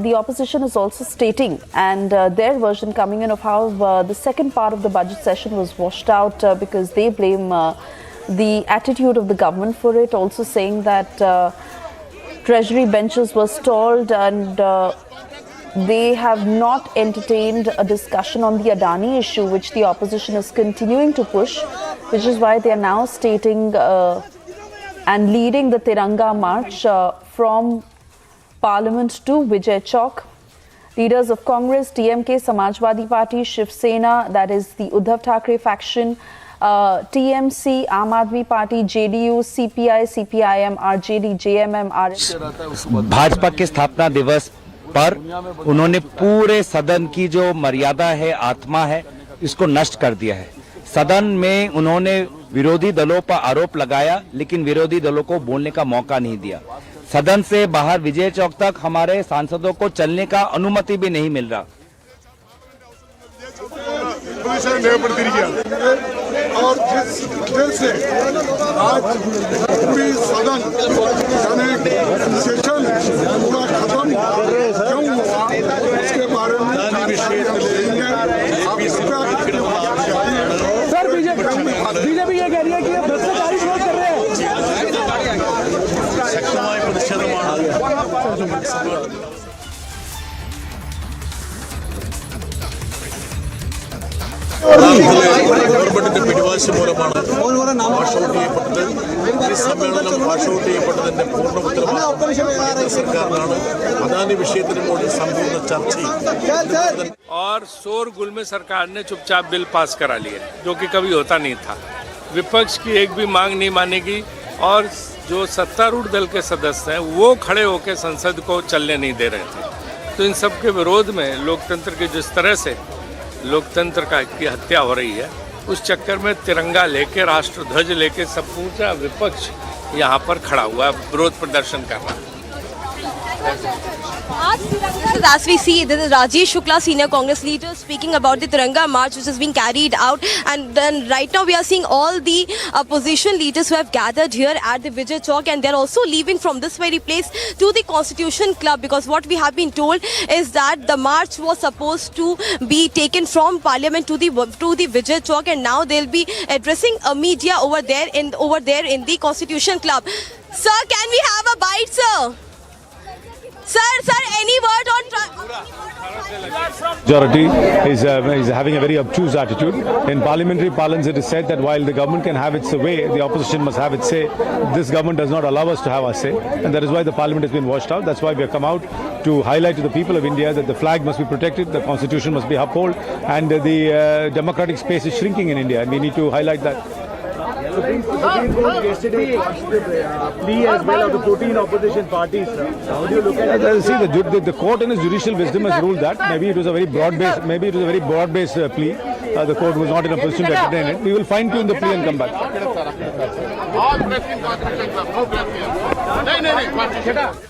The opposition is also stating and their version coming in of how the second part of the budget session was washed out because they blame the attitude of the government for it, also saying that treasury benches were stalled and they have not entertained a discussion on the Adani issue, which the opposition is continuing to push, which is why they are now stating and leading the Tiranga march from Parliament to Vijay Chowk. Leaders of Congress, DMK, Samajwadi Party, Shiv Sena, that is the Uddhav Thackeray faction, TMC, Aam Aadmi Party, JDU, CPI, CPIM, RJD, JMM, RS. Bhajpa के स्थापना दिवस पर उन्होंने पूरे सदन की जो मर्यादा है, आत्मा है, इसको नष्ट कर दिया है। सदन में उन्होंने विरोधी दलों पर आरोप लगाया, लेकिन विरोधी दलों को बोलने का मौका नहीं दिया। सदन से बाहर विजय चौक तक हमारे सांसदों को चलने का अनुमति भी नहीं मिल रहा। और जिस दिल से आज पूरी सदन यानी सेशन पूरा खत्म क्यों हुआ उसके बारे में सर बीजेपी ये कह रही है कि भ्रष्टाचारी विरोध कर रहे हैं। ഗവൺമെന്റിന്റെ പിടിവാശി മൂലമാണ് വാഷ് ഔട്ട് ചെയ്യപ്പെട്ടത്। ഈ സമ്മേളനം വാഷ് ഔട്ട് ചെയ്യപ്പെട്ടതിന്റെ പൂർണ്ണ ഉത്തരവാദിത്വം സർക്കാരിനാണ്। അദാനി विषयത്തിന് മുകളിൽ സമ്പൂर्ण ചർച്ച और शोरगुल में सरकार ने चुपचाप बिल पास करा लिया, जो कि कभी होता नहीं था। विपक्ष की एक भी मांग नहीं मानेगी और जो सत्तारूढ़ दल के सदस्य हैं वो खड़े होकर संसद को चलने नहीं दे रहे थे। तो इन सब के विरोध में लोकतंत्र की जिस तरह से लोकतंत्र की हत्या हो रही है, उस चक्कर में तिरंगा लेके, राष्ट्र ध्वज लेके सब पूरा विपक्ष यहाँ पर खड़ा हुआ विरोध प्रदर्शन कर रहा है। This is, as we see, this is Rajesh Shukla, senior Congress leader, speaking about the Tiranga march which is being carried out. And then right now we are seeing all the opposition leaders who have gathered here at the Vijay Chowk, and they're also leaving from this very place to the Constitution Club, because what we have been told is that the march was supposed to be taken from Parliament to the Vijay Chowk, and now they'll be addressing a media over there in the Constitution Club. Sir, can we have a bite, sir? Sir, any word on... Majority is having a very obtuse attitude. In parliamentary parlance, it is said that while the government can have its way, the opposition must have its say. This government does not allow us to have our say, and that is why the parliament has been washed out. That's why we have come out to highlight to the people of India that the flag must be protected, the constitution must be upheld, and the democratic space is shrinking in India, and we need to highlight that. Supreme Court yesterday plea as well of the 14 opposition parties. How do you look at it? See, the court in its judicial wisdom has ruled that maybe it was a very broad-based, plea. The court was not in a position to entertain it. We will fine-tune the plea and come back.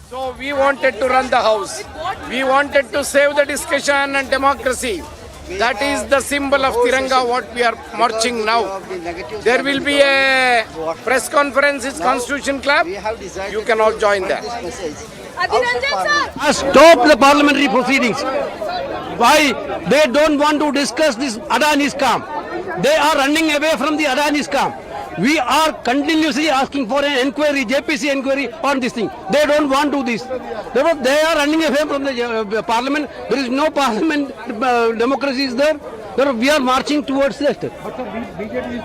So we wanted to run the house. We wanted to save the discussion and democracy. That is the symbol of Tiranga, what we are marching now. There will be a press conference in Constitution Club. You can all join that. Stop the parliamentary proceedings. Why? They don't want to discuss this Adani scam. They are running away from the Adani scam. We are continuously asking for an inquiry, JPC inquiry on this thing. They don't want to do this. Therefore, they are running away from the parliament. There is no parliament, democracy is there. Therefore, we are marching towards that. But BJP is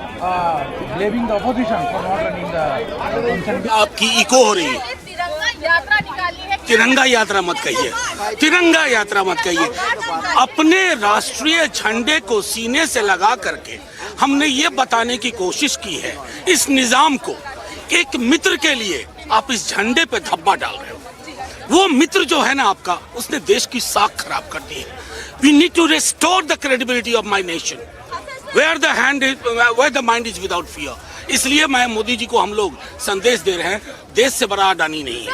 blaming the opposition for not running the... आपकी eco हो रही है. तिरंगा यात्रा मत कहिए, तिरंगा यात्रा मत कहिए. अपने राष्ट्रीय झंडे को सीने से लगा करके हमने ये बताने की कोशिश की है इस निजाम को, एक मित्र के लिए आप इस झंडे पे धब्बा डाल रहे हो. वो मित्र जो है ना आपका, उसने देश की साख खराब कर दी है. We need to restore the credibility of my nation, where the mind is without fear. इसलिए मैं मोदी जी को हम लोग संदेश दे रहे हैं, देश से बड़ा अडानी नहीं है.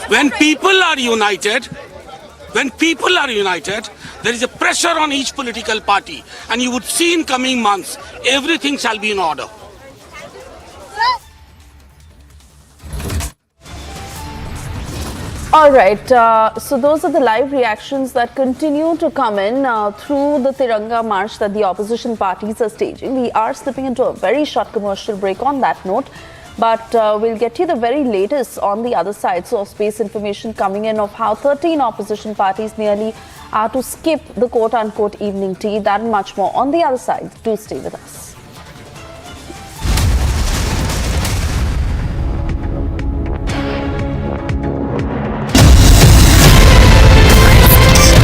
When people are united, there is a pressure on each political party, and you would see in coming months, everything shall be in order. All right, so those are the live reactions that continue to come in through the Tiranga March that the opposition parties are staging. We are slipping into a very short commercial break on that note, but we'll get you the very latest on the other side. So, space information coming in of how 13 opposition parties nearly are to skip the quote-unquote evening tea. That and much more on the other side. Do stay with us.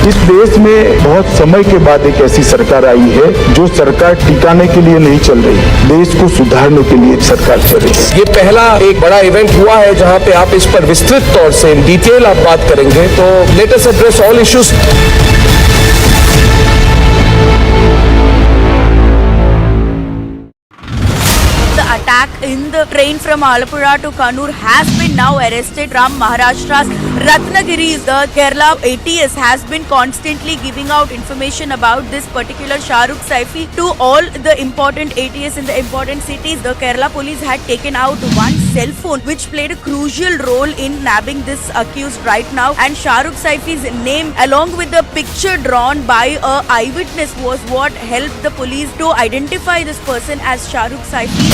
इस देश में बहुत समय के बाद एक ऐसी सरकार आई है जो सरकार टिकाने के लिए नहीं चल रही, देश को सुधारने के लिए सरकार चल रही है. ये पहला एक बड़ा इवेंट हुआ है जहां पे आप इस पर विस्तृत तौर से इन डिटेल आप बात करेंगे. तो let us address all issues. Attack in the train from Alappuzha to Kannur has been now arrested from Maharashtra's Ratnagiri. The Kerala ATS has been constantly giving out information about this particular Shahrukh Saifi to all the important ATS in the important cities. The Kerala police had taken out one cell phone which played a crucial role in nabbing this accused right now, and Shahrukh Saifi's name along with the picture drawn by a eyewitness was what helped the police to identify this person as Shahrukh Saifi.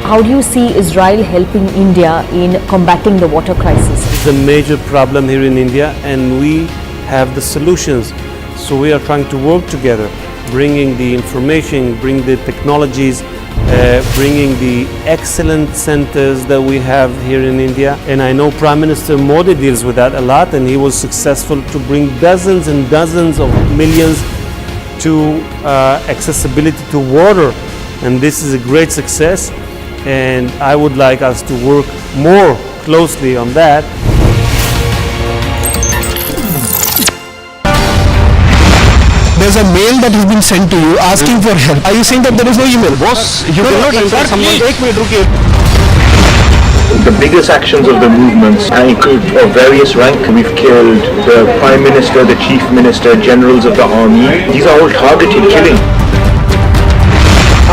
How do you see Israel helping India in combating the water crisis? It's a major problem here in India, and we have the solutions. So we are trying to work together, bringing the information, bring the technologies, bringing the excellent centers that we have here in India. And I know Prime Minister Modi deals with that a lot, and he was successful to bring dozens and dozens of millions to accessibility to water, and this is a great success, and I would like us to work more closely on that. there's a mail that has been sent to you asking for help. Are you saying that there is no email? Boss, you cannot enter someone. The biggest actions of the movements include of various rank. We've killed the Prime Minister, the Chief Minister, generals of the army. These are all targeted killing.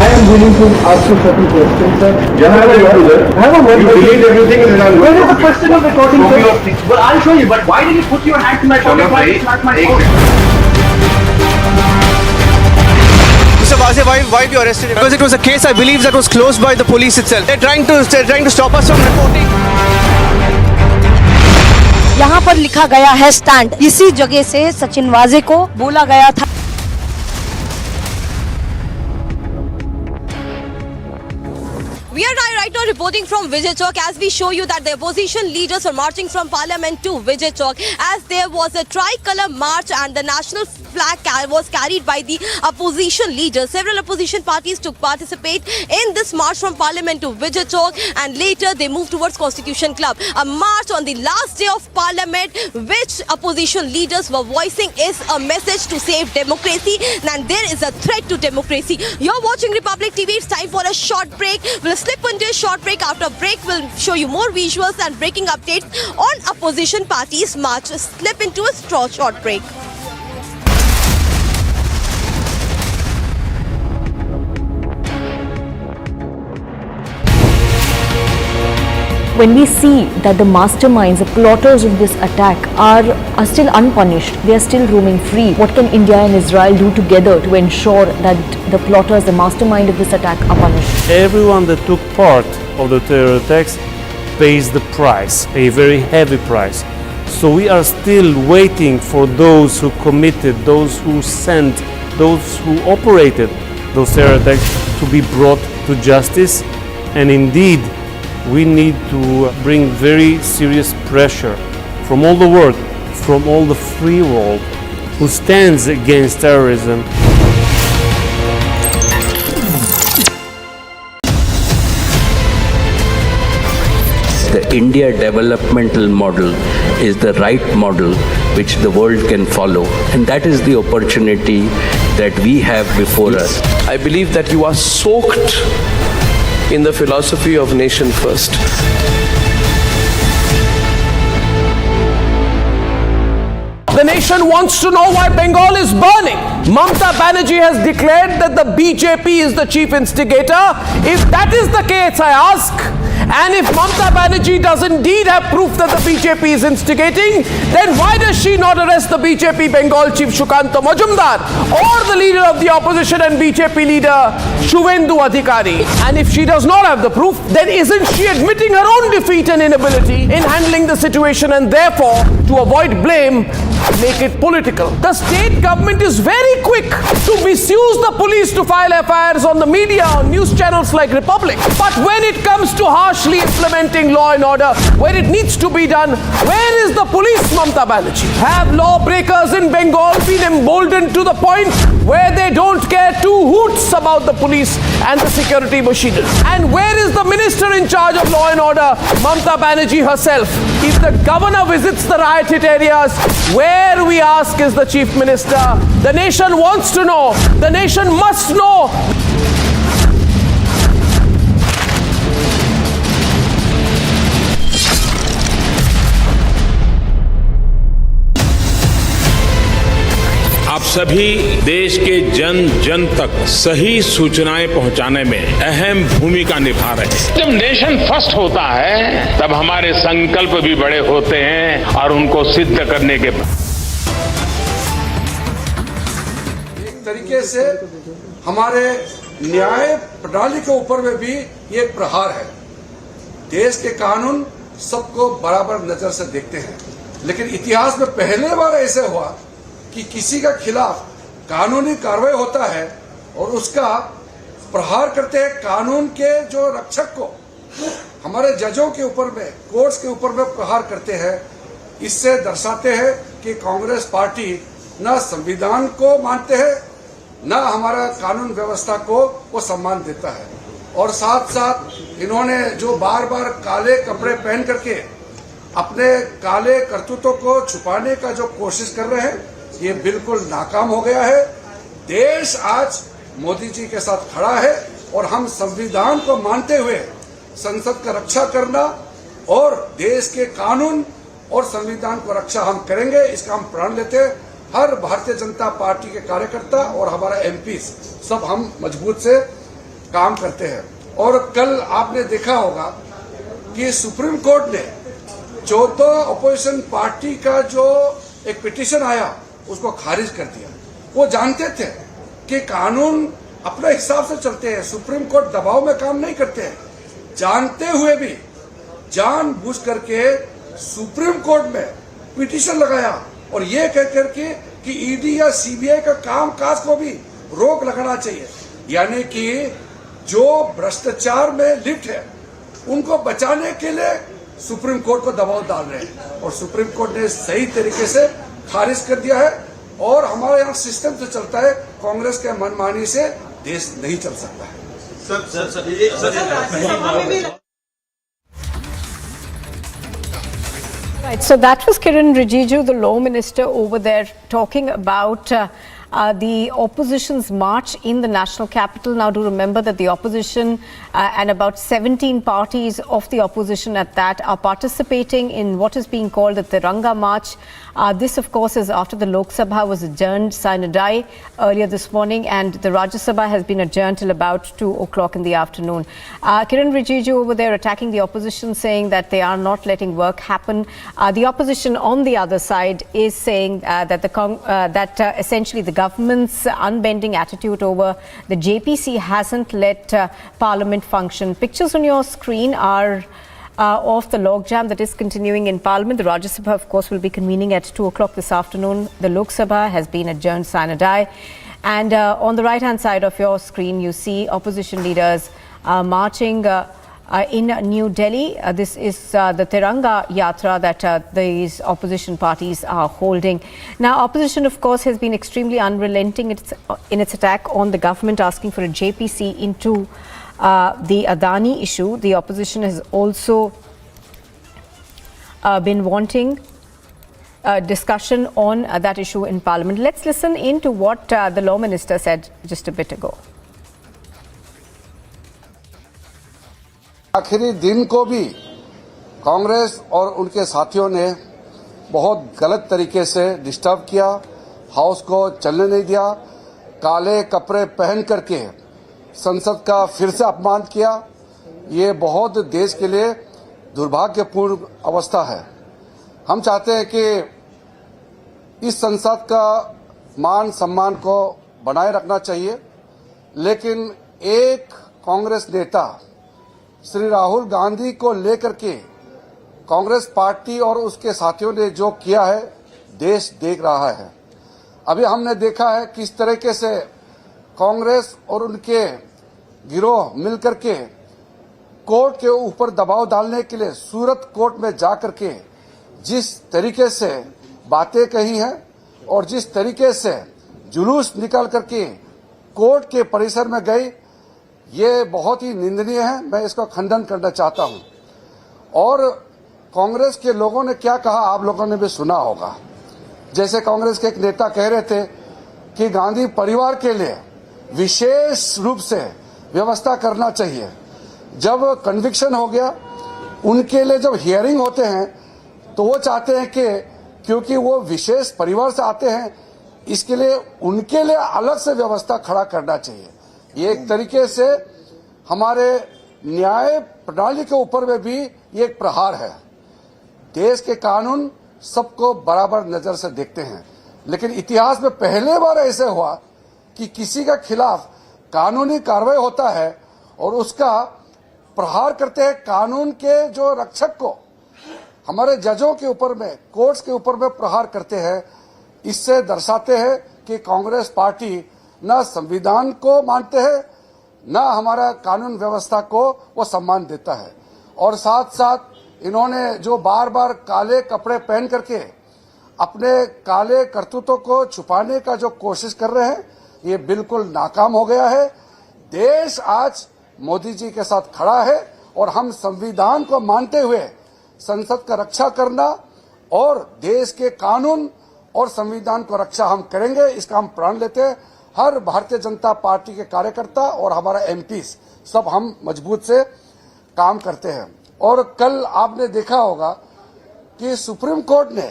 I am willing to ask you certain questions, sir. You have you delete everything and then where is the question of recording, sir? Well, I'll show you, but why did you put your hand to my pocket? Why did you slap my phone? Mr. Vaze, why you arrested him? Because it was a case, I believe, that was closed by the police itself. They're trying to stop us from reporting. यहाँ पर लिखा गया है stand, इसी जगह से सचिन वाजे को बोला गया था। We are right now reporting from Vijay Chowk as we show you that the opposition leaders were marching from Parliament to Vijay Chowk as there was a tricolor march and the national flag was carried by the opposition leaders. Several opposition parties took participate in this march from Parliament to Vijay Chowk and later they moved towards Constitution Club. A march on the last day of Parliament which opposition leaders were voicing is a message to save democracy and there is a threat to democracy. You're watching Republic TV. It's time for a short break. We'll slip into a short break. After break, we'll show you more visuals and breaking updates on opposition parties' march. Slip into a short break. When we see that the masterminds, the plotters of this attack are still unpunished, they are still roaming free, what can India and Israel do together to ensure that the plotters, the mastermind of this attack are punished? Everyone that took part of the terror attacks pays the price, a very heavy price. So we are still waiting for those who committed, those who sent, those who operated those terror attacks to be brought to justice. And indeed, we need to bring very serious pressure from all the world, from all the free world who stands against terrorism. The India developmental model is the right model which the world can follow, and that is the opportunity that we have before us. I believe that you are soaked in the philosophy of nation first. The nation wants to know why Bengal is burning. Mamta Banerjee has declared that the BJP is the chief instigator. If that is the case, I ask, and if Mamta Banerjee does indeed have proof that the BJP is instigating, then why does she not arrest the BJP Bengal chief Shukanta Majumdar or the leader of the opposition and BJP leader Shuvendu Adhikari? And if she does not have the proof, then isn't she admitting her own defeat and inability in handling the situation and therefore, to avoid blame, make it political? The state government is very quick to misuse the police to file FIRs on the media, on news channels like Republic. But when it comes to harshly implementing law and order, where it needs to be done, where is the police, Mamta Banerjee? Have lawbreakers in Bengal been emboldened to the point where they don't care two hoots about the police and the security machinery? And where is the minister in charge of law and order, Mamta Banerjee herself? If the governor visits the riot-hit areas, where, we ask, is the chief minister? The nation wants to know. The nation must know. आप सभी देश के जन जन तक सही सूचनाएं पहुंचाने में अहम भूमिका निभा रहे हैं। जब नेशन फर्स्ट होता है तब हमारे संकल्प भी बड़े होते हैं और उनको सिद्ध करने के एक तरीके से हमारे न्याय प्रणाली के ऊपर में भी ये एक प्रहार है। देश के कानून सबको बराबर नजर से देखते हैं, लेकिन इतिहास में पहले बार ऐसे हुआ कि किसी का खिलाफ कानूनी कार्रवाई होता है और उसका प्रहार करते हैं कानून के जो रक्षक को, हमारे जजों के ऊपर में, कोर्ट्स के ऊपर में प्रहार करते हैं। इससे दर्शाते हैं कि कांग्रेस पार्टी न संविधान को मानते हैं, न हमारा कानून व्यवस्था को वो सम्मान देता है। और साथ साथ इन्होंने जो बार बार काले कपड़े पहन करके अपने काले करतूतों को छुपाने का जो कोशिश कर रहे हैं, ये बिल्कुल नाकाम हो गया है। देश आज मोदी जी के साथ खड़ा है और हम संविधान को मानते हुए संसद का रक्षा करना और देश के कानून और संविधान को रक्षा हम करेंगे, इसका हम प्रण लेते हैं। हर भारतीय जनता पार्टी के कार्यकर्ता और हमारा एमपी सब हम मजबूत से काम करते हैं। और कल आपने देखा होगा कि सुप्रीम कोर्ट ने 14 अपोजिशन पार्टी का जो एक पिटीशन आया उसको खारिज कर दिया। वो जानते थे कि कानून अपने हिसाब से चलते हैं, सुप्रीम कोर्ट दबाव में काम नहीं करते हैं। जानते हुए भी जानबूझ करके सुप्रीम कोर्ट में पिटीशन लगाया और ये कह करके कि ईडी या सीबीआई का कामकाज को भी रोक लगाना चाहिए। यानी कि जो भ्रष्टाचार में लिप्त है उनको बचाने के लिए सुप्रीम कोर्ट को दबाव डाल रहे हैं और सुप्रीम कोर्ट ने सही तरीके से खारिज कर दिया है। और हमारे यहाँ सिस्टम जो चलता है, कांग्रेस के मनमानी से देश नहीं चल सकता है। Right, so that was Kiran Rijiju, the Law Minister over there, talking about the opposition's march in the national capital. Now, do remember that the opposition and about 17 parties of the opposition at that are participating in what is being called the Tiranga March. This, of course, is after the Lok Sabha was adjourned sine die earlier this morning, and the Rajya Sabha has been adjourned till about 2 o'clock in the afternoon. Kiran Rijiju over there attacking the opposition, saying that they are not letting work happen. The opposition on the other side is saying that essentially the government's unbending attitude over the JPC hasn't let Parliament function. Pictures on your screen are of the logjam that is continuing in Parliament. The Rajya Sabha, of course, will be convening at 2 o'clock this afternoon. The Lok Sabha has been adjourned sine die. And on the right-hand side of your screen, you see opposition leaders marching in New Delhi. This is the Tiranga Yatra that these opposition parties are holding. Now, opposition, of course, has been extremely unrelenting in its attack on the government, asking for a JPC into the Adani issue. The opposition has also been wanting discussion on that issue in Parliament. Let's listen in to what the Law Minister said just a bit ago. आखिरी दिन को भी कांग्रेस और उनके साथियों ने बहुत गलत तरीके से डिस्टर्ब किया, हाउस को चलने नहीं दिया, काले कपड़े पहन करके संसद का फिर से अपमान किया। ये बहुत देश के लिए दुर्भाग्यपूर्ण अवस्था है। हम चाहते हैं कि इस संसद का मान सम्मान को बनाए रखना चाहिए, लेकिन एक कांग्रेस नेता श्री राहुल गांधी को लेकर के कांग्रेस पार्टी और उसके साथियों ने जो किया है, देश देख रहा है। अभी हमने देखा है किस तरीके से कांग्रेस और उनके गिरोह मिलकर के कोर्ट के ऊपर दबाव डालने के लिए सूरत कोर्ट में जाकर के जिस तरीके से बातें कही हैं और जिस तरीके से जुलूस निकाल करके कोर्ट के परिसर में गई, ये बहुत ही निंदनीय है। मैं इसका खंडन करना चाहता हूं। और कांग्रेस के लोगों ने क्या कहा, आप लोगों ने भी सुना होगा। जैसे कांग्रेस के एक नेता कह रहे थे कि गांधी परिवार के लिए विशेष रूप से व्यवस्था करना चाहिए। जब कन्विक्शन हो गया, उनके लिए जब हियरिंग होते हैं तो वो चाहते हैं कि क्योंकि वो विशेष परिवार से आते हैं, इसके लिए उनके लिए अलग से व्यवस्था खड़ा करना चाहिए। ये एक तरीके से हमारे न्याय प्रणाली के ऊपर में भी ये एक प्रहार है। देश के कानून सबको बराबर नजर से देखते हैं, लेकिन इतिहास में पहले बार ऐसे हुआ कि किसी के खिलाफ कानूनी कार्रवाई होता है और उसका प्रहार करते हैं कानून के जो रक्षक को, हमारे जजों के ऊपर में, कोर्ट्स के ऊपर में प्रहार करते हैं। इससे दर्शाते हैं कि कांग्रेस पार्टी न संविधान को मानते हैं, न हमारा कानून व्यवस्था को वो सम्मान देता है। और साथ साथ इन्होंने जो बार बार काले कपड़े पहन करके अपने काले करतूतों को छुपाने का जो कोशिश कर रहे हैं, ये बिल्कुल नाकाम हो गया है। देश आज मोदी जी के साथ खड़ा है और हम संविधान को मानते हुए संसद का रक्षा करना और देश के कानून और संविधान को रक्षा हम करेंगे, इसका हम प्रण लेते हैं। हर भारतीय जनता पार्टी के कार्यकर्ता और हमारा एमपीज सब हम मजबूत से काम करते हैं। और कल आपने देखा होगा कि सुप्रीम कोर्ट ने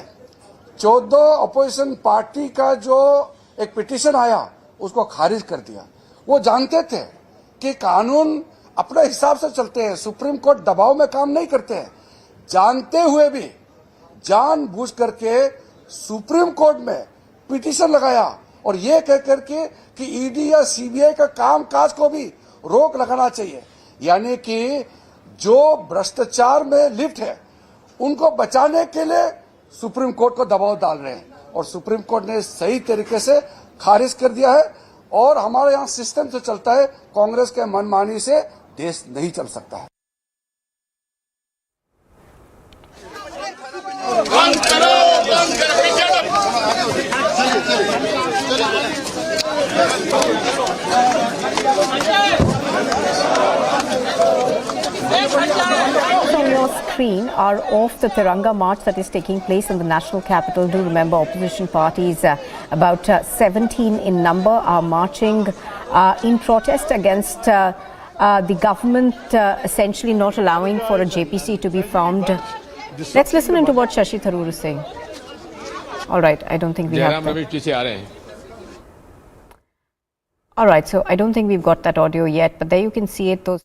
14 अपोजिशन पार्टी का जो एक पिटीशन आया उसको खारिज कर दिया। वो जानते थे कि कानून अपने हिसाब से चलते हैं, सुप्रीम कोर्ट दबाव में काम नहीं करते हैं। जानते हुए भी जानबूझ करके सुप्रीम कोर्ट में पिटीशन लगाया और ये कह करके कि ईडी या सीबीआई का कामकाज को भी रोक लगाना चाहिए, यानी कि जो भ्रष्टाचार में लिप्त है उनको बचाने के लिए सुप्रीम कोर्ट को दबाव डाल रहे हैं। और सुप्रीम कोर्ट ने सही तरीके से खारिज कर दिया है। और हमारे यहाँ सिस्टम से चलता है, कांग्रेस के मनमानी से देश नहीं चल सकता है। On your screen are of the Tiranga march that is taking place in the national capital. Do remember, opposition parties, about 17 in number, are marching in protest against the government essentially not allowing for a JPC to be formed. Let's listen into what Shashi Tharoor is saying. All right, I don't think we have that. All right, so I don't think we've got that audio yet, but there you can see it. Those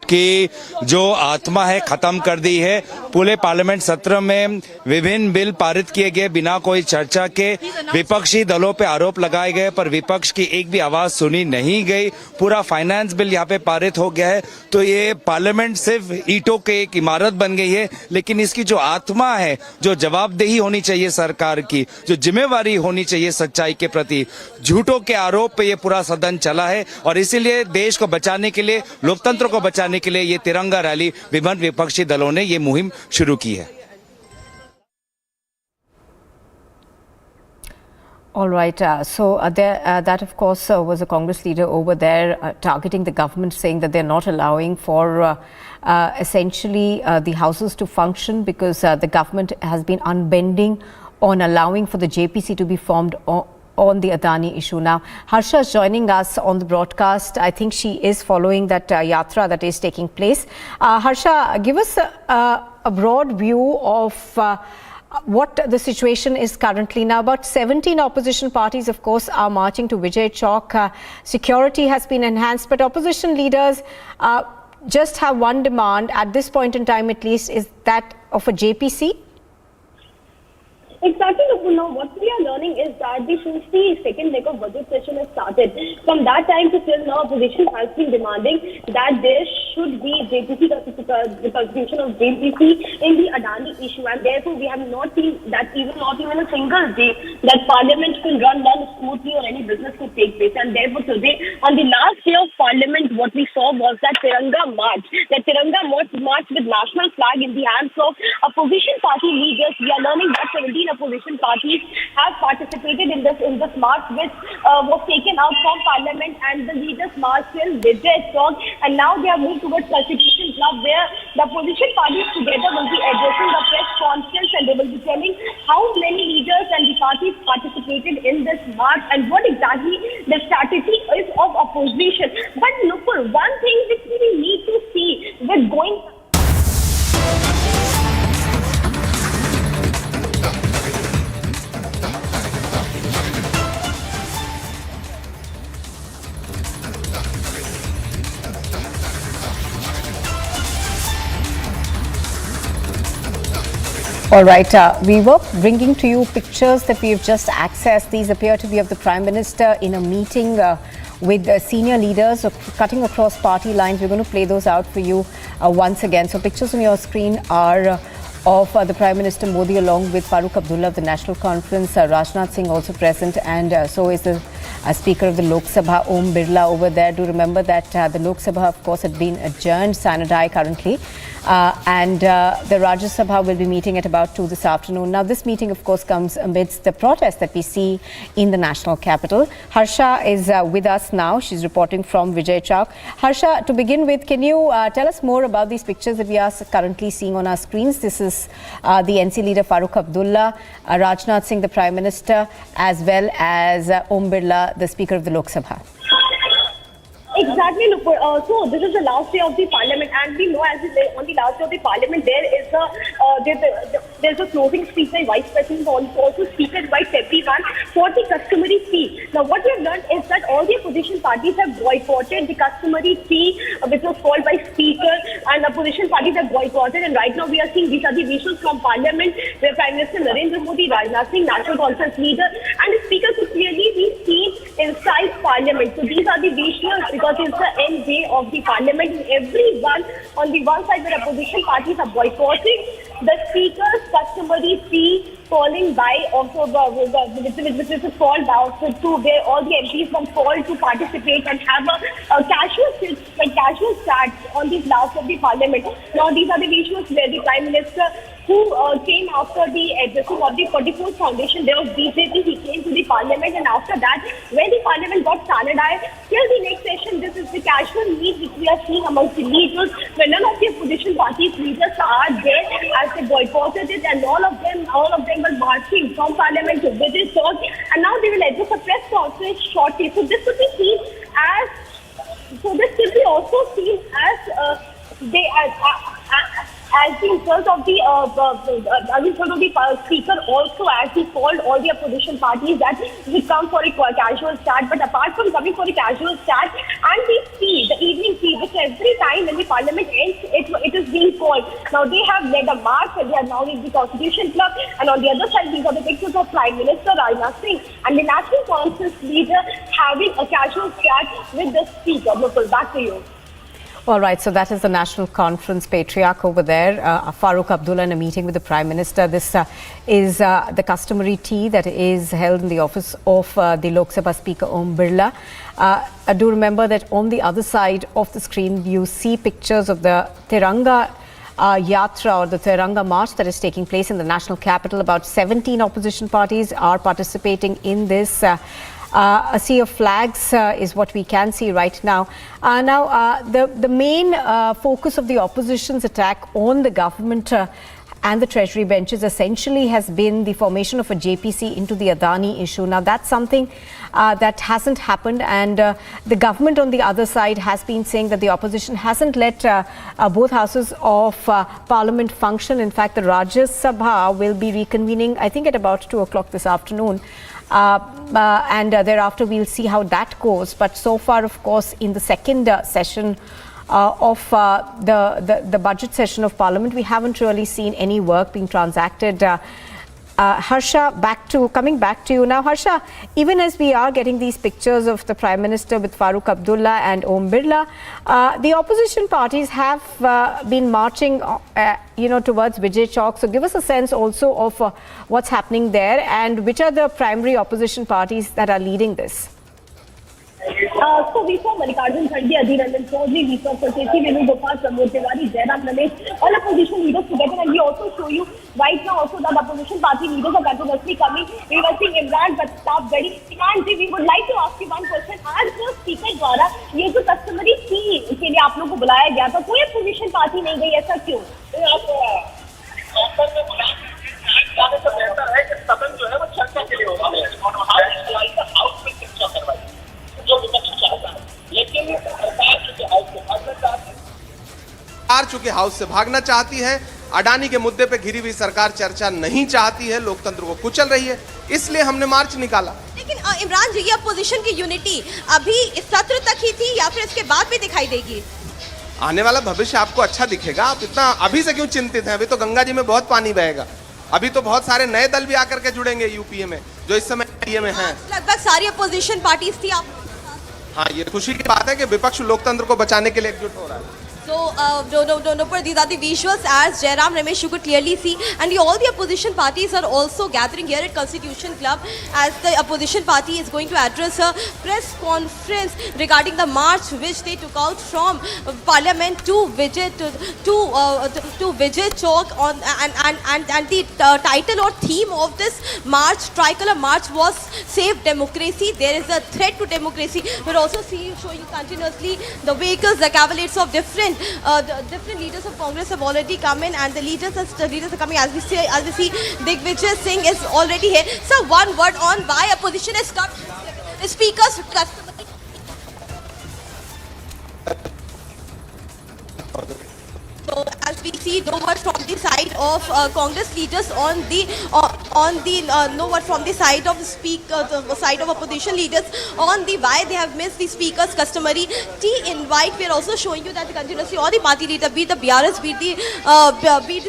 की जो आत्मा है खत्म कर दी है। पूरे parliament सत्र में विभिन्न बिल पारित किए गए बिना कोई चर्चा के। विपक्षी दलों पे आरोप लगाए गए पर विपक्ष की एक भी आवाज सुनी नहीं गई। पूरा फाइनेंस बिल यहाँ पे पारित हो गया है। तो ये पार्लियामेंट सिर्फ ईंटों की एक इमारत बन गई है, लेकिन इसकी जो आत्मा है, जो जवाबदेही होनी चाहिए सरकार की, जो जिम्मेवारी होनी चाहिए सच्चाई के प्रति, झूठों के आरोप पे ये पूरा सदन चला है। और इसीलिए देश को बचाने के लिए, लोकतंत्र को बचाने के लिए ये तिरंगा रैली विभिन्न विपक्षी दलों ने ये मुहिम शुरू की है। All right, that of course was a Congress leader over there targeting the government, saying that they're not allowing for essentially the houses to function because the government has been unbending on allowing for the JPC to be formed on the Adani issue. Now, Harsha is joining us on the broadcast. I think she is following that yatra that is taking place. Harsha, give us a broad view of what the situation is currently. Now, about 17 opposition parties, of course, are marching to Vijay Chowk. Security has been enhanced, but opposition leaders just have one demand at this point in time, at least, is that of a JPC. Exactly, Now, what we are learning is that since the second leg of budget session has started, from that time to till now, opposition has been demanding that there should be JPC, the constitution of JPC in the Adani issue, and therefore we have not seen that not even a single day that Parliament could run smoothly or any business could take place. And therefore today, on the last day of Parliament, what we saw was that Tiranga march. That Tiranga march with national flag in the hands of opposition party leaders. We are learning that 17 opposition parties have participated in this march, which was taken out from Parliament, and the leaders marched till Vijay Chowk, and now they have moved towards Constitution Club, where the opposition parties together will be addressing the press conference, and they will be telling how many leaders and the parties participated in this march and what exactly the strategy is of opposition. But look, for one thing which we need to see with going. All right, we were bringing to you pictures that we have just accessed. These appear to be of the Prime Minister in a meeting with senior leaders cutting across party lines. We're going to play those out for you once again. So pictures on your screen are of the Prime Minister Modi along with Farooq Abdullah of the National Conference, Rajnath Singh also present, and so is the Speaker of the Lok Sabha, Om Birla, over there. Do remember that the Lok Sabha, of course, had been adjourned, sine die currently. and the Rajya Sabha will be meeting at about 2 this afternoon. Now, this meeting, of course, comes amidst the protest that we see in the national capital. Harsha is with us now. She's reporting from Vijay Chowk. Harsha, to begin with, can you tell us more about these pictures that we are currently seeing on our screens? This is the NC leader Farooq Abdullah, Rajnath Singh, the Prime Minister, as well as Om Birla, the Speaker of the Lok Sabha. Exactly, Nupur. So this is the last day of the parliament, and we know as on the last day of the parliament there's a closing speech by Vice President, also Speaker invites everyone for the customary tea. Now, what we have learned is that all the opposition parties have boycotted the customary tea, which was called by Speaker, and opposition parties have boycotted. And right now we are seeing these are the visuals from Parliament, where Prime Minister Narendra Modi, Rajnath Singh, National Conference leader, and the Speaker could clearly be seen inside Parliament. So these are the visuals, because it's the end day of the Parliament, and everyone on the one side where opposition parties are boycotting the Speaker's customary tea, calling by also which is called out to where all the MPs come called to participate and have a casual chat on the last of the Parliament. Now, these are the visuals where the Prime Minister, who came after the addressing of the 44th Foundation Day of BJP, he came to the Parliament, and after that, when the Parliament got standardized, till the next session, this is the casual meet which we are seeing amongst the leaders, where none of the opposition parties leaders are there as they boycotted it, and all of them were marching from Parliament to Vijay Chowk, and now they will address a press conference shortly. So this could be seen as, also seen as as the result of the Speaker, also as he called all the opposition parties that we come for a casual chat. But apart from coming for a casual chat, and the evening tea, which every time when the Parliament ends, it is being called. Now, they have led a march, and they are now in the Constitution Club, and on the other side, these are the pictures of Prime Minister Rajnath Singh and the National Conference leader having a casual chat with the Speaker. Look, back to you. All right, so that is the National Conference patriarch over there, Farooq Abdullah, in a meeting with the Prime Minister. This is the customary tea that is held in the office of the Lok Sabha Speaker Om Birla. Do remember that on the other side of the screen, you see pictures of the Tiranga Yatra, or the Tiranga March, that is taking place in the national capital. About 17 opposition parties are participating in this. A sea of flags is what we can see right now. The main focus of the opposition's attack on the government and the Treasury benches essentially has been the formation of a JPC into the Adani issue. Now, that's something that hasn't happened, and the government on the other side has been saying that the opposition hasn't let both houses of Parliament function. In fact, the Rajya Sabha will be reconvening, I think, at about 2 o'clock this afternoon. And thereafter we'll see how that goes. But so far, of course, in the second session of the budget session of Parliament, we haven't really seen any work being transacted. Harsha, coming back to you now. Harsha, even as we are getting these pictures of the Prime Minister with Farooq Abdullah and Om Birla, the opposition parties have been marching towards Vijay Chowk. So give us a sense also of what's happening there, and which are the primary opposition parties that are leading this. So we saw Mallikarjun Kharge, Adhir Ranjan Chaudhary, we saw Sarkesi Venugopal, Pramod Tiwari, Jairam Ramesh, all opposition leaders together, and we also show you right now also that opposition party leaders are continuously coming. We were seeing Imran Khattab very. And we would like to ask you one question. आज जो speaker द्वारा ये जो customary T के लिए आप लोगों को बुलाया गया था, कोई अपोजिशन पार्टी नहीं गई, ऐसा क्यों? तो बेहतर है कि सदन जो है वो चर्चा के लिए होगा हाउस में चर्चा करवाई जो विपक्ष चाहता है, लेकिन सरकार चूंकि हाउस से भागना चाहती है, अडानी के मुद्दे पे घिरी हुई सरकार चर्चा नहीं चाहती है, लोकतंत्र को कुचल रही है, इसलिए हमने मार्च निकाला। लेकिन इमरान जी, ये अपोजिशन की यूनिटी अभी इस सत्र तक ही थी या फिर इसके बाद भी दिखाई देगी? आने वाला भविष्य आपको अच्छा दिखेगा। आप इतना अभी से क्यों चिंतित हैं? अभी तो गंगा जी में बहुत पानी बहेगा। अभी तो बहुत सारे नए दल भी आकर के जुड़ेंगे यूपीए में, जो इस समय एनडीए में हैं। लगभग सारी अपोजिशन पार्टीज थी आप। हाँ, ये खुशी की बात है कि विपक्ष लोकतंत्र को बचाने के लिए एकजुट हो रहा है। So, these are the visuals as Jairam Ramesh you could clearly see, and all the opposition parties are also gathering here at Constitution Club as the opposition party is going to address a press conference regarding the march which they took out from Parliament to Vijay Chowk on and the title or theme of this march, Tricolor March, was Save Democracy. There is a threat to democracy. We're also showing you continuously the vehicles, the cavalcades of different leaders of Congress have already come in, and the leaders are coming as we see Digvijay Singh is already here. So one word on why opposition has stopped speakers. So as we see, no word from the side of Congress leaders on the no word from the side of the side of opposition leaders on the why they have missed the speaker's customary tea invite. We are also showing you that continuously all the party leaders, be the BRS, be the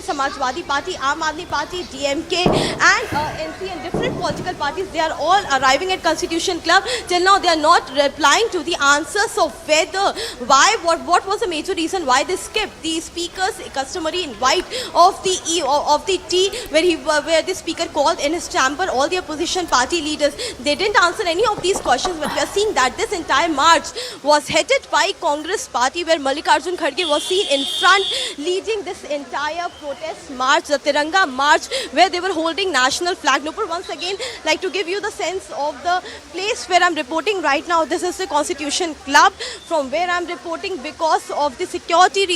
Samajwadi Party, Aam Aadmi Party, DMK, and NC and different political parties, they are all arriving at Constitution Club. Till now, they are not replying to the answers of whether what was the major reason why they skipped the speaker's customary invite of the tea where the speaker called in his chamber all the opposition party leaders. They didn't answer any of these questions, but we are seeing that this entire march was headed by Congress party, where Mallikarjun Kharge was seen in front leading this entire protest march, the Tiranga march, where they were holding national flag. Nupur, once again, like to give you the sense of the place where I'm reporting right now. This is the Constitution Club from where I'm reporting because of the security reasons.